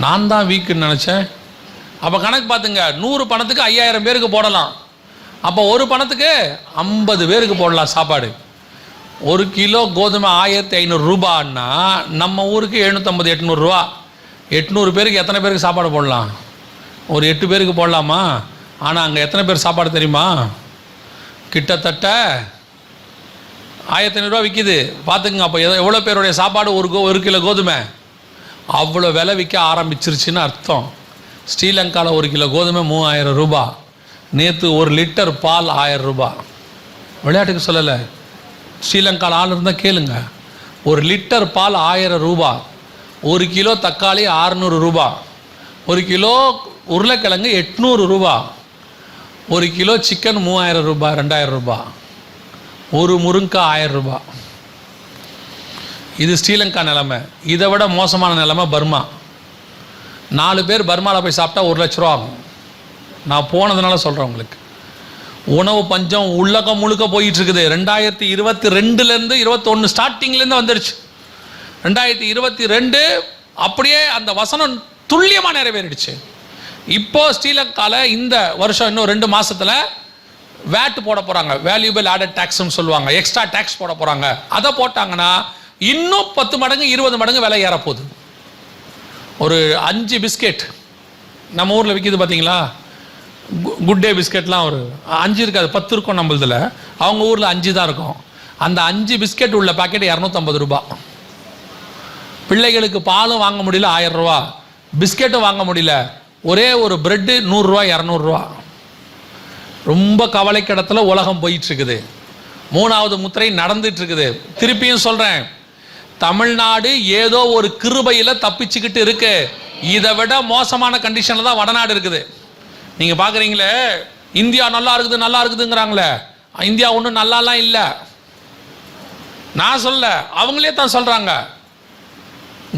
நான் தான் வீக்குன்னு நினச்சேன். அப்போ கணக்கு பார்த்துங்க, 100 பணத்துக்கு 5000 பேருக்கு போடலாம். அப்போ ஒரு பணத்துக்கு 50 பேருக்கு போடலாம் சாப்பாடு. 1 கிலோ கோதுமை 1500 ரூபான்னா நம்ம ஊருக்கு 750-800 ரூபா. 800 பேருக்கு எத்தனை பேருக்கு சாப்பாடு போடலாம்? ஒரு 8 பேருக்கு போடலாமா? ஆனால் அங்கே எத்தனை பேர் சாப்பாடு தெரியுமா? கிட்டத்தட்ட 1500 ரூபா விற்கிது. பார்த்துக்குங்க, அப்போ எவ்வளோ பேருடைய சாப்பாடு? 1 கிலோ கோதுமை அவ்வளோ விலை விற்க ஆரம்பிச்சிருச்சுன்னு அர்த்தம். ஸ்ரீலங்காவில் 1 கிலோ கோதுமை 3000 ரூபா. நேற்று 1 லிட்டர் பால் 1000 ரூபா. விளையாட்டுக்கு சொல்லலை, ஸ்ரீலங்காவில் ஆள் இருந்தால் கேளுங்க. 1 லிட்டர் பால் 1000 ரூபா, 1 கிலோ தக்காளி 600 ரூபா, 1 கிலோ உருளைக்கிழங்கு 800 ரூபா, 1 கிலோ சிக்கன் 3000 ரூபா, 2000 ரூபா, ஒரு முருங்கா 1000 ரூபா. இது ஸ்ரீலங்கா நிலைமை. இதை விட மோசமான நிலைமை பர்மா. 4 பேர் பர்மாவில் போய் சாப்பிட்டா 1 லட்ச ரூபா ஆகும். நான் போனதுனால சொல்கிறேன் உங்களுக்கு. உணவு பஞ்சம் உலகம் முழுக்க போயிட்டுருக்குது. 2022லேருந்து 21 ஸ்டார்டிங்லேருந்து வந்துடுச்சு. 2022 அப்படியே அந்த வசனம் துல்லியமாக நிறைவேறிடுச்சு. இப்போது ஸ்ரீலங்காவில் இந்த வருஷம் இன்னும் 2 மாதத்தில் வேட் போட போகிறாங்க, வேல்யூபிள் ஆடட் டேக்ஸ்ன்னு சொல்லுவாங்க, எக்ஸ்ட்ரா டேக்ஸ் போட போகிறாங்க. அதை போட்டாங்கன்னா இன்னும் 10 மடங்கு 20 மடங்கு விலை ஏறப்போகுது. ஒரு 5 பிஸ்கெட் நம்ம ஊரில் விற்கிது பார்த்தீங்களா, குட் டே பிஸ்கெட்லாம் ஒரு 5 இருக்காது, 10 இருக்கும் நம்மளதில். அவங்க ஊரில் 5 தான் இருக்கும். அந்த 5 பிஸ்கெட் உள்ள பாக்கெட் 250 ரூபா. பிள்ளைகளுக்கு பாலும் வாங்க முடியல 1000 ரூபா, பிஸ்கெட்டும் வாங்க முடியல. ஒரே ஒரு பிரெட்டு 100 ரூபா 200 ரூபா. ரொம்ப கவலைக்கிடத்துல உலகம் போயிட்டுருக்குது. 3வது முத்திரை நடந்துட்டு இருக்குது. திருப்பியும் சொல்கிறேன், தமிழ்நாடு ஏதோ ஒரு கிருபையில் தப்பிச்சுக்கிட்டு இருக்கு. இதை விட மோசமான கண்டிஷனில் தான் வடநாடு இருக்குது. நீங்கள் பார்க்குறீங்களே, இந்தியா நல்லா இருக்குதுங்கிறாங்களே, இந்தியா ஒன்றும் நல்லாலாம் இல்லை. நான் சொல்ல, அவங்களே தான் சொல்கிறாங்க.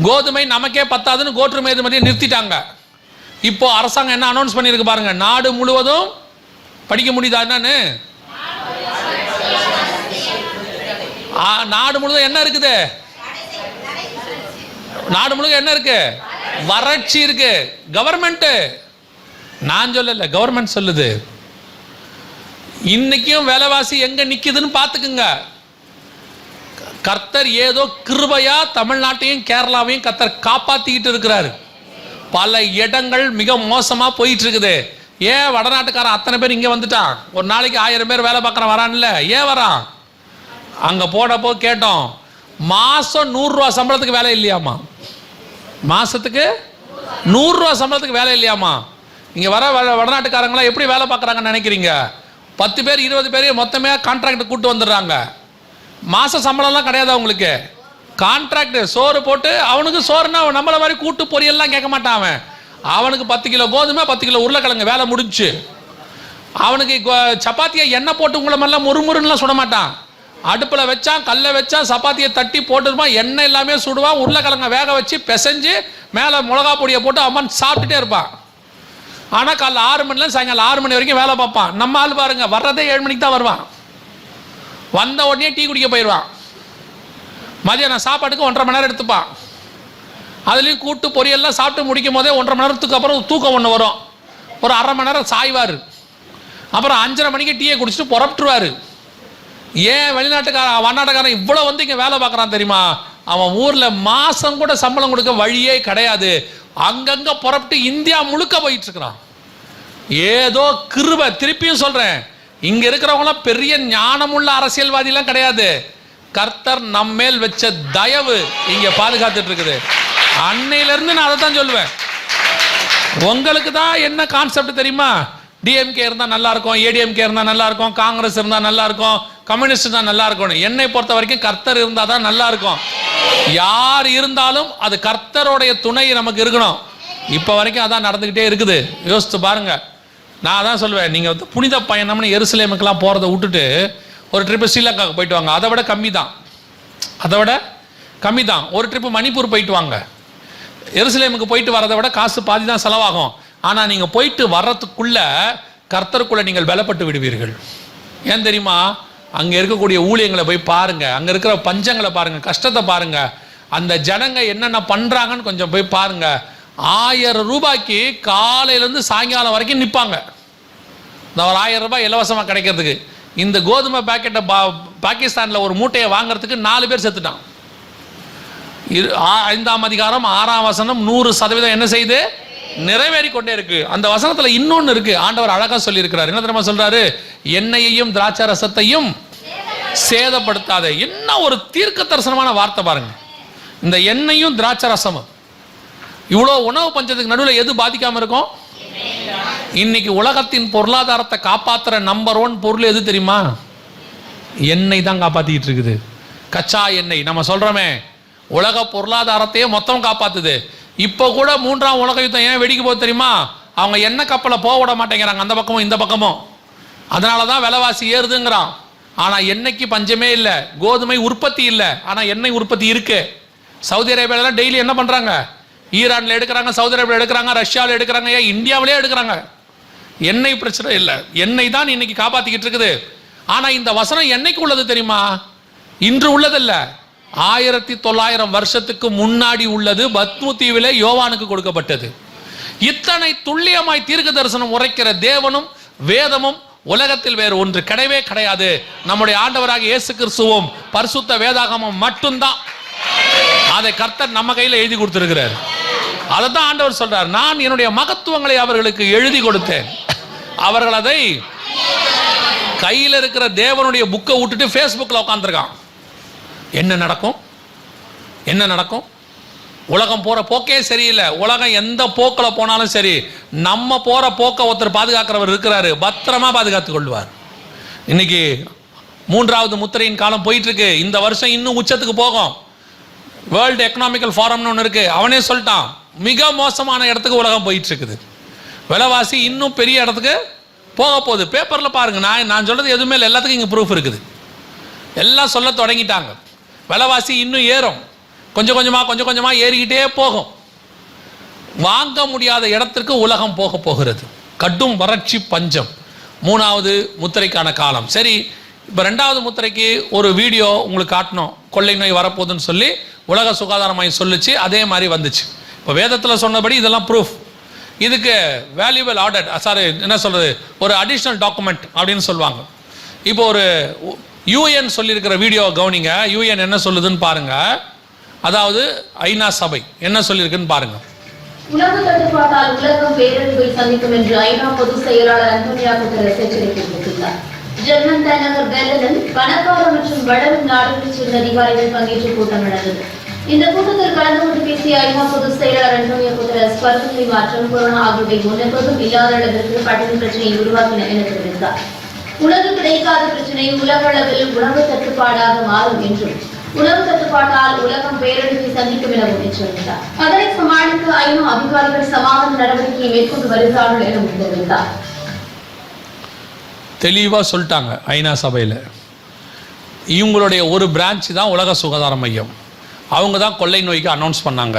கோதுமை நமக்கே பத்தாதுன்னு கோட்டுமை ஏற்றுமதியை நிறுத்திட்டாங்க. இப்போ அரசாங்கம் என்ன அனௌன்ஸ் பண்ணியிருக்கு பாருங்க, நாடு முழுவதும் படிக்க முடியுதா என்னன்னு? நாடு முழுவதும் என்ன இருக்குது? நாடு முழுக்க என்ன இருக்கு? வறட்சி இருக்கு. கவர்மெண்ட், நான் சொல்லல, கவர்மெண்ட் சொல்லுது. இன்னைக்கும் விலைவாசி எங்க நிக்குதுன்னு பாத்துக்குங்க. கர்த்தர் ஏதோ கிருபையா தமிழ்நாட்டையும் கேரளாவையும் கர்த்தர் காப்பாத்திக்கிட்டு இருக்கிறாரு. பல இடங்கள் மிக மோசமா போயிட்டு இருக்குது. ஏன் வடநாட்டுக்காரன் அத்தனை பேர் இங்க வந்துட்டான்? ஒரு நாளைக்கு 1000 பேர் வேலை பார்க்கற வரான்ல, ஏன் வரான்? அங்க போனப்போ கேட்டோம், மாசம் 100 ரூபா சம்பளத்துக்கு வேலை இல்லையாமா? மாசத்துக்கு 100 ரூபா சம்பளத்துக்கு வேலை இல்லையாமா? இங்க வர வடநாட்டுக்காரங்களா எப்படி வேலை பார்க்குறாங்கன்னு நினைக்கிறீங்க? 10 பேர் 20 பேர் மொத்தமே கான்ட்ராக்ட் கூட்டு வந்துடுறாங்க. மாச சம்பளம்லாம் கிடையாது அவங்களுக்கு. கான்ட்ராக்ட் சோறு போட்டு, அவனுக்கு சோறுனா நம்மள மாதிரி கூட்டு பொரியல்லாம் கேட்க மாட்டான். அவனுக்கு 10 கிலோ கோதுமை 10 கிலோ உருளைக்கிழங்கு வேலை முடிஞ்சு. அவனுக்கு சப்பாத்தியை எண்ணெய் போட்டு உங்களை மாதிரிலாம் முறுமுறுன்னுலாம் சுட மாட்டான். அடுப்பில் வச்சான், கல்லை வச்சான், சப்பாத்தியை தட்டி போட்டுருப்பான், எண்ணெய் எல்லாமே சுடுவான், உருளைக்கிழங்கை வேக வச்சு பிசைஞ்சு மேலே மிளகா பொடியை போட்டு அம்மன் சாப்பிட்டுட்டே இருப்பான். ஆனால் காலைல 6 மணிலேருந்து சாயங்காலம் 6 மணி வரைக்கும் வேலை பார்ப்பான். நம்ம ஆள் பாருங்க, வர்றதே 7 மணிக்கு தான் வருவான். வந்த உடனே டீ குடிக்க போயிடுவான். மதியானம் சாப்பாட்டுக்கு 1.5 மணி நேரம் எடுத்துப்பான். அதுலேயும் கூட்டு பொரியெல்லாம் சாப்பிட்டு முடிக்கும் போதே 1.5 மணி நேரத்துக்கு அப்புறம் தூக்கம் ஒன்று வரும். ஒரு 1/2 மணி நேரம் சாய்வார். அப்புறம் 5:30 மணிக்கு டீயை குடிச்சிட்டு புறப்பட்டுருவார். ஏன் வடநாட்டுக்காரன் இவ்வளோ வந்து இங்கே வேலை பார்க்குறான் தெரியுமா? அவன் ஊரில் மாதம் கூட சம்பளம் கொடுக்க வழியே கிடையாது. அங்கங்கே புறப்பட்டு இந்தியா முழுக்க போயிட்டு இருக்கிறான். ஏதோ கிருபை. திருப்பியும் சொல்கிறேன், இங்கே இருக்கிறவங்களாம் பெரிய ஞானமுள்ள அரசியல்வாதிலாம் கிடையாது. கர்த்தர் நம்மேல் வச்ச தயவு இங்கே பாதுகாத்துட்டு இருக்குது. அன்னையிலேருந்து நான் அதை தான் சொல்லுவேன். உங்களுக்கு தான் என்ன கான்செப்ட் தெரியுமா? டிஎம்கே இருந்தால் நல்லா இருக்கும், ஏடிஎம்கே இருந்தால் நல்லா இருக்கும், காங்கிரஸ் இருந்தால் நல்லா இருக்கும், கம்யூனிஸ்ட் தான் நல்லா இருக்கணும். என்னை பொறுத்த வரைக்கும் கர்த்தர் இருந்தால் தான் நல்லா இருக்கும். யார் இருந்தாலும் அது கர்த்தருடைய துணை நமக்கு இருக்கணும். இப்போ வரைக்கும் அதான் நடந்துக்கிட்டே இருக்குது. யோசித்து பாருங்க. நான் தான் சொல்லுவேன், நீங்கள் வந்து புனித பயணம்னு எருசலேமுக்கெல்லாம் போகிறத விட்டுட்டு ஒரு ட்ரிப்பு ஸ்ரீலங்காவுக்கு போயிட்டு வாங்க, அதை விட கம்மி தான், அதை விட கம்மி தான். ஒரு ட்ரிப்பு மணிப்பூர் போயிட்டு வாங்க, எருசலேமுக்கு போயிட்டு வரதை விட காசு பாதி தான் செலவாகும். ஆனால் நீங்கள் போயிட்டு வர்றதுக்குள்ள கர்த்தருக்குள்ள நீங்கள் பலப்பட்டு விடுவீர்கள். ஏன் தெரியுமா? அங்கே இருக்கக்கூடிய ஊழியங்களை போய் பாருங்க, அங்கே இருக்கிற பஞ்சங்களை பாருங்க, கஷ்டத்தை பாருங்க, அந்த ஜனங்க என்னென்ன பண்ணுறாங்கன்னு கொஞ்சம் போய் பாருங்க. 1000 ரூபாய்க்கு காலையிலேருந்து சாயங்காலம் வரைக்கும் நிற்பாங்க. இந்த ஒரு 1000 ரூபாய் இலவசமாக கிடைக்கிறதுக்கு. இந்த கோதுமை பேக்கெட்டை பாகிஸ்தானில் ஒரு மூட்டையை வாங்குறதுக்கு 4 பேர் செத்துட்டான். 5ஆம் அதிகாரம் 6ஆம் வசனம் 100% என்ன செய்து நிறைவேறி கொண்டே இருக்கு. அந்த வசனத்துல இன்னொன்னு இருக்கு. ஆண்டவர் அழகா சொல்லி இருக்கிறார். என்ன தெரியுமா சொல்றாரு? எண்ணெயையும் திராட்சை ரசத்தையும் சேதப்படுத்தாத. என்ன ஒரு தீர்க்க தரிசனமான வார்த்தை பாருங்க. இந்த எண்ணெயும் திராட்சை ரசமும் இவ்வளோ உணவு பஞ்சத்துக்கு நடுவில் எது பாதிக்காம இருக்கும்? இன்னைக்கு உலகத்தின் பொருளாதாரத்தை காப்பாற்றுற நம்பர் 1 பொருள் எது தெரியுமா? எண்ணெய் தான் காப்பாத்திட்டு இருக்குது. கச்சா எண்ணெய் நம்ம சொல்றோமே, உலக பொருளாதாரத்தையே மொத்தம் காப்பாத்துது. இப்போ கூட 3ஆம் உலக யுத்தம் ஏன் வெடிக்க போகுது தெரியுமா? அவங்க எண்ணெய் கப்பலை போக விட மாட்டேங்கிறாங்க, அந்த பக்கமும் இந்த பக்கமும். அதனால தான் விலைவாசி ஏறுதுங்கிறான். ஆனால் எண்ணெய்க்கு பஞ்சமே இல்லை. கோதுமை உற்பத்தி இல்லை, ஆனால் எண்ணெய் உற்பத்தி இருக்கு. சவுதி அரேபியாவில் டெய்லி என்ன பண்ணுறாங்க? ஈரானில் எடுக்கிறாங்க, சவுதி அரேபியாவில் எடுக்கிறாங்க, ரஷ்யாவில் எடுக்கிறாங்க, ஏன் இந்தியாவிலே எடுக்கிறாங்க. எண்ணெய் பிரச்சனை இல்லை, எண்ணெய் தான் இன்னைக்கு காப்பாற்றிக்கிட்டு இருக்குது. ஆனால் இந்த வசனம் என்னைக்கு உள்ளது தெரியுமா? இன்று உள்ளதில்ல, 1900 வருஷத்துக்கு முன்னாடி உள்ளது. பத்மு தீவிலே யோவானுக்கு கொடுக்கப்பட்டது. இத்தனை துல்லியமாய் தீர்க்க தரிசனம் உரைக்கிற தேவனும் வேதமும் உலகத்தில் வேறு ஒன்று கிடையவே கிடையாது. நம்முடைய ஆண்டவராக இயேசு கிறிஸ்துவும் பரிசுத்த வேதாகமும் மட்டும்தான். அதை கர்த்தர் நம்ம கையில் எழுதி கொடுத்திருக்கிறார். அதை தான் ஆண்டவர் சொல்றார், நான் என்னுடைய மகத்துவங்களை அவர்களுக்கு எழுதி கொடுத்தேன். அவர்கள் அதை கையில் இருக்கிற தேவனுடைய புக்கை விட்டுட்டு ஃபேஸ்புக்கில் உட்காந்துருக்கான். என்ன நடக்கும்? என்ன நடக்கும்? உலகம் போற போக்கே சரியில்லை. உலகம் எந்த போக்கில் போனாலும் சரி, நம்ம போற போக்க ஒருத்தர் பாதுகாக்கிறவர் இருக்கிறாரு, பத்திரமா பாதுகாத்துக் கொள்வார். இன்னைக்கு 3வது முத்திரையின் காலம் போயிட்டு இருக்கு. இந்த வருஷம் இன்னும் உச்சத்துக்கு போகும். வேர்ல்டு எக்கனாமிக்கல் ஃபாரம்னு ஒன்று இருக்கு. அவனே சொல்லிட்டான், மிக மோசமான இடத்துக்கு உலகம் போயிட்டு இருக்குது. விலைவாசி இன்னும் பெரிய இடத்துக்கு போக போகுது. பேப்பரில் பாருங்க, நான் சொல்றது எதுவுமே இல்லை, எல்லாத்துக்கும் இங்கே ப்ரூஃப் இருக்குது. எல்லாம் சொல்ல தொடங்கிட்டாங்க. விலைவாசி இன்னும் ஏறும், கொஞ்சம் கொஞ்சமாக ஏறிக்கிட்டே போகும். வாங்க முடியாத இடத்திற்கு உலகம் போக போகிறது. கடும் வறட்சி, பஞ்சம். 3வது முத்திரைக்கான காலம். சரி, இப்போ 2வது முத்திரைக்கு ஒரு வீடியோ உங்களுக்கு காட்டணும். கொள்ளை நோய் வரப்போகுதுன்னு சொல்லி உலக சுகாதார மையம் சொல்லிச்சு, அதே மாதிரி வந்துச்சு. இப்போ வேதத்தில் சொன்னபடி இதெல்லாம் ப்ரூஃப். இதுக்கு வேல்யூபிள் ஆர்டர், என்ன சொல்றது, ஒரு அடிஷ்னல் டாக்குமெண்ட் அப்படின்னு சொல்லுவாங்க. இப்போ ஒரு யூஎன் சொல்லியிருக்கிற வீடியோ கவனிங்க. யூஎன் என்ன சொல்லுதுன்னு பாருங்க. அதாவது ஐநா சபை என்ன சொல்லியிருக்குன்னு பாருங்க. உணவு தட்டுப்பாட்டால் உலகம் பேரழிவை சந்திக்கும் என்று ஐநா பொதுச் செயலாளர் அன்டோனியோ குட்டரஸ் எச்சரிக்கை விடுத்துள்ளார். ஜெர்மன் தலைநகர் பெர்லினில் பணக்கார மற்றும் வளரும் நாடுகளைச் சேர்ந்த அதிகாரிகள் பங்கேற்ற கூட்டம் நடந்தது. இந்த கூட்டத்தில் கலந்து கொண்டு பேசிய ஐநா பொதுச் செயலாளர் அன்டோனியோ குட்டரஸ், பருவநிலை மாற்றம், கொரோனா ஆகியவை முன்னெப்போதும் இல்லாத அளவிற்கு கடும் பிரச்சனையை உருவாக்கின என தெரிவித்தார். உணவு கிடைக்காத பிரச்சனை உலக அளவில் உணவு தட்டுப்பாடாக மாறும் என்றும், உணவு தட்டுப்பாட்டால் உலகம் பேரழிவை சந்திக்கும் எனவும் எச்சரித்தார். அதனை சமாளிக்க ஐநா அதிகாரிகள் சமாதான நடவடிக்கையை மேற்கொண்டு வருகிறார்கள் எனவும் தெரிவித்தார். தெளிவாக சொல்லிட்டாங்க ஐநா சபையில். இவங்களுடைய ஒரு பிரான்ச் தான் உலக சுகாதார மையம். அவங்க தான் கொள்ளை நோய்க்கு அனௌன்ஸ் பண்ணாங்க.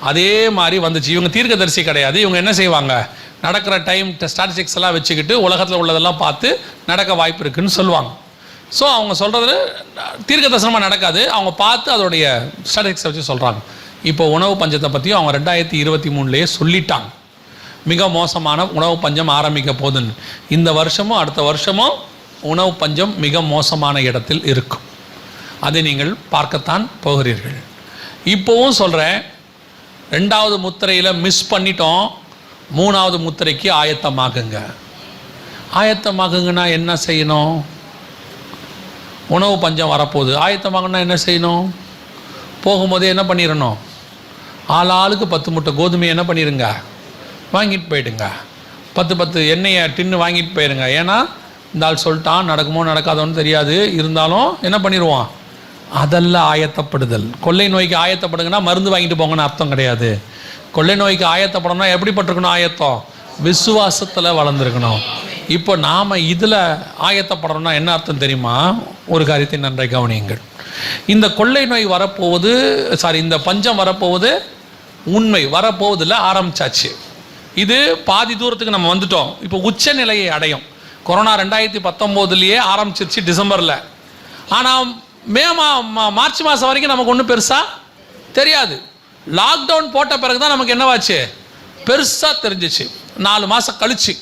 அதே மாதிரி வந்துச்சு. இவங்க தீர்க்கதரிசி கிடையாது. இவங்க என்ன செய்வாங்க, நடக்கிற டைம் ஸ்டாட்டிஸ்டிக்ஸ் எல்லாம் வச்சுக்கிட்டு உலகத்தில் உள்ளதெல்லாம் பார்த்து நடக்க வாய்ப்பு இருக்குன்னு சொல்லுவாங்க. ஸோ அவங்க சொல்கிறது தீர்க்க தரிசனமாக நடக்காது, அவங்க பார்த்து அதோடைய ஸ்டாட்டிஸ்டிக்ஸை வச்சு சொல்கிறாங்க. இப்போ உணவு பஞ்சத்தை பற்றியும் அவங்க 2023 சொல்லிட்டாங்க. மிக மோசமான உணவு பஞ்சம் ஆரம்பிக்க போகுதுன்னு. இந்த வருஷமும் அடுத்த வருஷமும் உணவு பஞ்சம் மிக மோசமான இடத்தில் இருக்கும். அதை நீங்கள் பார்க்கத்தான் போகிறீர்கள். இப்போவும் சொல்கிறேன், 2வது முத்திரையில் மிஸ் பண்ணிட்டோம். 3வது முத்திரைக்கு ஆயத்தமாகுங்க. ஆயத்தமாகுங்கன்னா என்ன செய்யணும்? உணவு பஞ்சம் வரப்போகுது. ஆயத்தமாகணும்னா என்ன செய்யணும்? போகும்போதே என்ன பண்ணிடணும்? ஆளுக்கு 10 மூட்டை கோதுமையை என்ன பண்ணிடுங்க, வாங்கிட்டு போயிடுங்க. 10 எண்ணெயை டின்னு வாங்கிட்டு போயிடுங்க. ஏன்னா இந்த ஆள் சொல்லிட்டான், நடக்குமோ நடக்காதோன்னு தெரியாது, இருந்தாலும் என்ன பண்ணிடுவான்? அதெல்லாம் ஆயத்தப்படுதல். கொள்ளை நோய்க்கு ஆயத்தப்படுங்கன்னா மருந்து வாங்கிட்டு போங்கன்னு அர்த்தம் கிடையாது. கொள்ளை நோய்க்கு ஆயத்தப்படணும்னா எப்படிப்பட்டிருக்கணும்? ஆயத்தம் விசுவாசத்தில் வளர்ந்துருக்கணும். இப்போ நாம் இதில் ஆயத்தப்படணும்னா என்ன அர்த்தம் தெரியுமா? ஒரு காரியத்தை நன்றாக கவனியுங்கள். இந்த கொள்ளை நோய் வரப்போவது, இந்த பஞ்சம் வரப்போவது உண்மை, வரப்போவதில் ஆரம்பிச்சாச்சு. இது பாதி தூரத்துக்கு நம்ம வந்துட்டோம். இப்போ உச்ச நிலையை அடையும். கொரோனா 2019 ஆரம்பிச்சிருச்சு டிசம்பரில். ஆனால் மார்ச் மாதம் வரைக்கும் நமக்கு ஒன்றும் பெருசாக தெரியாது. லாக்டவுன் போட்ட பிறகு தான் நமக்கு என்னவாச்சு, பெருசாக தெரிஞ்சிச்சு 4 மாதம் கழிச்சு.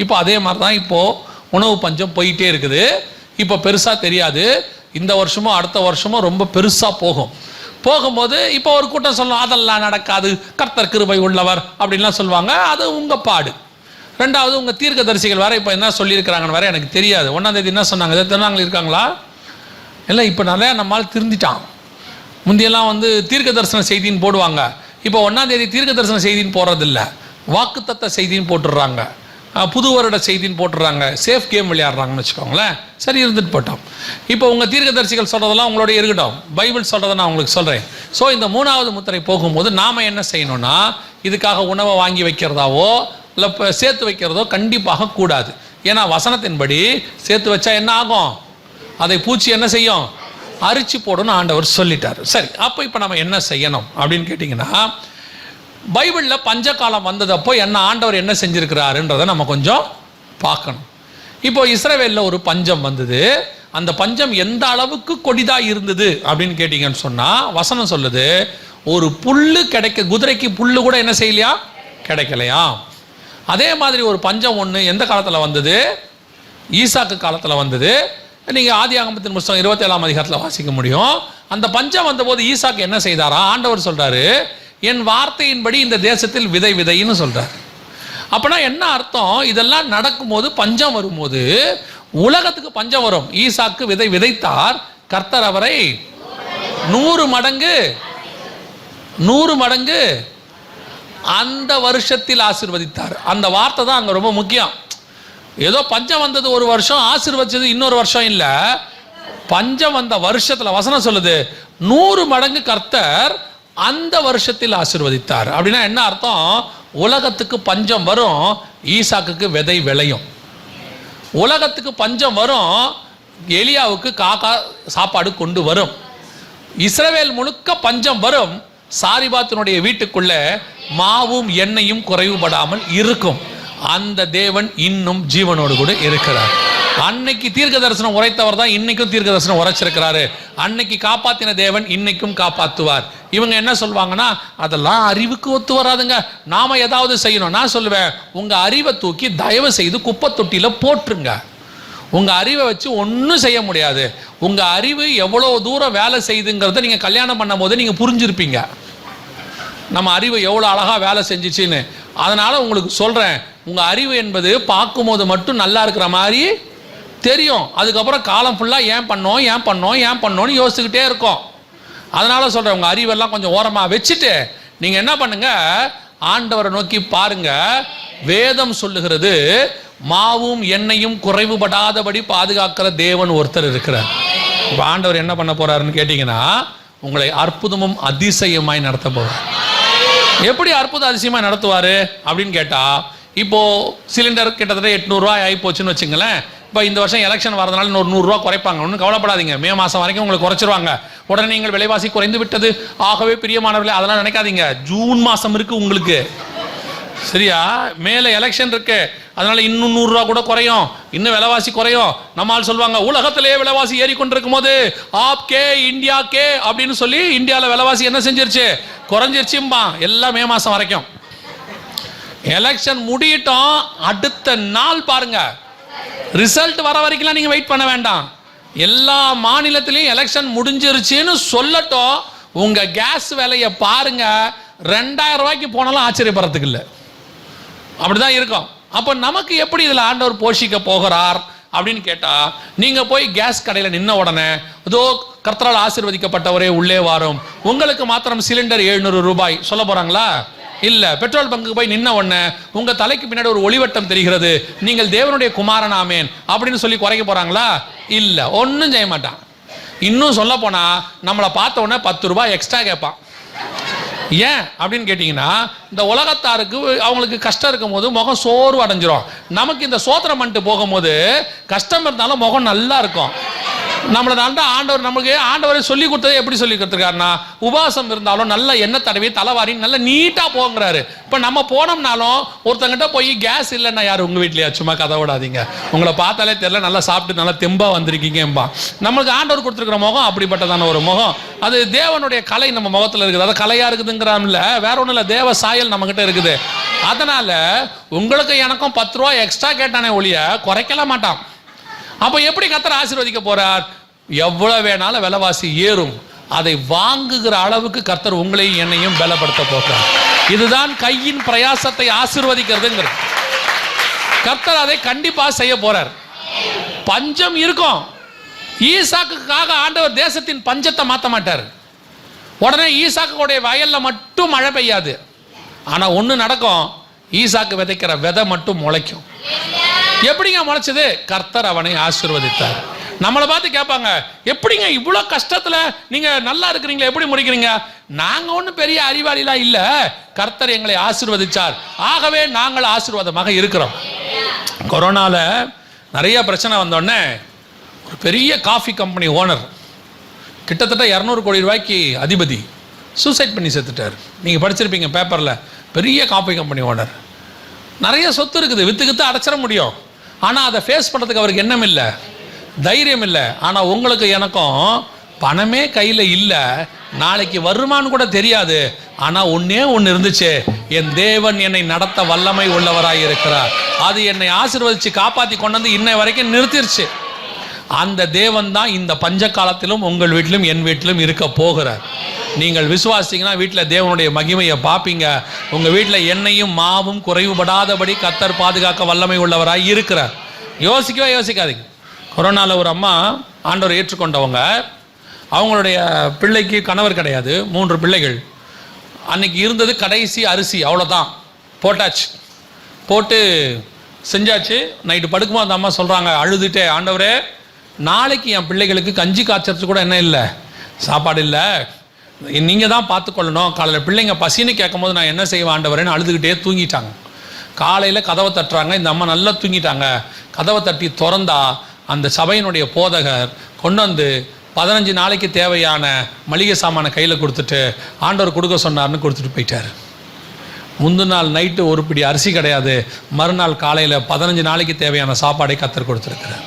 இப்போ அதே மாதிரி தான் இப்போது உணவு பஞ்சம் போயிட்டே இருக்குது. இப்போ பெருசாக தெரியாது. இந்த வருஷமும் அடுத்த வருஷமும் ரொம்ப பெருசாக போகும்போது இப்போ ஒரு கூட்டம் சொல்லணும், அதெல்லாம் நடக்காது, கர்த்தர் கிருபை உள்ளவர் அப்படின்லாம் சொல்லுவாங்க. அது உங்கள் பாடு. ரெண்டாவது, உங்கள் தீர்க்கதரிசிகள் வேறு இப்போ என்ன சொல்லியிருக்கிறாங்கன்னு வேறு எனக்கு தெரியாது. 1ஆம் தேதி என்ன சொன்னாங்க, திருநாங்கள் இருக்காங்களா இல்லை? இப்போ நிறையா நம்மளால் திருந்திட்டான். முந்தியெல்லாம் தீர்க்க தரிசன செய்தின்னு போடுவாங்க. இப்போ 1ஆம் தேதி தீர்க்க தரிசன செய்தின்னு போடுறதில்ல, வாக்குத்தத்த செய்தின்னு போட்டுடுறாங்க, புது வருட செய்தின்னு போட்டுடுறாங்க, சேஃப் கேம் விளையாடுறாங்கன்னு வச்சுக்கோங்களேன். சரி, இருந்துட்டு போட்டோம். இப்போ உங்கள் தீர்க்கதரிசிகள் சொல்கிறதெல்லாம் உங்களோட இருக்கட்டும், பைபிள் சொல்கிறத நான் உங்களுக்கு சொல்கிறேன். ஸோ இந்த 3வது முத்திரை போகும்போது நாம் என்ன செய்யணும்னா, இதுக்காக உணவை வாங்கி வைக்கிறதாவோ இல்லை இப்போ சேர்த்து வைக்கிறதோ கண்டிப்பாக கூடாது. ஏன்னா வசனத்தின்படி சேர்த்து வச்சா என்ன ஆகும், அதை பூச்சி என்ன செய்யும், அரிச்சு போடணும் ஆண்டவர் சொல்லிட்டார். சரி, அப்போ இப்போ நம்ம என்ன செய்யணும் அப்படின்னு கேட்டிங்கன்னா, பைபிளில் பஞ்சகாலம் வந்ததப்போ என்ன ஆண்டவர் என்ன செஞ்சுருக்கிறாருன்றதை நம்ம கொஞ்சம் பார்க்கணும். இப்போ இஸ்ரவேலில் ஒரு பஞ்சம் வந்தது. அந்த பஞ்சம் எந்த அளவுக்கு கொடிதாக இருந்தது அப்படின்னு கேட்டிங்கன்னு சொன்னால், வசனம் சொல்லுது, ஒரு புல்லு குதிரைக்கு புல்லு கூட என்ன செய்யலையா, கிடைக்கலையா. அதே மாதிரி ஒரு பஞ்சம் ஒன்று எந்த காலத்தில் வந்தது, ஈசாக்கு காலத்தில் வந்தது. நீங்கள் ஆதியாகமத்தின் புத்தகம் 27ஆம் அதிகாரத்தில் வாசிக்க முடியும். அந்த பஞ்சம் வந்தபோது ஈசாக்கு என்ன செய்தாரா, ஆண்டவர் சொல்கிறாரு, என் வார்த்தையின்படி இந்த தேசத்தில் விதைன்னு சொல்கிறார். அப்படின்னா என்ன அர்த்தம், இதெல்லாம் நடக்கும்போது பஞ்சம் வரும்போது உலகத்துக்கு பஞ்சம் வரும். ஈசாக்கு விதைத்தார், கர்த்தர் அவரை 100 மடங்கு அந்த வருஷத்தில் ஆசீர்வதித்தார். அந்த வார்த்தை தான் அங்கே ரொம்ப முக்கியம். ஏதோ பஞ்சம் வந்தது ஒரு வருஷம், ஆசீர்வதிச்சது இன்னொரு வருஷம் இல்லை. பஞ்சம் வந்த வருஷத்தில் வசனம் சொல்லுது 100 மடங்கு கர்த்தர் அந்த வருஷத்தில் ஆசீர்வதித்தார். அப்படின்னா என்ன அர்த்தம், உலகத்துக்கு பஞ்சம் வரும், ஈசாக்குக்கு விதை விளையும். உலகத்துக்கு பஞ்சம் வரும், எலியாவுக்கு காக்கா சாப்பாடு கொண்டு வரும். இஸ்ரவேல் முழுக்க பஞ்சம் வரும், சாரிபாத்தினுடைய வீட்டுக்குள்ள மாவும் எண்ணெயும் குறைவுபடாமல் இருக்கும். அந்த தேவன் இன்னும் ஜீவனோடு கூட இருக்கிறார். அன்னைக்கு தீர்க்க தரிசனம் உரைத்தவர் தான் இன்னைக்கும் தீர்க்க தரிசனம் உரைச்சிருக்கிறாரு. அன்னைக்கு காப்பாத்தின தேவன் இன்னைக்கும் காப்பாற்றுவார். இவங்க என்ன சொல்லுவாங்கன்னா, அதெல்லாம் அறிவுக்கு ஒத்து வராதுங்க, நாம ஏதாவது செய்யணும். நான் சொல்லுவேன், உங்க அறிவை தூக்கி தயவு செய்து குப்பை தொட்டியில போட்டுருங்க. உங்க அறிவை வச்சு ஒன்றும் செய்ய முடியாது. உங்க அறிவு எவ்வளோ தூரம் வேலை செய்யுதுங்கிறத நீங்க கல்யாணம் பண்ணும் போது நீங்க புரிஞ்சிருப்பீங்க, நம்ம அறிவு எவ்வளோ அழகா வேலை செஞ்சிச்சின்னு. அதனால உங்களுக்கு சொல்றேன், உங்க அறிவு என்பது பார்க்கும்போது மட்டும் நல்லா இருக்கிற மாதிரி தெரியும். அதுக்கப்புறம் காலம் ஃபுல்லாக ஏன் பண்ணோன்னு யோசிச்சுக்கிட்டே இருக்கும். அதனால சொல்கிறேன், உங்கள் அறிவெல்லாம் கொஞ்சம் ஓரமாக வச்சுட்டு நீங்கள் என்ன பண்ணுங்க, ஆண்டவரை நோக்கி பாருங்க. வேதம் சொல்லுகிறது, மாவும் எண்ணெயும் குறைவுபடாதபடி பாதுகாக்கிற தேவன் ஒருத்தர் இருக்கிறார். இப்போ ஆண்டவர் என்ன பண்ண போறாருன்னு கேட்டிங்கன்னா, உங்களை அற்புதமும் அதிசயமாய் நடத்த போகிறார். எப்படி அற்புதம் அதிசயமாய் நடத்துவார் அப்படின்னு கேட்டால், இப்போது சிலிண்டர் கிட்டத்தட்ட 800 ரூபாய் ஆகி போச்சுன்னு வச்சுங்களேன். இப்போ இந்த வருஷம் எலெக்ஷன் வரதுனால இன்னொரு 100 ரூபா குறைப்பாங்க. ஒன்றும் கவலைப்படாதீங்க, மே மாதம் வரைக்கும் உங்களுக்கு குறைச்சிருவாங்க. உடனே நீங்கள் விலைவாசி குறைந்து விட்டது, ஆகவே பிரியமானவர்களே அதெல்லாம் நினைக்காதீங்க. ஜூன் மாதம் இருக்குது உங்களுக்கு, சரியா? மேலே எலெக்ஷன் இருக்கு, அதனால இன்னும் 100 ரூபா கூட குறையும், இன்னும் விலைவாசி குறையும். நம்மால் சொல்லுவாங்க, உலகத்திலேயே விலைவாசி ஏறிக்கொண்டிருக்கும் போது ஆப் கே இந்தியா கே அப்படின்னு சொல்லி இந்தியாவில் விலைவாசி என்ன செஞ்சிருச்சு, குறைஞ்சிருச்சும்பா. எல்லாம் மே மாதம் வரைக்கும். எலெக்ஷன் முடியட்டும், அடுத்த நாள் பாருங்க, ரிசல்ட் வர வரைக்கும் நீங்க வெயிட் பண்ண வேண்டாம். எல்லா மாநிலத்திலையும் எலெக்ஷன் முடிஞ்சிருச்சுன்னு சொல்லட்டும், உங்க கேஸ் விலையை பாருங்க, 2000 ரூபாய்க்கு போனாலும் ஆச்சரியப்படுறதுக்கு இல்லை, அப்படிதான் இருக்கும். அப்போ நமக்கு எப்படி இதில் ஆண்டவர் போஷிக்க போகிறார் அப்படின்னு கேட்டா, நீங்க போய் கேஸ் கடையில் நின்ன உடனே அதோ கர்த்தரால் ஆசீர்வதிக்கப்பட்டவரே உள்ளே வாரும், உங்களுக்கு மாத்திரம் சிலிண்டர் 700 ரூபாய் சொல்ல போறாங்களா? இல்ல. பெட்ரோல் பங்குக்கு போய் நின்ன உடனே உங்க தலைக்கு பின்னாடி ஒரு ஒளிவட்டம் தெரிகிறது, நீங்கள் தேவனுடைய குமாரன் ஆமேன் அப்படின்னு சொல்லி குறைக்க போறாங்களா? இல்ல, ஒன்றும் செய்ய மாட்டான். இன்னும் சொல்ல போனா, நம்மளை பார்த்த உடனே 10 ரூபாய் எக்ஸ்ட்ரா கேட்பான். ஏன் அப்படின்னு கேட்டிங்கன்னா, இந்த உலகத்தாருக்கு அவங்களுக்கு கஷ்டம் இருக்கும் போது முகம் சோர்வு அடைஞ்சிரும். நமக்கு இந்த சோத்திரம் பண்ணிட்டு போகும்போது கஷ்டம் இருந்தாலும் முகம் நல்லா இருக்கும். நம்மளை நல்ல ஆண்டவரை சொல்லி கொடுத்தது எப்படி சொல்லி கொடுத்துருக்காருன்னா, உபவாசம் இருந்தாலும் நல்ல எண்ணெய் தடவி தலைவாரி நல்ல நீட்டாக போங்கிறாரு. இப்போ நம்ம போனோம்னாலும் ஒருத்தங்கிட்ட போய் கேஸ் இல்லைன்னா யார் உங்கள் வீட்லையா, சும்மா கதை விடாதீங்க, உங்களை பார்த்தாலே தெரியல, நல்லா சாப்பிட்டு நல்லா தெம்பா வந்திருக்கீங்கம்பா. நம்மளுக்கு ஆண்டவர் கொடுத்துருக்கிற முகம் அப்படிப்பட்டதான ஒரு முகம். அது தேவனுடைய கலை நம்ம முகத்தில் இருக்குது. அது கலையாக இருக்குதுங்கிறான்ல, வேற ஒன்றும் இல்லை, தேவ சாயல் நம்மகிட்ட இருக்குது. அதனால உங்களுக்கு எனக்கும் 10 ரூபா எக்ஸ்ட்ரா கேட்டானே ஒழிய குறைக்கல மாட்டான். அப்போ எப்படி கர்த்தர் ஆசீர்வதிக்க போறார்? எவ்வளவு வேணாலும் விலைவாசி ஏறும், அதை வாங்குகிற அளவுக்கு கர்த்தர் உங்களையும் என்னையும் பலப்படுத்த போகிறார். இதுதான் கையின் பிரயாசத்தை ஆசீர்வதிக்கிறதுங்கிறது. கர்த்தர் அதை கண்டிப்பா செய்ய போறார். பஞ்சம் இருக்கும். ஈசாக்குக்காக ஆண்டவர் தேசத்தின் பஞ்சத்தை மாற்ற மாட்டார். உடனே ஈசாக்குடைய வயல்ல மட்டும் மழை பெய்யாது. ஆனா ஒண்ணு நடக்கும், ஈசாக்கு விதைக்கிற விதை மட்டும் முளைக்கும். எப்படிங்க முளைச்சது? கர்த்தர் அவனை ஆசீர்வதித்தார். நம்மளை பார்த்து கேட்பாங்க, எப்படிங்க இவ்வளோ கஷ்டத்தில் நீங்கள் நல்லா இருக்கிறீங்களா, எப்படி முடிக்கிறீங்க? நாங்கள் ஒன்றும் பெரிய அறிவாளிலாம் இல்லை, கர்த்தர் எங்களை ஆசீர்வதிச்சார், ஆகவே நாங்கள் ஆசீர்வாதமாக இருக்கிறோம். கொரோனாவில் நிறைய பிரச்சனை வந்தோடனே ஒரு பெரிய காஃபி கம்பெனி ஓனர், கிட்டத்தட்ட 200 கோடி ரூபாய்க்கு அதிபதி, சூசைட் பண்ணி செத்துட்டார். நீங்கள் படிச்சிருப்பீங்க பேப்பரில். பெரிய காஃபி கம்பெனி ஓனர், நிறைய சொத்து இருக்குது, வித்து அடைச்சிட முடியும். ஆனால் அதை ஃபேஸ் பண்ணுறதுக்கு அவருக்கு எண்ணம் இல்லை, தைரியம் இல்லை. ஆனால் உங்களுக்கு எனக்கும் பணமே கையில் இல்லை, நாளைக்கு வருமானு கூட தெரியாது. ஆனால் ஒன்றே ஒன்று இருந்துச்சு, என் தேவன் என்னை நடத்த வல்லமை உள்ளவராக இருக்கிறார். அது என்னை ஆசீர்வதித்து காப்பாற்றி கொண்டு வந்து இன்னை வரைக்கும் நிறுத்திருச்சு. அந்த தேவன் தான் இந்த பஞ்ச காலத்திலும் உங்கள் வீட்டிலும் என் வீட்டிலும் இருக்க போகிறார். நீங்கள் விசுவாசிங்கன்னா வீட்டில் தேவனுடைய மகிமையை பார்ப்பீங்க. உங்கள் வீட்டில் எண்ணெயும் மாவும் குறைவுபடாதபடி கர்த்தர் பாதுகாக்க வல்லமை உள்ளவராக இருக்கிறார். யோசிக்காதீங்க. கொரோனாவில் ஒரு அம்மா ஆண்டவரை ஏற்றுக்கொண்டவங்க, அவங்களுடைய பிள்ளைக்கு கணவர் கிடையாது, 3 பிள்ளைகள். அன்னைக்கு இருந்தது கடைசி அரிசி, அவ்வளோதான், போட்டாச்சு. போட்டு செஞ்சாச்சு. நைட்டு படுக்கும்போது அந்த அம்மா சொல்கிறாங்க அழுதுகிட்டே, ஆண்டவரே நாளைக்கு என் பிள்ளைகளுக்கு கஞ்சி காய்ச்சறது கூட என்ன இல்லை, சாப்பாடு இல்லை, நீங்கள் தான் பார்த்துக்கொள்ளணும். காலையில் பிள்ளைங்க பசின்னு கேட்கும் போது நான் என்ன செய்வேன் ஆண்டவரேன்னு அழுதுகிட்டே தூங்கிட்டாங்க. காலையில் கதவை தட்டுறாங்க, இந்த அம்மா நல்லா தூங்கிட்டாங்க. கதவை தட்டி திறந்தா அந்த சபையினுடைய போதகர் கொண்டு வந்து 15 நாளைக்கு தேவையான மளிகை சாமானை கையில் கொடுத்துட்டு ஆண்டவர் கொடுக்க சொன்னார்னு கொடுத்துட்டு போயிட்டார். முந்தின நாள் நைட்டு ஒரு பிடி அரிசி கிடையாது, மறுநாள் காலையில் 15 நாளைக்கு தேவையான சாப்பாடை கர்த்தர் கொடுத்துருக்கிறார்.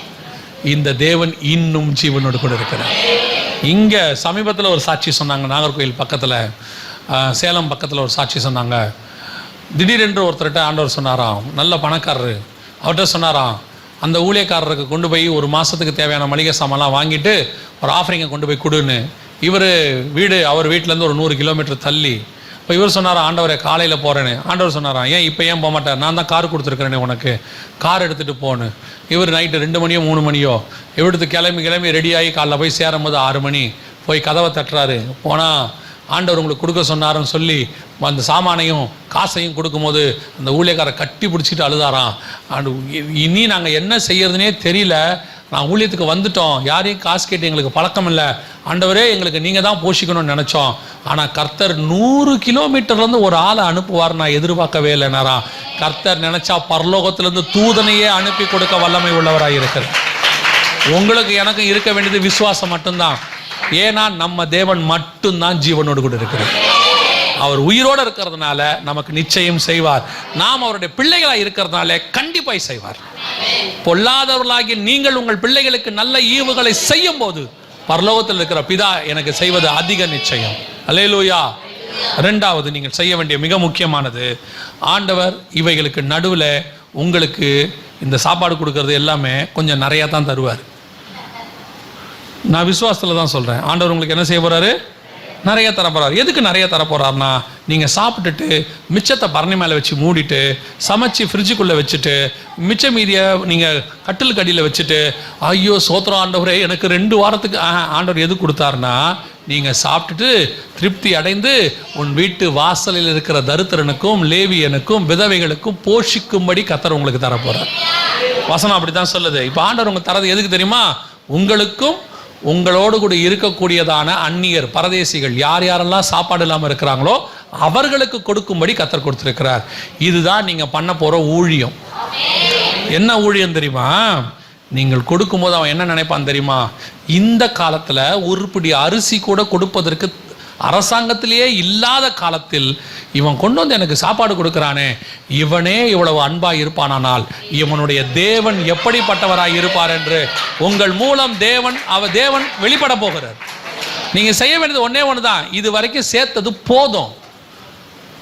இந்த தேவன் இன்னும் ஜீவனோடு கூட இருக்கிறார். இங்கே சமீபத்தில் ஒரு சாட்சி சொன்னாங்க, நாகர்கோவில் பக்கத்தில், சேலம் பக்கத்தில் ஒரு சாட்சி சொன்னாங்க. திடீரென்று ஒருத்தர்கிட்ட ஆண்டவர் சொன்னாராம், நல்ல பணக்காரரு, அவர்கிட்ட சொன்னாராம், அந்த ஊழியக்காரருக்கு கொண்டு போய் ஒரு மாதத்துக்கு தேவையான மளிகை சாமான்லாம் வாங்கிட்டு ஒரு ஆஃபரிங்கை கொண்டு போய் கொடுன்னு. இவர் வீடு அவர் வீட்டிலேருந்து ஒரு 100 கிலோமீட்டர் தள்ளி. இப்போ இவர் சொன்னாராம், ஆண்டவரை காலையில் போகிறேன்னு. ஆண்டவர் சொன்னாராம், இப்போ ஏன் போக மாட்டேன், நான் தான் கார் கொடுத்துருக்குறேனே உனக்கு, கார் எடுத்துகிட்டு போன்னு. இவர் நைட்டு 2 மணியோ 3 மணியோ எடுத்து கிளம்பி ரெடியாகி காலைல போய் சேரும் போது 6 மணி. போய் கதவை தட்டுறாரு. போனால் ஆண்டவர் உங்களுக்கு கொடுக்க சொன்னாருன்னு சொல்லி அந்த சாமானையும் காசையும் கொடுக்கும்போது அந்த ஊழியக்காரை கட்டி பிடிச்சிட்டு அழுதாராம். இனி நாங்கள் என்ன செய்யறதுனே தெரியல, நான் ஊழியத்துக்கு வந்துட்டோம், யாரையும் காசு கேட்டு எங்களுக்கு பழக்கம் இல்லை, ஆண்டவரே எங்களுக்கு நீங்கள் தான் போஷிக்கணும்னு நினச்சோம், ஆனால் கர்த்தர் 100 கிலோமீட்டர்லேருந்து ஒரு ஆளை அனுப்புவார் நான் எதிர்பார்க்கவே இல்லைனாரா. கர்த்தர் நினச்சா பரலோகத்திலேருந்து தூதனையே அனுப்பி கொடுக்க வல்லமை உள்ளவராக இருக்கிறார். உங்களுக்கு எனக்கு இருக்க வேண்டியது விசுவாசம் மட்டும்தான். ஏன்னா நம்ம தேவன் மட்டும்தான் ஜீவனோடு கூட இருக்கிறார். அவர் உயிரோடு இருக்கிறதுனால நமக்கு நிச்சயம் செய்வார். நாம் அவருடைய பிள்ளைகளாக இருக்கிறதுனால கண்டிப்பாக செய்வார். பொல்லாதவர்களாகிய நீங்கள் உங்கள் பிள்ளைகளுக்கு நல்ல ஈவுகளை செய்யும் போது பரலோகத்தில் இருக்கிற பிதா எனக்கு செய்வது அதிக நிச்சயம். அல்லேலூயா. 2வது நீங்கள் செய்ய வேண்டிய மிக முக்கியமானது, ஆண்டவர் இவைகளுக்கு நடுவில் உங்களுக்கு இந்த சாப்பாடு கொடுக்கறது எல்லாமே கொஞ்சம் நிறையா தான் தருவார். நான் விசுவாசத்தில் தான் சொல்கிறேன். ஆண்டவர் உங்களுக்கு என்ன செய்ய போகிறாரு? நிறைய தரப்போறார். எதுக்கு நிறைய தரப்போறாருன்னா, நீங்கள் சாப்பிட்டுட்டு மிச்சத்தை பரணி மேலே வச்சு மூடிட்டு சமைச்சு ஃப்ரிட்ஜுக்குள்ளே வச்சுட்டு மிச்ச மீதியை நீங்கள் கட்டிலுக்கு அடியில் வச்சுட்டு ஐயோ சோத்திரம் ஆண்டவரே எனக்கு 2 வாரத்துக்கு ஆண்டவர் எது கொடுத்தாருன்னா, நீங்கள் சாப்பிட்டுட்டு திருப்தி அடைந்து உன் வீட்டு வாசலில் இருக்கிற தரித்திரனுக்கும் லேவியனுக்கும் விதவைகளுக்கும் போஷிக்கும்படி கர்த்தர் உங்களுக்கு தரப்போகிறார். வசனம் அப்படி தான் சொல்லுது. இப்போ ஆண்டவர் உங்களுக்கு தரது எதுக்கு தெரியுமா? உங்களுக்கும் உங்களோடு கூட இருக்கக்கூடியதான அந்நியர் பரதேசிகள் யார் யாரெல்லாம் சாப்பாடு இல்லாமல் இருக்கிறாங்களோ அவர்களுக்கு கொடுக்கும்படி கர்த்தர் கொடுத்திருக்கிறார். இதுதான் நீங்க பண்ண போற ஊழியம். என்ன ஊழியம் தெரியுமா? நீங்கள் கொடுக்கும்போது அவன் என்ன நினைப்பான் தெரியுமா? இந்த காலத்துல உருப்படி அரிசி கூட கொடுப்பதற்கு அரசாங்கத்திலேயே இல்லாத காலத்தில் இவன் கொண்டு வந்து எனக்கு சாப்பாடு கொடுக்கிறானே, இவனே இவ்வளவு அன்பா இருப்பானால் இவனுடைய தேவன் எப்படிப்பட்டவராய் இருப்பார் என்று உங்கள் மூலம் தேவன் வெளிப்பட போகிறார். நீங்க செய்ய வேண்டியது ஒன்னே ஒண்ணுதான். இது வரைக்கும் சேர்த்தது போதும்.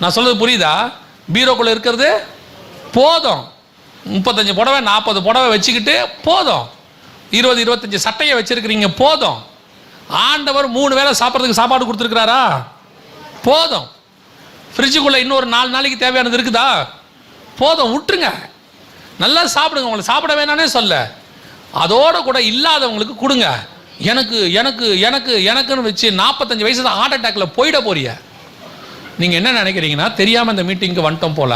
நான் சொல்றது புரியுதா? பீரோக்குள்ள இருக்கிறது போதும். 35 புடவை 40 புடவை வச்சுக்கிட்டு போதும். 20-25 சட்டையை வச்சிருக்கிறீங்க போதும். ஆண்டவர் 3 வேளை சாப்பிட்றதுக்கு சாப்பாடு கொடுத்துருக்கிறாரா? போதும். ஃப்ரிட்ஜுக்குள்ள இன்னொரு 4 நாளைக்கு தேவையானது இருக்குதா? போதும். விட்டுருங்க, நல்லா சாப்பிடுங்க. உங்களை சாப்பிட வேணானே சொல்ல, அதோட கூட இல்லாதவங்களுக்கு கொடுங்க. எனக்கு எனக்கு எனக்கு எனக்குன்னு வச்சு 45 வயசு தான் ஹார்ட் அட்டாக்ல போயிட போறீங்க. நீங்க என்ன நினைக்கிறீங்கன்னா, தெரியாம இந்த மீட்டிங்க்கு வந்துட்டோம் போல,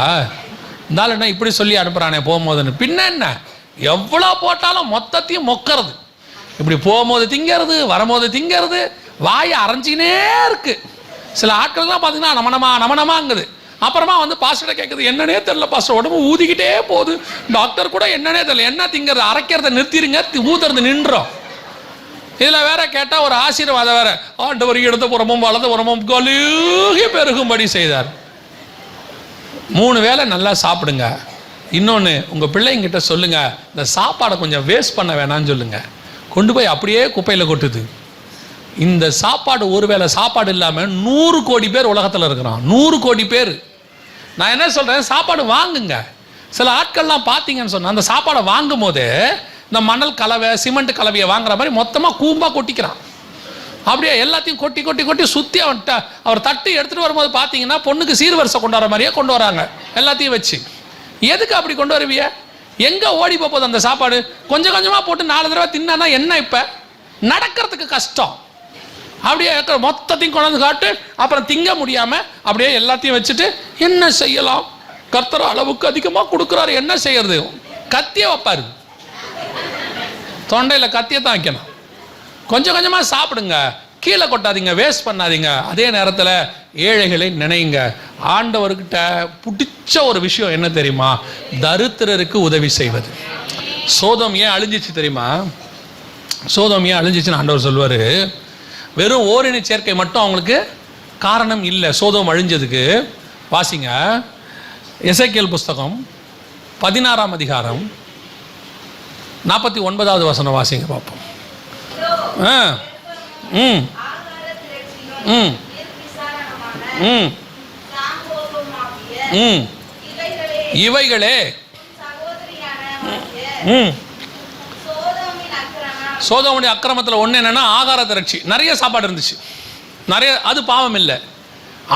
இருந்தாலும் என்ன இப்படி சொல்லி அனுப்புறானே போகும்போதுன்னு. பின்ன என்ன, எவ்வளோ போட்டாலும் மொத்தத்தையும் மொக்கிறது. இப்படி போகும்போது திங்கிறது, வரும்போது திங்கிறது, வாயை அரைஞ்சிக்கினே இருக்கு. சில ஆட்கள்லாம் பார்த்தீங்கன்னா நமனமாங்குது. அப்புறமா வந்து பாஸ்டரை கேட்குது, என்னன்னே தெரியல பாஸ்டர், உடம்பு ஊதிக்கிட்டே போகுது. டாக்டர் கூட என்னன்னே தெரியல, என்ன திங்கிறது, அரைக்கிறத நிறுத்திடுங்க, ஊதுறது நின்றோம். இதில் வேற கேட்டால் ஒரு ஆசீர்வாதம் வேற, ஆண்டவர் இடது புறமும் வலது புறமும் கழுகி பெருகும்படி செய்தார். 3 வேளை நல்லா சாப்பிடுங்க. இன்னொன்று, உங்கள் பிள்ளைங்கிட்ட சொல்லுங்க, இந்த சாப்பாடை கொஞ்சம் வேஸ்ட் பண்ண வேணாம்னு சொல்லுங்க. கொண்டு போய் அப்படியே குப்பையில் கொட்டுது. இந்த சாப்பாடு, ஒரு வேளை சாப்பாடு இல்லாமல் 100 கோடி பேர் உலகத்தில் இருக்கிறான். 100 கோடி பேர். நான் என்ன சொல்கிறேன், சாப்பாடு வாங்குங்க. சில ஆட்கள்லாம் பார்த்தீங்கன்னு சொன்னால், அந்த சாப்பாடை வாங்கும் போது இந்த மணல் கலவை சிமெண்ட் கலவையை வாங்குற மாதிரி மொத்தமாக கூம்பாக கொட்டிக்கிறான். அப்படியே எல்லாத்தையும் கொட்டி கொட்டி கொட்டி சுற்றி அவர் தட்டு எடுத்துகிட்டு வரும்போது பார்த்தீங்கன்னா பொண்ணுக்கு சீர்வரிசை கொண்டு வர மாதிரியே கொண்டு வராங்க எல்லாத்தையும் வச்சு. எதுக்கு அப்படி கொண்டு வருவிய? எங்கே ஓடி போகுது அந்த சாப்பாடு? கொஞ்சம் கொஞ்சமாக போட்டு 4 தடவை தின்னா என்ன? இப்போ நடக்கிறதுக்கு கஷ்டம். அப்படியே மொத்தத்தையும் கொண்டு வந்து காட்டு, அப்புறம் திங்க முடியாமல் அப்படியே எல்லாத்தையும் வச்சுட்டு என்ன செய்யலாம்? கர்த்தர் அளவுக்கு அதிகமாக கொடுக்குறாரு, என்ன செய்யறது? கத்தியை வைப்பாரு, தொண்டையில் கத்தியை தான் வைக்கணும். கொஞ்சம் கொஞ்சமாக சாப்பிடுங்க, கீழே கொட்டாதீங்க, வேஸ்ட் பண்ணாதீங்க. அதே நேரத்தில் ஏழைகளை நினைங்க. ஆண்டவர்கிட்ட பிடிச்ச ஒரு விஷயம் என்ன தெரியுமா? தரித்திரருக்கு உதவி செய்வது. சோதோம் ஏன் அழிஞ்சிச்சு தெரியுமா? சோதோம் ஏன் அழிஞ்சிச்சுன்னு ஆண்டவர் சொல்வார், வெறும் ஓரின சேர்க்கை மட்டும் அவங்களுக்கு காரணம் இல்லை சோதோம் அழிஞ்சதுக்கு. வாசிங்க, எசேக்கியேல் புஸ்தகம் 16ஆம் அதிகாரம் 49வது வசனம் வாசிங்க பார்ப்போம். இவைகளே சோதோமுடைய அக்கிரமத்தில் ஒன்று என்னன்னா, ஆகார திரட்சி. நிறைய சாப்பாடு இருந்துச்சு, நிறைய, அது பாவம் இல்லை.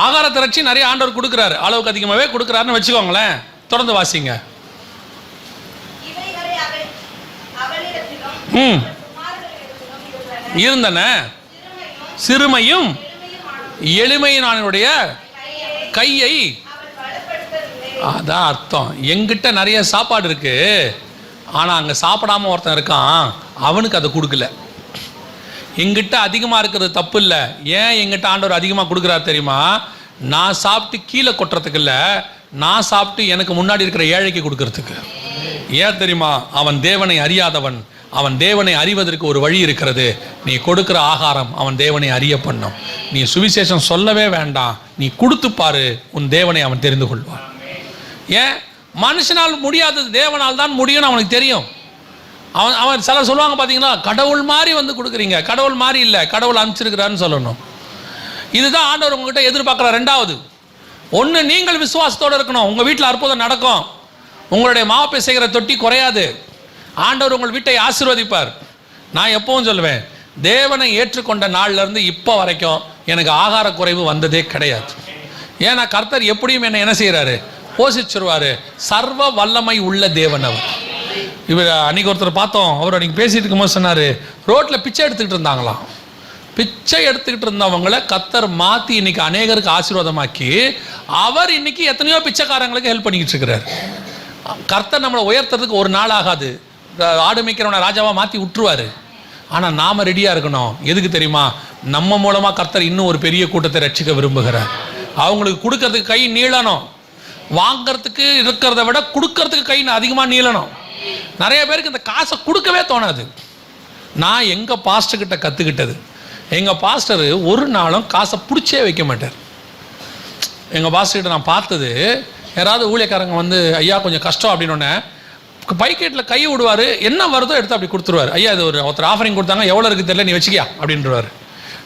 ஆகார திரட்சி நிறைய ஆண்டவர் கொடுக்குறாரு, அளவுக்கு அதிகமாகவே கொடுக்குறாருன்னு வச்சுக்கோங்களேன். தொடர்ந்து வாசிங்க. இருந்தன, சிறுமையும் எளிமையினுடைய கையை. அதான் அர்த்தம். எங்கிட்ட நிறைய சாப்பாடு இருக்கு, ஆனா அங்க சாப்பிடாம ஒருத்தன் இருக்கான், அவனுக்கு அதை கொடுக்கல. எங்கிட்ட அதிகமா இருக்கிறது தப்பு இல்லை. ஏன் எங்கிட்ட ஆண்டவர் அதிகமா கொடுக்குறாரு தெரியுமா? நான் சாப்பிட்டு கீழே கொட்டுறதுக்கு இல்லை, நான் சாப்பிட்டு எனக்கு முன்னாடி இருக்கிற ஏழைக்கு கொடுக்கறதுக்கு. ஏன் தெரியுமா? அவன் தேவனை அறியாதவன். அவன் தேவனை அறிவதற்கு ஒரு வழி இருக்கிறது. நீ கொடுக்கிற ஆகாரம் அவன் தேவனை அறிய பண்ணும். நீ சுவிசேஷம் சொல்லவே வேண்டாம், நீ கொடுத்து பாரு, உன் தேவனை அவன் தெரிந்து கொள்வான். ஏன்? மனுஷனால் முடியாதது தேவனால் தான் முடியும்னு அவனுக்கு தெரியும். அவன் சிலர் சொல்லுவாங்க பார்த்தீங்களா, கடவுள் மாதிரி வந்து கொடுக்குறீங்க. கடவுள் மாதிரி இல்லை, கடவுள் அனுப்பிச்சிருக்கிறான்னு சொல்லணும். இதுதான் ஆண்டவர் உங்ககிட்ட எதிர்பார்க்குற. 2வது, ஒன்று, நீங்கள் விசுவாசத்தோடு இருக்கணும். உங்கள் வீட்டில் அற்புதம் நடக்கும், உங்களுடைய மாவு செய்கிற தொட்டி குறையாது, ஆண்டவர் உங்கள் வீட்டை ஆசீர்வதிப்பார். நான் எப்பவும் சொல்லுவேன், தேவனை ஏற்றுக்கொண்ட நாள்லேருந்து இப்போ வரைக்கும் எனக்கு ஆகார குறைவு வந்ததே கிடையாது. ஏன்னா கர்த்தர் எப்படியும் என்ன செய்கிறாரு? போஷிச்சிருவாரு. சர்வ வல்லமை உள்ள தேவன் அவர். இவர் அன்னைக்கு ஒருத்தர் பார்த்தோம், அவர் அன்னைக்கு பேசிட்டு இருக்கும்போது சொன்னார், ரோட்டில் பிச்சை எடுத்துக்கிட்டு இருந்தாங்களாம். பிச்சை எடுத்துக்கிட்டு இருந்தவங்களை கர்த்தர் மாற்றி இன்னைக்கு அநேகருக்கு ஆசீர்வாதமாக்கி, அவர் இன்னைக்கு எத்தனையோ பிச்சைக்காரங்களுக்கு ஹெல்ப் பண்ணிக்கிட்டு இருக்கிறார். கர்த்தர் நம்மளை உயர்த்துறதுக்கு ஒரு நாள் ஆகாது. ஆடு மேய்க்கிறவனை ராஜாவாக மாற்றி விட்டுருவார். ஆனால் நாம் ரெடியாக இருக்கணும். எதுக்கு தெரியுமா? நம்ம மூலமாக கர்த்தர் இன்னும் ஒரு பெரிய கூட்டத்தை ரட்சிக்க விரும்புகிறார். அவங்களுக்கு கொடுக்கறதுக்கு கை நீளணும், வாங்கிறதுக்கு இருக்கிறத விட கொடுக்கறதுக்கு கை அதிகமாக நீளணும். நிறைய பேருக்கு இந்த காசை கொடுக்கவே தோணாது. நான் எங்கள் பாஸ்டர்கிட்ட கற்றுக்கிட்டது, எங்கள் பாஸ்டர் ஒரு நாளும் காசை பிடிச்சே வைக்க மாட்டார். எங்கள் பாஸ்டர்கிட்ட நான் பார்த்தது, யாராவது ஊழியக்காரங்க வந்து ஐயா கொஞ்சம் கஷ்டம் அப்படின்னோடனே பைக்கெட்டில் கை விடுவார், என்ன வருதோ எடுத்து அப்படி கொடுத்துருவார். ஐயா இது ஒருத்தர் ஆஃபரிங் கொடுத்தாங்க, எவ்வளோ இருக்குது தெரியல, நீ வச்சுக்கியா அப்படின்றவார்.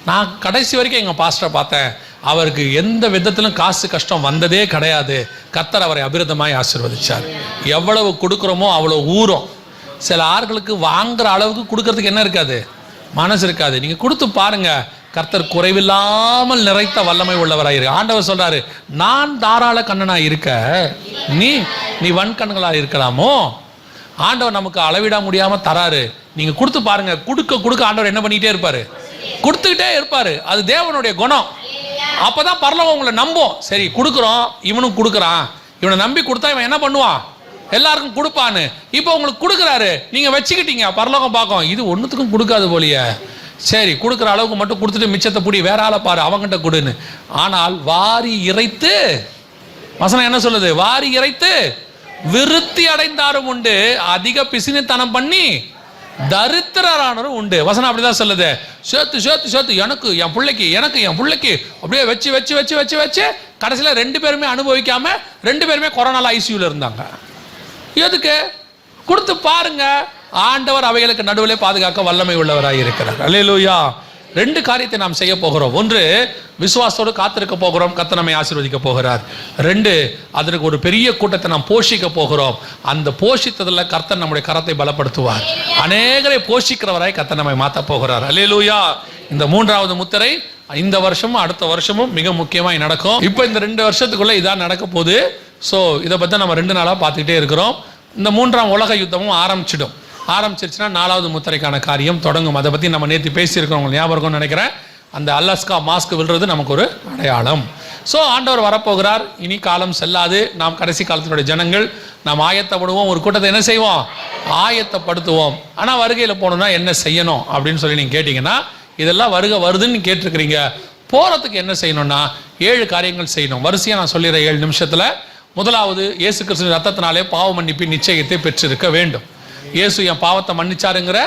நான் கடைசி வரைக்கும் எங்கள் பாஸ்டரை பார்த்தேன், அவருக்கு எந்த விதத்திலும் காசு கஷ்டம் வந்ததே கிடையாது. கர்த்தர் அவரை அபிரதமாய் ஆசீர்வதிச்சார். எவ்வளவு கொடுக்குறோமோ அவ்வளோ ஊறும். சில ஆட்களுக்கு வாங்குற அளவுக்கு கொடுக்கறதுக்கு என்ன இருக்காது, மனசு இருக்காது. நீங்கள் கொடுத்து பாருங்க, கர்த்தர் குறைவில்லாமல் நிறைத்த வல்லமை உள்ளவராயிரு. ஆண்டவர் சொல்றாரு, நான் தாராள கண்ணனாக இருக்க நீ வன்கண்களாக இருக்கலாமோ. ஆண்டவர் நமக்கு அளவிட முடியாமல் தராரு. நீங்கள் கொடுத்து பாருங்க, கொடுக்க ஆண்டவர் என்ன பண்ணிக்கிட்டே இருப்பாரு, கொடுத்துக்கிட்டே இருப்பாரு. அது தேவனுடைய குணம். அப்போதான் பரலோகம் உங்களை நம்பும். சரி கொடுக்குறோம், இவனும் கொடுக்குறான், இவனை நம்பி கொடுத்தா இவன் என்ன பண்ணுவான், எல்லாருக்கும் கொடுப்பான்னு. இப்போ உங்களுக்கு கொடுக்குறாரு, நீங்கள் வச்சுக்கிட்டீங்க, பரலோகம் பார்க்கும் இது ஒன்றுத்துக்கும் கொடுக்காது போலியே. சரி கொடுக்குற அளவுக்கு மட்டும் கொடுத்துட்டு மிச்சத்தை பிடி, வேற ஆளை பாரு, அவங்ககிட்ட கொடுன்னு. ஆனால் வாரி இறைத்து, வசனம் என்ன சொல்லுது, வாரி இறைத்து விருத்தி அடைந்தாரும் உண்டு, அதிக பிசினித்தனம் பண்ணி தரித்திரரானரும் உண்டு. வசனம் அப்படிதான் சொல்லுது. சேர்த்து சேர்த்து சேர்த்து எனக்கு என் பிள்ளைக்கு அப்படியே வச்சு வச்சு வச்சு வச்சு வச்சு கடைசியில் 2 பேருமே அனுபவிக்காம 2 பேருமே கொரோனால ஐசியூல இருந்தாங்க. எதுக்கு? கொடுத்து பாருங்க, ஆண்டவர் அவைகளுக்கு நடுவிலே பாதுகாக்க வல்லமை உள்ளவராக இருக்கிறார். அல்லேலூயா. 2 காரியத்தை நாம் செய்ய போகிறோம். 1, விசுவாசத்தோடு காத்திருக்க போகிறோம், கர்த்தர் நம்மை ஆசீர்வதிக்க போகிறார். 2, அதற்கு ஒரு பெரிய கூட்டத்தை நாம் போஷிக்க போகிறோம். அந்த போஷித்ததில் கர்த்தர் நம்முடைய கரத்தை பலப்படுத்துவார். அநேகரை போஷிக்கிறவராய் கர்த்தர் நம்மை மாற்ற போகிறார். அல்லேலூயா. இந்த 3வது முத்திரை இந்த வருஷமும் அடுத்த வருஷமும் மிக முக்கியமாக நடக்கும். இப்போ இந்த 2 வருஷத்துக்குள்ள இதான் நடக்க போகுது. ஸோ இதை பற்றி நம்ம 2 நாளாக பார்த்துக்கிட்டே இருக்கிறோம். இந்த 3ஆம் உலக யுத்தமும் ஆரம்பிச்சிருச்சுன்னா 4வது முத்திரைக்கான காரியம் தொடங்கும். அதை பற்றி நம்ம நேற்று பேசியிருக்கிறோம், உங்களுக்கு ஞாபகம் இருக்கும்னு நினைக்கிறேன். அந்த அலாஸ்கா மாஸ்க் விழுறது நமக்கு ஒரு அடையாளம். ஸோ ஆண்டவர் வரப்போகிறார், இனி காலம் செல்லாது. நாம் கடைசி காலத்தினுடைய ஜனங்கள், நாம் ஆயத்தப்படுவோம். ஒரு கூட்டத்தை என்ன செய்வோம், ஆயத்தப்படுத்துவோம். ஆனால் வருகையில் போகணுன்னா என்ன செய்யணும் அப்படின்னு சொல்லி நீங்கள் கேட்டிங்கன்னா, இதெல்லாம் வருதுன்னு கேட்டிருக்கிறீங்க. போகிறதுக்கு என்ன செய்யணும்னா 7 காரியங்கள் செய்யணும். வரிசையாக நான் சொல்லிடுறேன் 7 நிமிஷத்தில். முதலாவது, இயேசு கிறிஸ்துவின் ரத்தத்தினாலே பாவ மன்னிப்பின் நிச்சயத்தை பெற்றிருக்க வேண்டும். இயேசு என் பாவத்தை மன்னிச்சாருங்கிற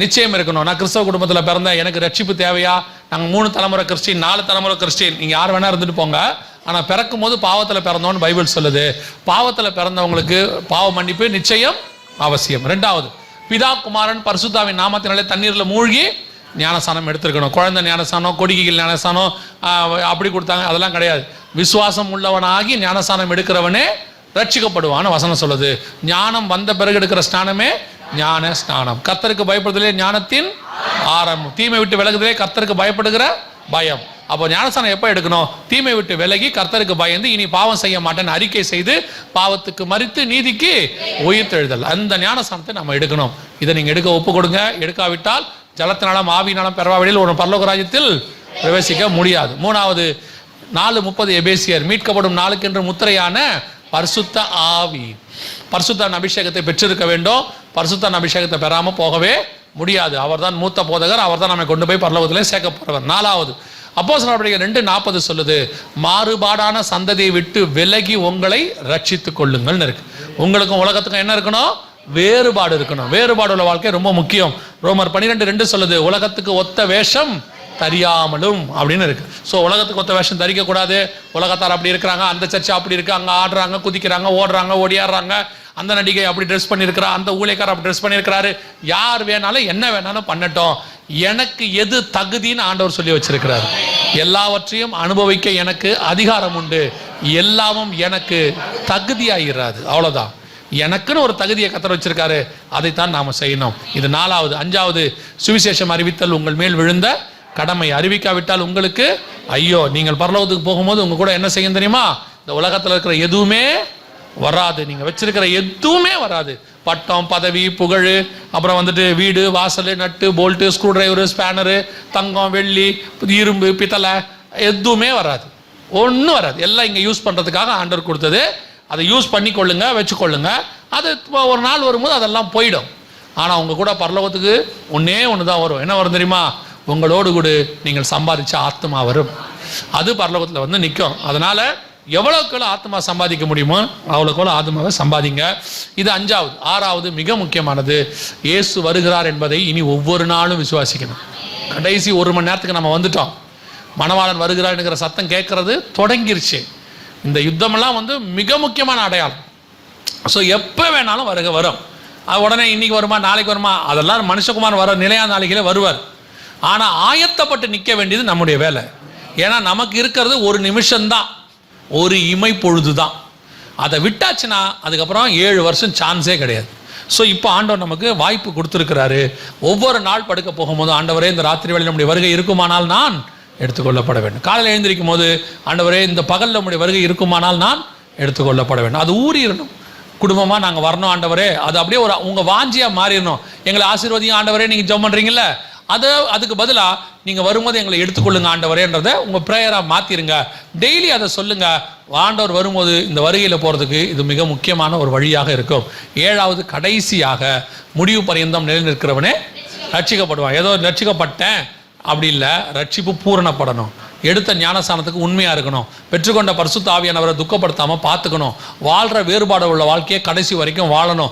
நிச்சயம் இருக்கணும். நான் கிறிஸ்தவ குடும்பத்தில் பிறந்தேன், எனக்கு ரட்சிப்பு தேவையா? நாங்கள் 3 தலைமுறை கிறிஸ்டின், 4 தலைமுறை கிறிஸ்டின், நீங்கள் யார் வேணா இருந்துட்டு போங்க. ஆனால் பிறக்கும் போது பாவத்தில் பிறந்தோன்னு பைபிள் சொல்லுது. பாவத்தில் பிறந்தவங்களுக்கு பாவ மன்னிப்பு நிச்சயம் அவசியம். 2வது, பிதா குமாரன் பரிசுத்தாவின் நாமத்தினாலே தண்ணீரில் மூழ்கி ஞானஸ்தானம் எடுத்திருக்கணும். குழந்தை ஞானஸ்தானம், கொடிகைகள் ஞானஸ்தானம் அப்படி கொடுத்தாங்க, அதெல்லாம் கிடையாது. விசுவாசம் உள்ளவனாகி ஞானஸ்தானம் எடுக்கிறவனே ரட்சிக்கப்படுவான்னு வசனம் சொல்லுது. ஞானம் வந்த பிறகு எடுக்கிற ஸ்நானமே ஞான ஸ்நானம். கர்த்தருக்கு பயப்படுதலே ஞானத்தின் ஆரம்பம். தீமை விட்டு விலகுதலே கர்த்தருக்கு பயப்படுகிற பயம். அப்போ ஞானஸ்தானம் எப்போ எடுக்கணும்? தீமை விட்டு விலகி கர்த்தருக்கு பயந்து இனி பாவம் செய்ய மாட்டேன்னு அறிக்கை செய்து பாவத்துக்கு மரித்து நீதிக்கு உயிர்த்தெழுதல், அந்த ஞானஸ்தானத்தை நம்ம எடுக்கணும். இதை நீங்கள் எடுக்க ஒப்பு கொடுங்க. எடுக்காவிட்டால் ஜலத்தினாலும் ஆவியினாலும் பெறவாவிடில் ஒரு பரலோக ராஜ்யத்தில் பிரவேசிக்க முடியாது. 3வது, 4:30 எபேசியர், மீட்கப்படும் நாளுக்கென்று முத்திரையான பரிசுத்த ஆவி, பரிசுத்த அபிஷேகத்தை பெற்றிருக்க வேண்டும். பரிசுத்த அபிஷேகத்தை பெறாமல் போகவே முடியாது. அவர்தான் மூத்த போதகர், அவர்தான் நம்மை கொண்டு போய் பரலோகத்திலே சேர்க்க போறவர். 4வது, அப்போஸ்தலர் நடவடிக்கைகள் 2:40 சொல்லுது, மாறுபாடான சந்ததியை விட்டு விலகி உங்களை ரட்சித்துக் கொள்ளுங்கள் இருக்கு. உங்களுக்கும் உலகத்துக்கும் என்ன இருக்கணும்? வேறுபாடு இருக்கணும். வேறுபாடு உள்ள வாழ்க்கை ரொம்ப முக்கியம். ரோமர் 12:2 சொல்லுது, உலகத்துக்கு ஒத்த வேஷம் தரியாமலும் அப்படின்னு இருக்கு. ஸோ உலகத்துக்கு ஒத்த வேஷம் தரிக்கக்கூடாது. உலகத்தார் அப்படி இருக்கிறாங்க, அந்த சர்ச்சை அப்படி இருக்கு, அங்கே ஆடுறாங்க, குதிக்கிறாங்க, ஓடுறாங்க, ஓடியாடுறாங்க, அந்த நடிகை அப்படி ட்ரெஸ் பண்ணியிருக்கிறா, அந்த ஊழியக்காரர் அப்படி ட்ரெஸ் பண்ணியிருக்கிறாரு. யார் வேணாலும் என்ன வேணாலும் பண்ணட்டும், எனக்கு எது தகுதின்னு ஆண்டவர் சொல்லி வச்சிருக்கிறார். எல்லாவற்றையும் அனுபவிக்க எனக்கு அதிகாரம் உண்டு, எல்லாமும் எனக்கு தகுதியாகிறாது. அவ்வளோதான். எனக்குன்னு ஒரு தகுதியை கர்த்தர் வச்சிருக்காரு, அதைத்தான் நாம செய்யணும். இது 4வது. 5வது, சுவிசேஷம் அறிவித்தல் உங்கள் மேல் விழுந்த கடமை. அறிவிக்காவிட்டால் உங்களுக்கு ஐயோ. நீங்கள் பரலோகத்துக்கு போகும்போது உங்க கூட என்ன செய்யும் தெரியுமா? இந்த உலகத்தில் இருக்கிற எதுவுமே வராது, நீங்க வச்சிருக்கிற எதுவுமே வராது. பட்டம், பதவி, புகழ், அப்புறம் வந்துட்டு வீடு, வாசல், நட்டு, போல்ட்டு, ஸ்க்ரூ டிரைவரு, ஸ்பேனரு, தங்கம், வெள்ளி, இரும்பு, பித்தளை, எதுவுமே வராது. ஒன்றும் வராது. எல்லாம் இங்கே யூஸ் பண்ணுறதுக்காக ஆண்டவர் கொடுத்தது. அதை யூஸ் பண்ணிக்கொள்ளுங்க, வச்சுக்கொள்ளுங்க. அது ஒரு நாள் வரும்போது அதெல்லாம் போயிடும். ஆனால் உங்கள் கூட பரலோகத்துக்கு ஒன்று தான் வரும். என்ன வரும் தெரியுமா? உங்களோடு கூட நீங்கள் சம்பாதிச்ச ஆத்மா வரும். அது பரலோகத்தில் வந்து நிற்கும். அதனால் எவ்வளோக்குள்ள ஆத்மா சம்பாதிக்க முடியுமோ அவ்வளோக்குள்ள ஆத்மாவை சம்பாதிங்க. இது 5வது. 6வது மிக முக்கியமானது, இயேசு வருகிறார் என்பதை இனி ஒவ்வொரு நாளும் விசுவாசிக்கணும். கடைசி 1 மணி நேரத்துக்கு நம்ம வந்துட்டோம். மணவாளன் வருகிறார் என்கிற சத்தம் கேட்கறது தொடங்கிருச்சு. இந்த யுத்தமெல்லாம் வந்து மிக முக்கியமான அடையாளம். ஸோ எப்போ வேணாலும் வரும். அது உடனே இன்னைக்கு வருமா நாளைக்கு வருமா, அதெல்லாம் மனுஷகுமார் வர நிலையான நாளைகளே வருவார். ஆனால் ஆயத்தப்பட்டு நிற்க வேண்டியது நம்முடைய வேலை. ஏன்னா நமக்கு இருக்கிறது 1 நிமிஷம்தான், 1 இமை பொழுது தான். அதை விட்டாச்சுன்னா அதுக்கப்புறம் 7 வருஷம் சான்ஸே கிடையாது. ஸோ இப்போ ஆண்டவர் நமக்கு வாய்ப்பு கொடுத்துருக்கிறாரு. ஒவ்வொரு நாள் படுக்க போகும்போது, ஆண்டவரே இந்த ராத்திரி வேளையில் நம்முடைய வருகை இருக்குமானால் நான் எடுத்துக்கொள்ளப்பட வேண்டும். காலையில் எழுந்திருக்கும் போது, ஆண்டவரே இந்த பகல் நம்முடைய வருகை இருக்குமானால் நான் எடுத்துக்கொள்ளப்பட வேண்டும். அது ஊறிடணும். குடும்பமாக நாங்கள் வரணும் ஆண்டவரே, அது அப்படியே உங்கள் வாஞ்சியாக மாறிடணும். எங்களை ஆசீர்வதியும் ஆண்டவரே, நீங்கள் ஜெபம் பண்ணுறீங்கள, அதுக்கு பதிலாக நீங்கள் வரும்போது எங்களை எடுத்துக்கொள்ளுங்க ஆண்டவரேன்றதை உங்கள் ப்ரேயராக மாற்றிடுங்க. டெய்லி அதை சொல்லுங்கள். ஆண்டவர் வரும்போது இந்த வருகையில் போகிறதுக்கு இது மிக முக்கியமான ஒரு வழியாக இருக்கும். 7வது கடைசியாக, முடிவு பரியந்தம் நிலைநிற்கிறவனே ரட்சிக்கப்படுவான். ஏதோ ரட்சிக்கப்பட்டேன் அப்படி இல்லை, ரட்சிப்பு பூரணப்படணும். எடுத்த ஞானஸ்தானத்துக்கு உண்மையாக இருக்கணும். பெற்றுக்கொண்ட பரிசுத்த ஆவியானவரை துக்கப்படுத்தாமல் பார்த்துக்கணும். வாழ்கிற வேறுபாடு உள்ள வாழ்க்கையை கடைசி வரைக்கும் வாழணும்.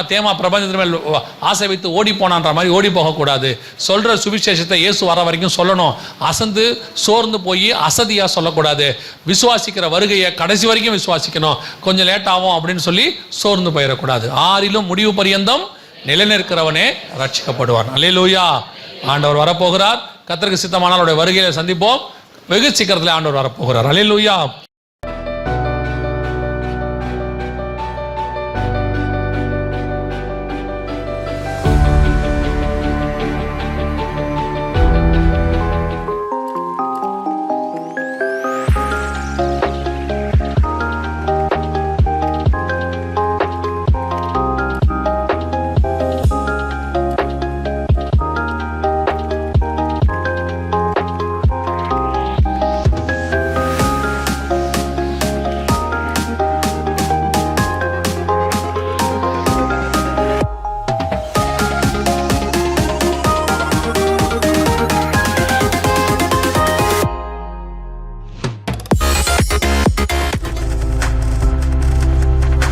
தேமா பிரபஞ்சத்தின் மேல் ஆசை வைத்து ஓடி போனான்ற மாதிரி ஓடி போகக்கூடாது. சொல்கிற சுவிசேஷத்தை இயேசு வர வரைக்கும் சொல்லணும். அசந்து சோர்ந்து போய் அசதியாக சொல்லக்கூடாது. விசுவாசிக்கிற வருகையை கடைசி வரைக்கும் விசுவாசிக்கணும். கொஞ்சம் லேட் ஆகும் அப்படின்னு சொல்லி சோர்ந்து போயிடக்கூடாது. 6லும் முடிவு பரியந்தம் நிலைநிற்கிறவனே ரட்சிக்கப்படுவான். அல்லேலூயா. ஆண்டவர் வரப்போகிறார். கர்த்தருக்கு சித்தமானால் அவருடைய வருகையில சந்திப்போம். வெகு சீக்கிரத்தில் ஆண்டவர் வரப்போகிறார். அல்லேலூயா.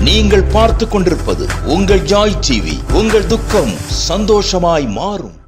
நீங்கள் பார்த்துக் கொண்டிருப்பது உங்கள் ஜாய் டிவி. உங்கள் துக்கம் சந்தோஷமாய் மாறும்.